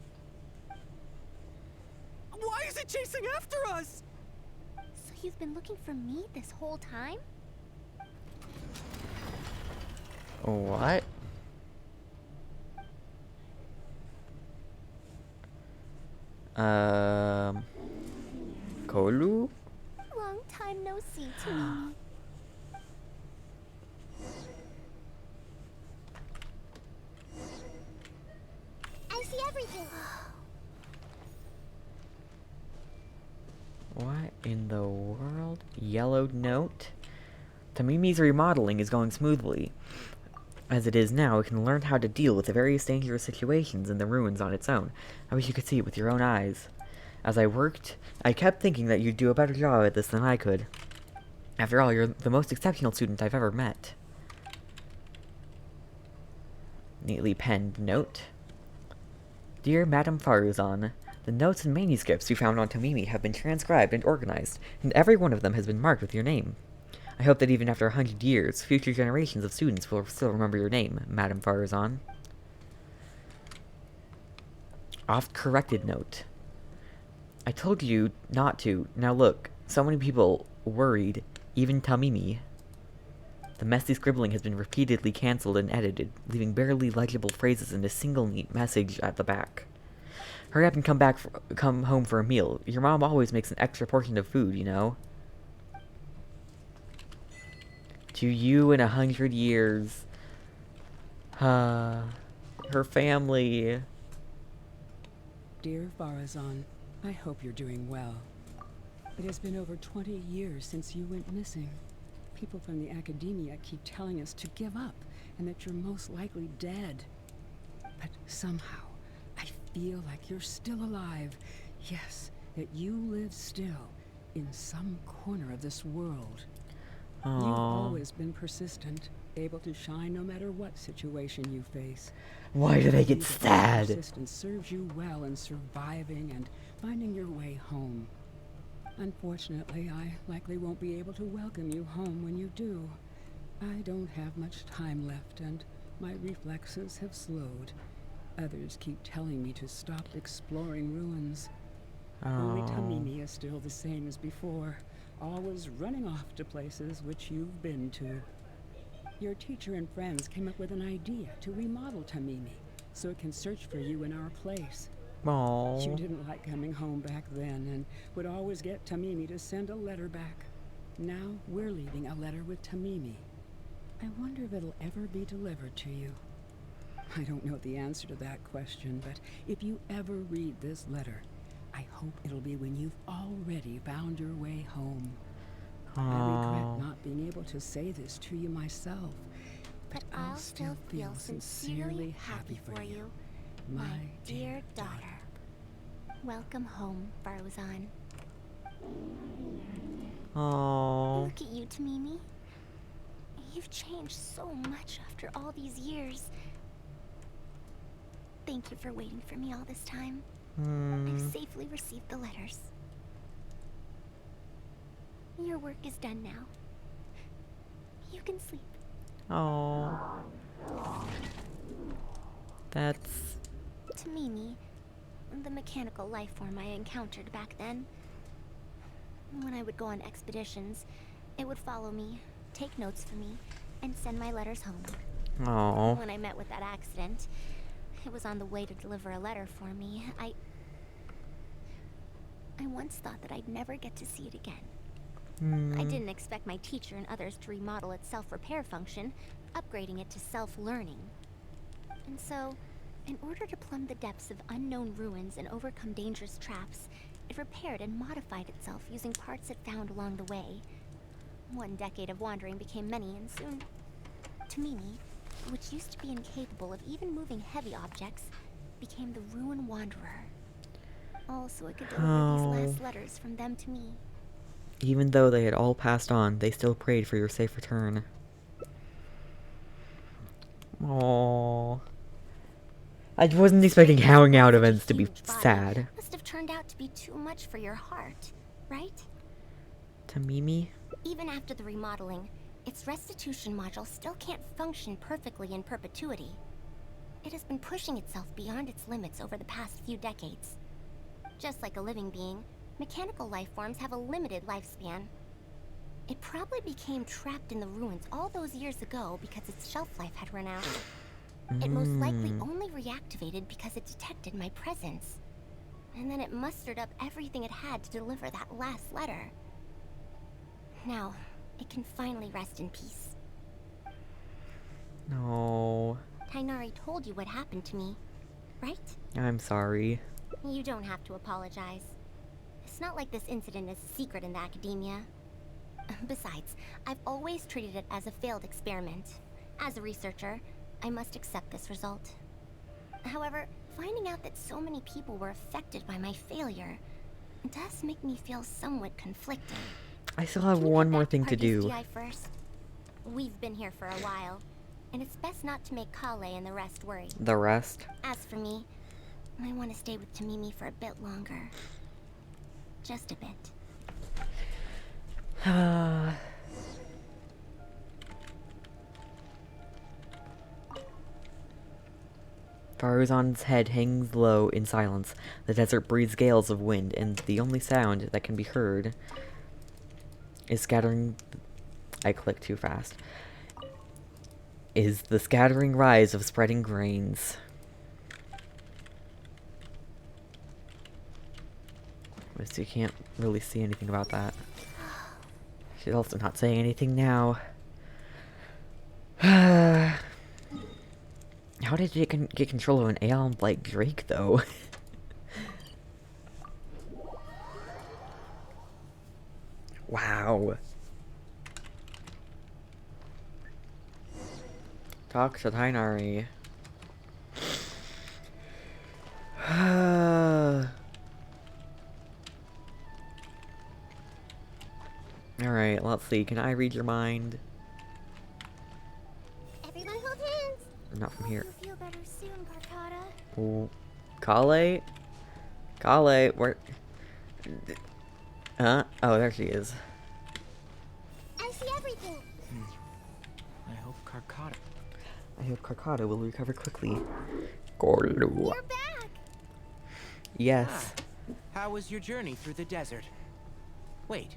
Why is it chasing after us? So you've been looking for me this whole time? What? Kolu? Long time no see, Tamimi. I see everything. What in the world? Yellowed note? Tamimi's remodeling is going smoothly. As it is now, it can learn how to deal with the various dangerous situations in the ruins on its own. I wish you could see it with your own eyes. As I worked, I kept thinking that you'd do a better job at this than I could. After all, you're the most exceptional student I've ever met. Neatly penned note. Dear Madame Faruzan, the notes and manuscripts you found on Tamimi have been transcribed and organized, and every one of them has been marked with your name. I hope that even after 100 years, future generations of students will still remember your name, Madame Faruzan. Oft-corrected note. I told you not to. Now look, so many people worried, even Tamimi. The messy scribbling has been repeatedly cancelled and edited, leaving barely legible phrases and a single neat message at the back. Hurry up and come home for a meal. Your mom always makes an extra portion of food, you know. To you in 100 years. Her family. Dear Faruzan, I hope you're doing well. It has been over 20 years since you went missing. People from the Academia keep telling us to give up and that you're most likely dead. But somehow, I feel like you're still alive. Yes, that you live still in some corner of this world. Aww. You've always been persistent, able to shine no matter what situation you face. Why do they get That sad? persistence serves you well in surviving and finding your way home. Unfortunately, I likely won't be able to welcome you home when you do. I don't have much time left, and my reflexes have slowed. Others keep telling me to stop exploring ruins. Only Tamimi is still the same as before, always running off to places which you've been to. Your teacher and friends came up with an idea to remodel Tamimi, so it can search for you in our place. Aww. You didn't like coming home back then, and would always get Tamimi to send a letter back. Now we're leaving a letter with Tamimi. I wonder if it'll ever be delivered to you. I don't know the answer to that question, but if you ever read this letter, I I hope it'll be when you've already found your way home. I regret not being able to say this to you myself, but I'll still feel sincerely happy for you, my dear daughter. Welcome home, Faruzan. Aww. Look at you, Tamimi. You've changed so much after all these years. Thank you for waiting for me all this time. I've safely received the letters. Your work is done now. You can sleep. Oh. That's... Tamimi, the mechanical life form I encountered back then. When I would go on expeditions, it would follow me, take notes for me, and send my letters home. Oh. When I met with that accident, it was on the way to deliver a letter for me. I once thought that I'd never get to see it again. I didn't expect my teacher and others to remodel its self-repair function, upgrading it to self-learning. And so, in order to plumb the depths of unknown ruins and overcome dangerous traps, it repaired and modified itself using parts it found along the way. One decade of wandering became many, and soon, Tamimi, which used to be incapable of even moving heavy objects, became the Ruin Wanderer. All so it could deliver these last letters from them to me. Even though they had all passed on, they still prayed for your safe return. Aww. I wasn't expecting hanging out events to be sad. Must have turned out to be too much for your heart, right? Tamimi? Even after the remodeling, its restitution module still can't function perfectly in perpetuity. It has been pushing itself beyond its limits over the past few decades. Just like a living being, mechanical life forms have a limited lifespan. It probably became trapped in the ruins all those years ago because its shelf life had run out. It most likely only reactivated because it detected my presence. And then it mustered up everything it had to deliver that last letter. Now, it can finally rest in peace. No. Tainari told you what happened to me, right? I'm sorry. You don't have to apologize. It's not like this incident is a secret in the academia. Besides, I've always treated it as a failed experiment. As a researcher, I must accept this result. However, finding out that so many people were affected by my failure does make me feel somewhat conflicted. I still have one more thing to do. TI first. We've been here for a while, and it's best not to make Kale and the rest worry. The rest? As for me, I want to stay with Tamimi for a bit longer. Just a bit. Faruzan's head hangs low in silence. The desert breathes gales of wind, and the only sound that can be heard is scattering... I clicked too fast. Is the scattering rise of spreading grains. So you can't really see anything about that. She's also not saying anything now. How did you get control of an Aeon like Drake, though? Wow. Talk to Tainari. Alright, let's see. Can I read your mind? Everyone hold hands. Not from here. You'll feel better soon, Karkata. Oh, Kale? Kale, where... Huh? Oh, there she is. I see everything. I hope Karkata... I hope Karkata will recover quickly. Gordo. You're back. Yes. How was your journey through the desert? Wait,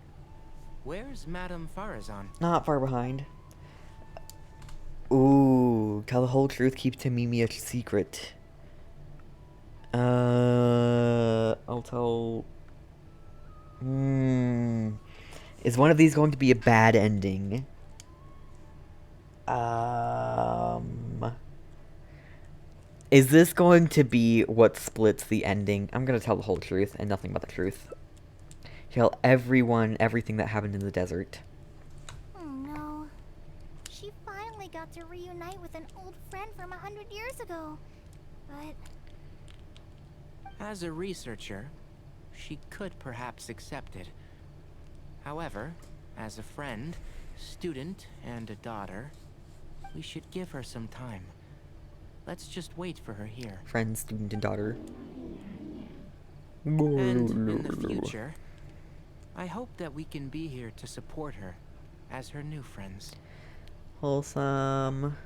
where's Madame Faruzan? Not far behind. Ooh, tell the whole truth, keep Tamimi a secret. I'll tell... Is one of these going to be a bad ending? Is this going to be what splits the ending? I'm gonna tell the whole truth and nothing but the truth. Tell everyone everything that happened in the desert. Oh no. She finally got to reunite with an old friend from 100 years ago. But as a researcher, she could perhaps accept it. However, as a friend, student, and a daughter, we should give her some time. Let's just wait for her here. Friend, student, and daughter. And in the future, I hope that we can be here to support her as her new friends. Wholesome.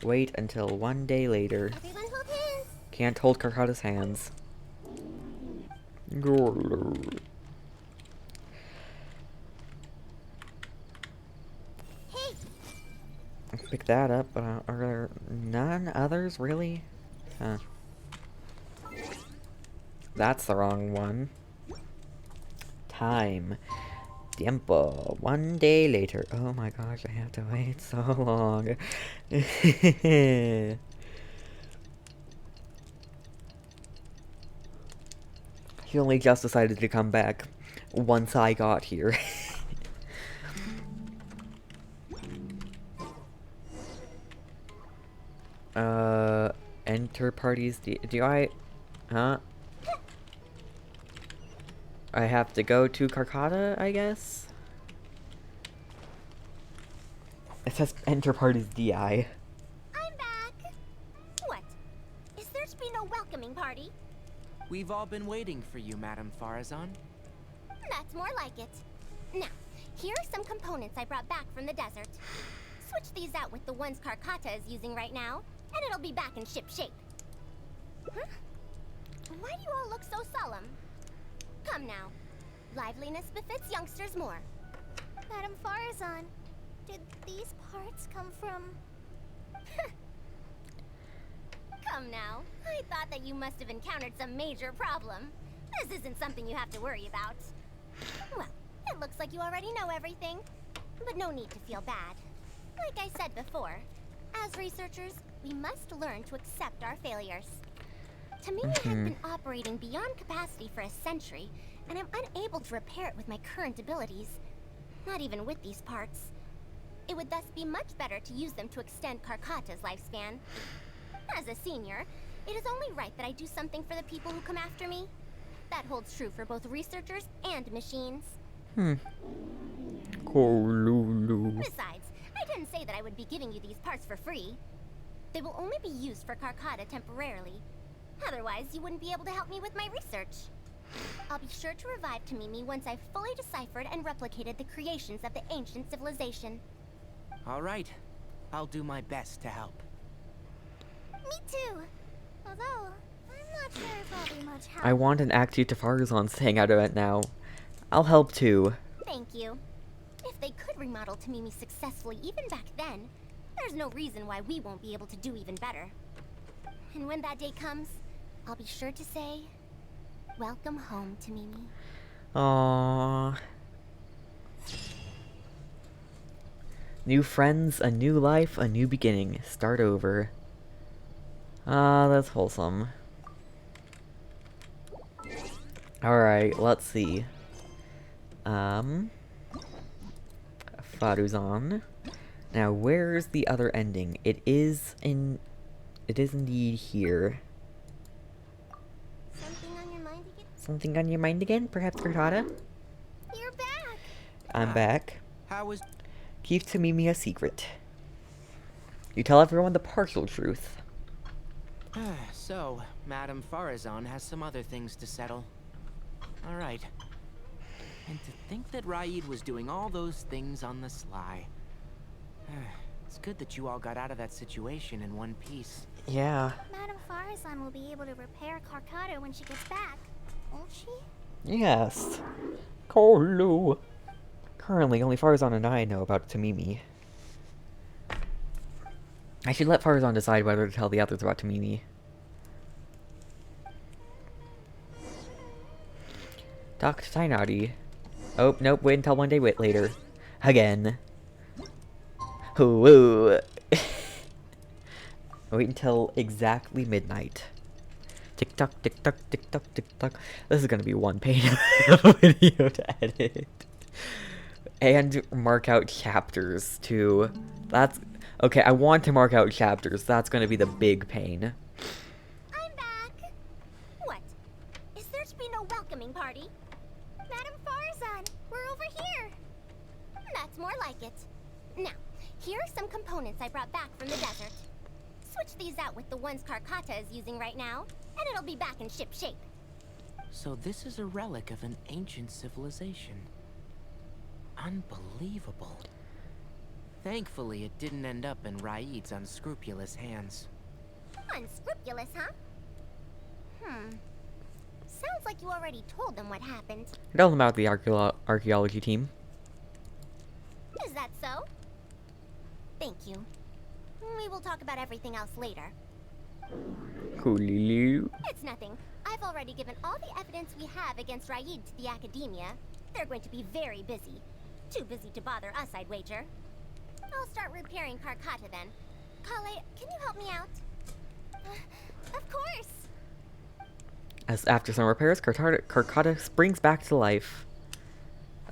Wait until one day later. everyone hold hands. Can't hold Carcotta's hands. Hey, Pick that up, but are there none others, really? Huh. That's the wrong one. Time. Tiempo. One day later. Oh my gosh, I have to wait so long. He only just decided to come back once I got here. Enter parties. Do I... Huh? I have to go to Carcotta, I guess? It says enter parties DI. I'm back. What? Is there to be no welcoming party? We've all been waiting for you, Madame Faruzan. That's more like it. Now, here are some components I brought back from the desert. Switch these out with the ones Carcotta is using right now, and it'll be back in ship shape. Huh? Why do you all look so solemn? Come now. Liveliness befits youngsters more. Madame Faruzan, did these parts come from... Come now. I thought that you must have encountered some major problem. This isn't something you have to worry about. Well, it looks like you already know everything. But no need to feel bad. Like I said before, as researchers, we must learn to accept our failures. Tamimi has been operating beyond capacity for a century, and I'm unable to repair it with my current abilities. Not even with these parts. It would thus be much better to use them to extend Carcotta's lifespan. As a senior, it is only right that I do something for the people who come after me. That holds true for both researchers and machines. Besides, I didn't say that I would be giving you these parts for free. They will only be used for Carcotta temporarily. Otherwise, you wouldn't be able to help me with my research. I'll be sure to revive Tamimi once I've fully deciphered and replicated the creations of the ancient civilization. All right. I'll do my best to help. Me too. Although, I'm not sure if I'll be much help. I want an Act 2 to Faruzan's hangout event now. I'll help too. Thank you. If they could remodel Tamimi successfully even back then, there's no reason why we won't be able to do even better. And when that day comes, I'll be sure to say, welcome home, Tamimi. Aww. New friends, a new life, a new beginning. Start over. Ah, that's wholesome. Alright, let's see. Faruzan. Now, where's the other ending? It is indeed here. Something on your mind again? Something on your mind again? Perhaps Carcotta? You're back! I'm back. How was... Keep Tamimi a secret. You tell everyone the partial truth. So, Madame Faruzan has some other things to settle. All right. And to think that Raid was doing all those things on the sly. It's good that you all got out of that situation in one piece. Yeah. Madame Faruzan will be able to repair Carcotta when she gets back, won't she? Yes. Kolu. Currently, only Faruzan and I know about Tamimi. I should let Faruzan decide whether to tell the others about Tamimi. Dr. Tainari. Oh, nope, wait until one day later. Again. Ooh. Wait until exactly midnight. Tick tock, tick tock, tick tock, tick tock. This is gonna be one pain of a video to edit. And mark out chapters too. That's okay, I want to mark out chapters. That's gonna be the big pain. I'm back. What? Is there to be no welcoming party? Madam Faruzan, we're over here. That's more like it. Now, here are some components I brought back from the desert. Switch these out with the ones Karkata is using right now, and it'll be back in ship shape. So this is a relic of an ancient civilization. Unbelievable. Thankfully, it didn't end up in Raid's unscrupulous hands. Unscrupulous, huh? Sounds like you already told them what happened. Tell them about the archaeology team. Is that so? Thank you. We will talk about everything else later. Cooliloo. It's nothing. I've already given all the evidence we have against Raid to the Academia. They're going to be very busy. Too busy to bother us, I'd wager. I'll start repairing Karkata then. Kale, can you help me out? Of course! As after some repairs, Karkata springs back to life.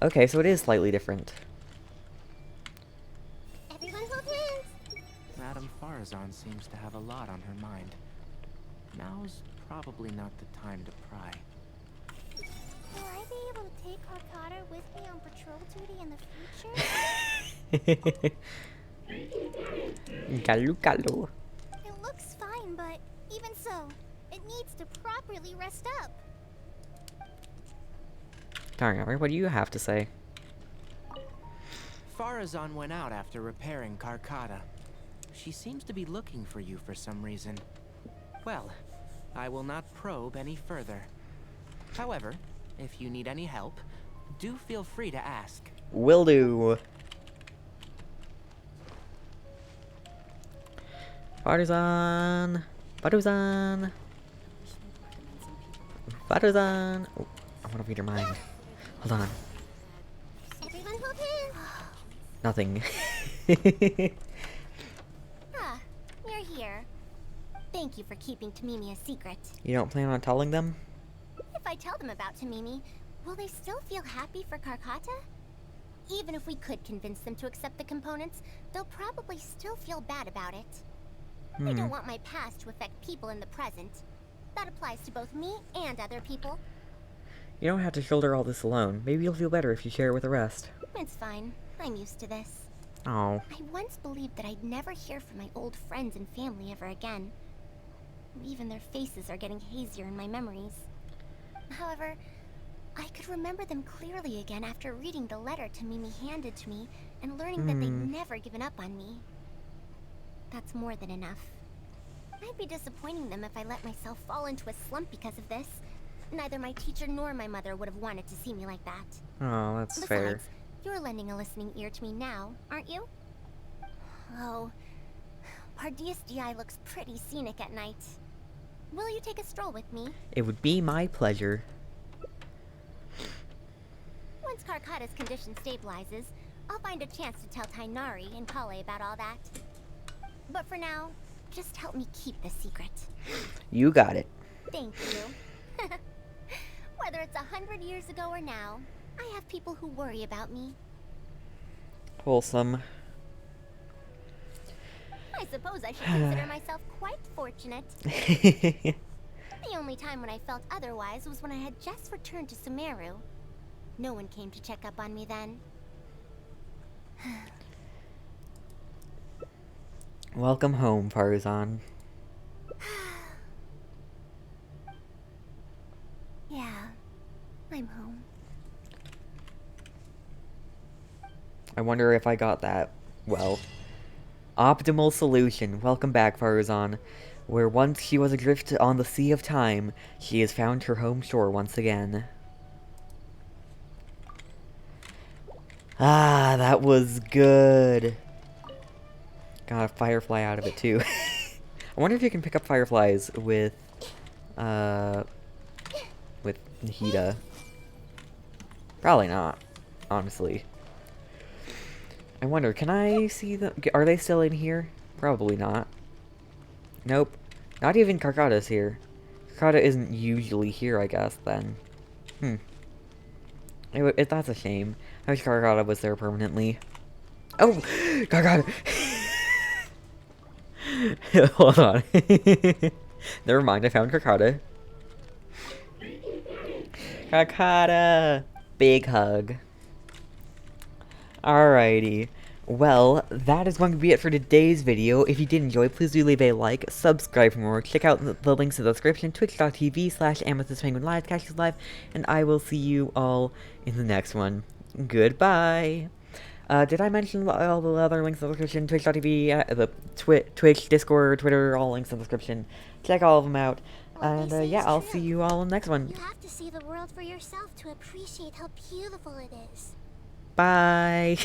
Okay, so it is slightly different. Everyone hold hands! Madame Faruzan seems to have a lot on her mind. Now's probably not the time to pry. Will I be able to take Karkata with me on patrol duty in the future? Kalu kalu. It looks fine, but even so, it needs to properly rest up. Darn, what do you have to say? Faruzan went out after repairing Karkata. She seems to be looking for you for some reason. Well, I will not probe any further. However, if you need any help, do feel free to ask. Will do. Faruzan. Faruzan. Faruzan. Oh, I want to read your mind. Hold on. Everyone hold hands! Nothing. Ah, you're here. Thank you for keeping Tamimi a secret. You don't plan on telling them? If I tell them about Tamimi, will they still feel happy for Karkata? Even if we could convince them to accept the components, they'll probably still feel bad about it. I don't want my past to affect people in the present. That applies to both me and other people. You don't have to shoulder all this alone. Maybe you'll feel better if you share with the rest. It's fine. I'm used to this. Oh. I once believed that I'd never hear from my old friends and family ever again. Even their faces are getting hazier in my memories. However, I could remember them clearly again after reading the letter Tamimi handed to me and learning that they'd never given up on me. That's more than enough. I'd be disappointing them if I let myself fall into a slump because of this. Neither my teacher nor my mother would have wanted to see me like that. Oh, that's fair. Besides, you're lending a listening ear to me now, aren't you? Oh, Pardeus DI looks pretty scenic at night. Will you take a stroll with me? It would be my pleasure. Once Karkata's condition stabilizes, I'll find a chance to tell Tainari and Kale about all that. But for now, just help me keep the secret. You got it. Thank you. Whether it's 100 years ago or now, I have people who worry about me. Wholesome. I suppose I should consider myself quite fortunate. The only time when I felt otherwise was when I had just returned to Sumeru. No one came to check up on me then. Welcome home, Faruzan. Yeah, I'm home. I wonder if I got that well. Optimal solution. Welcome back, Faruzan. Where once she was adrift on the sea of time, she has found her home shore once again. Ah, that was good. Got a firefly out of it, too. I wonder if you can pick up fireflies with Nahida. Probably not, honestly. I wonder, can I see them? Are they still in here? Probably not. Nope. Not even Karkata's here. Karkata isn't usually here, I guess, then. That's a shame. I wish Karkata was there permanently. Oh! Karkata! Hold on. Never mind, I found Karkata. Karkata! Big hug. Alrighty. Well, that is going to be it for today's video. If you did enjoy, please do leave a like, subscribe for more, check out the links in the description, twitch.tv/AmethystPenguinLive, catch us live, and I will see you all in the next one. Goodbye! Did I mention all the other links in the description? Twitch.tv, the Twitch, Discord, Twitter, all links in the description. Check all of them out. And yeah, I'll see you all in the next one. You have to see the world for yourself to appreciate how beautiful it is. Bye!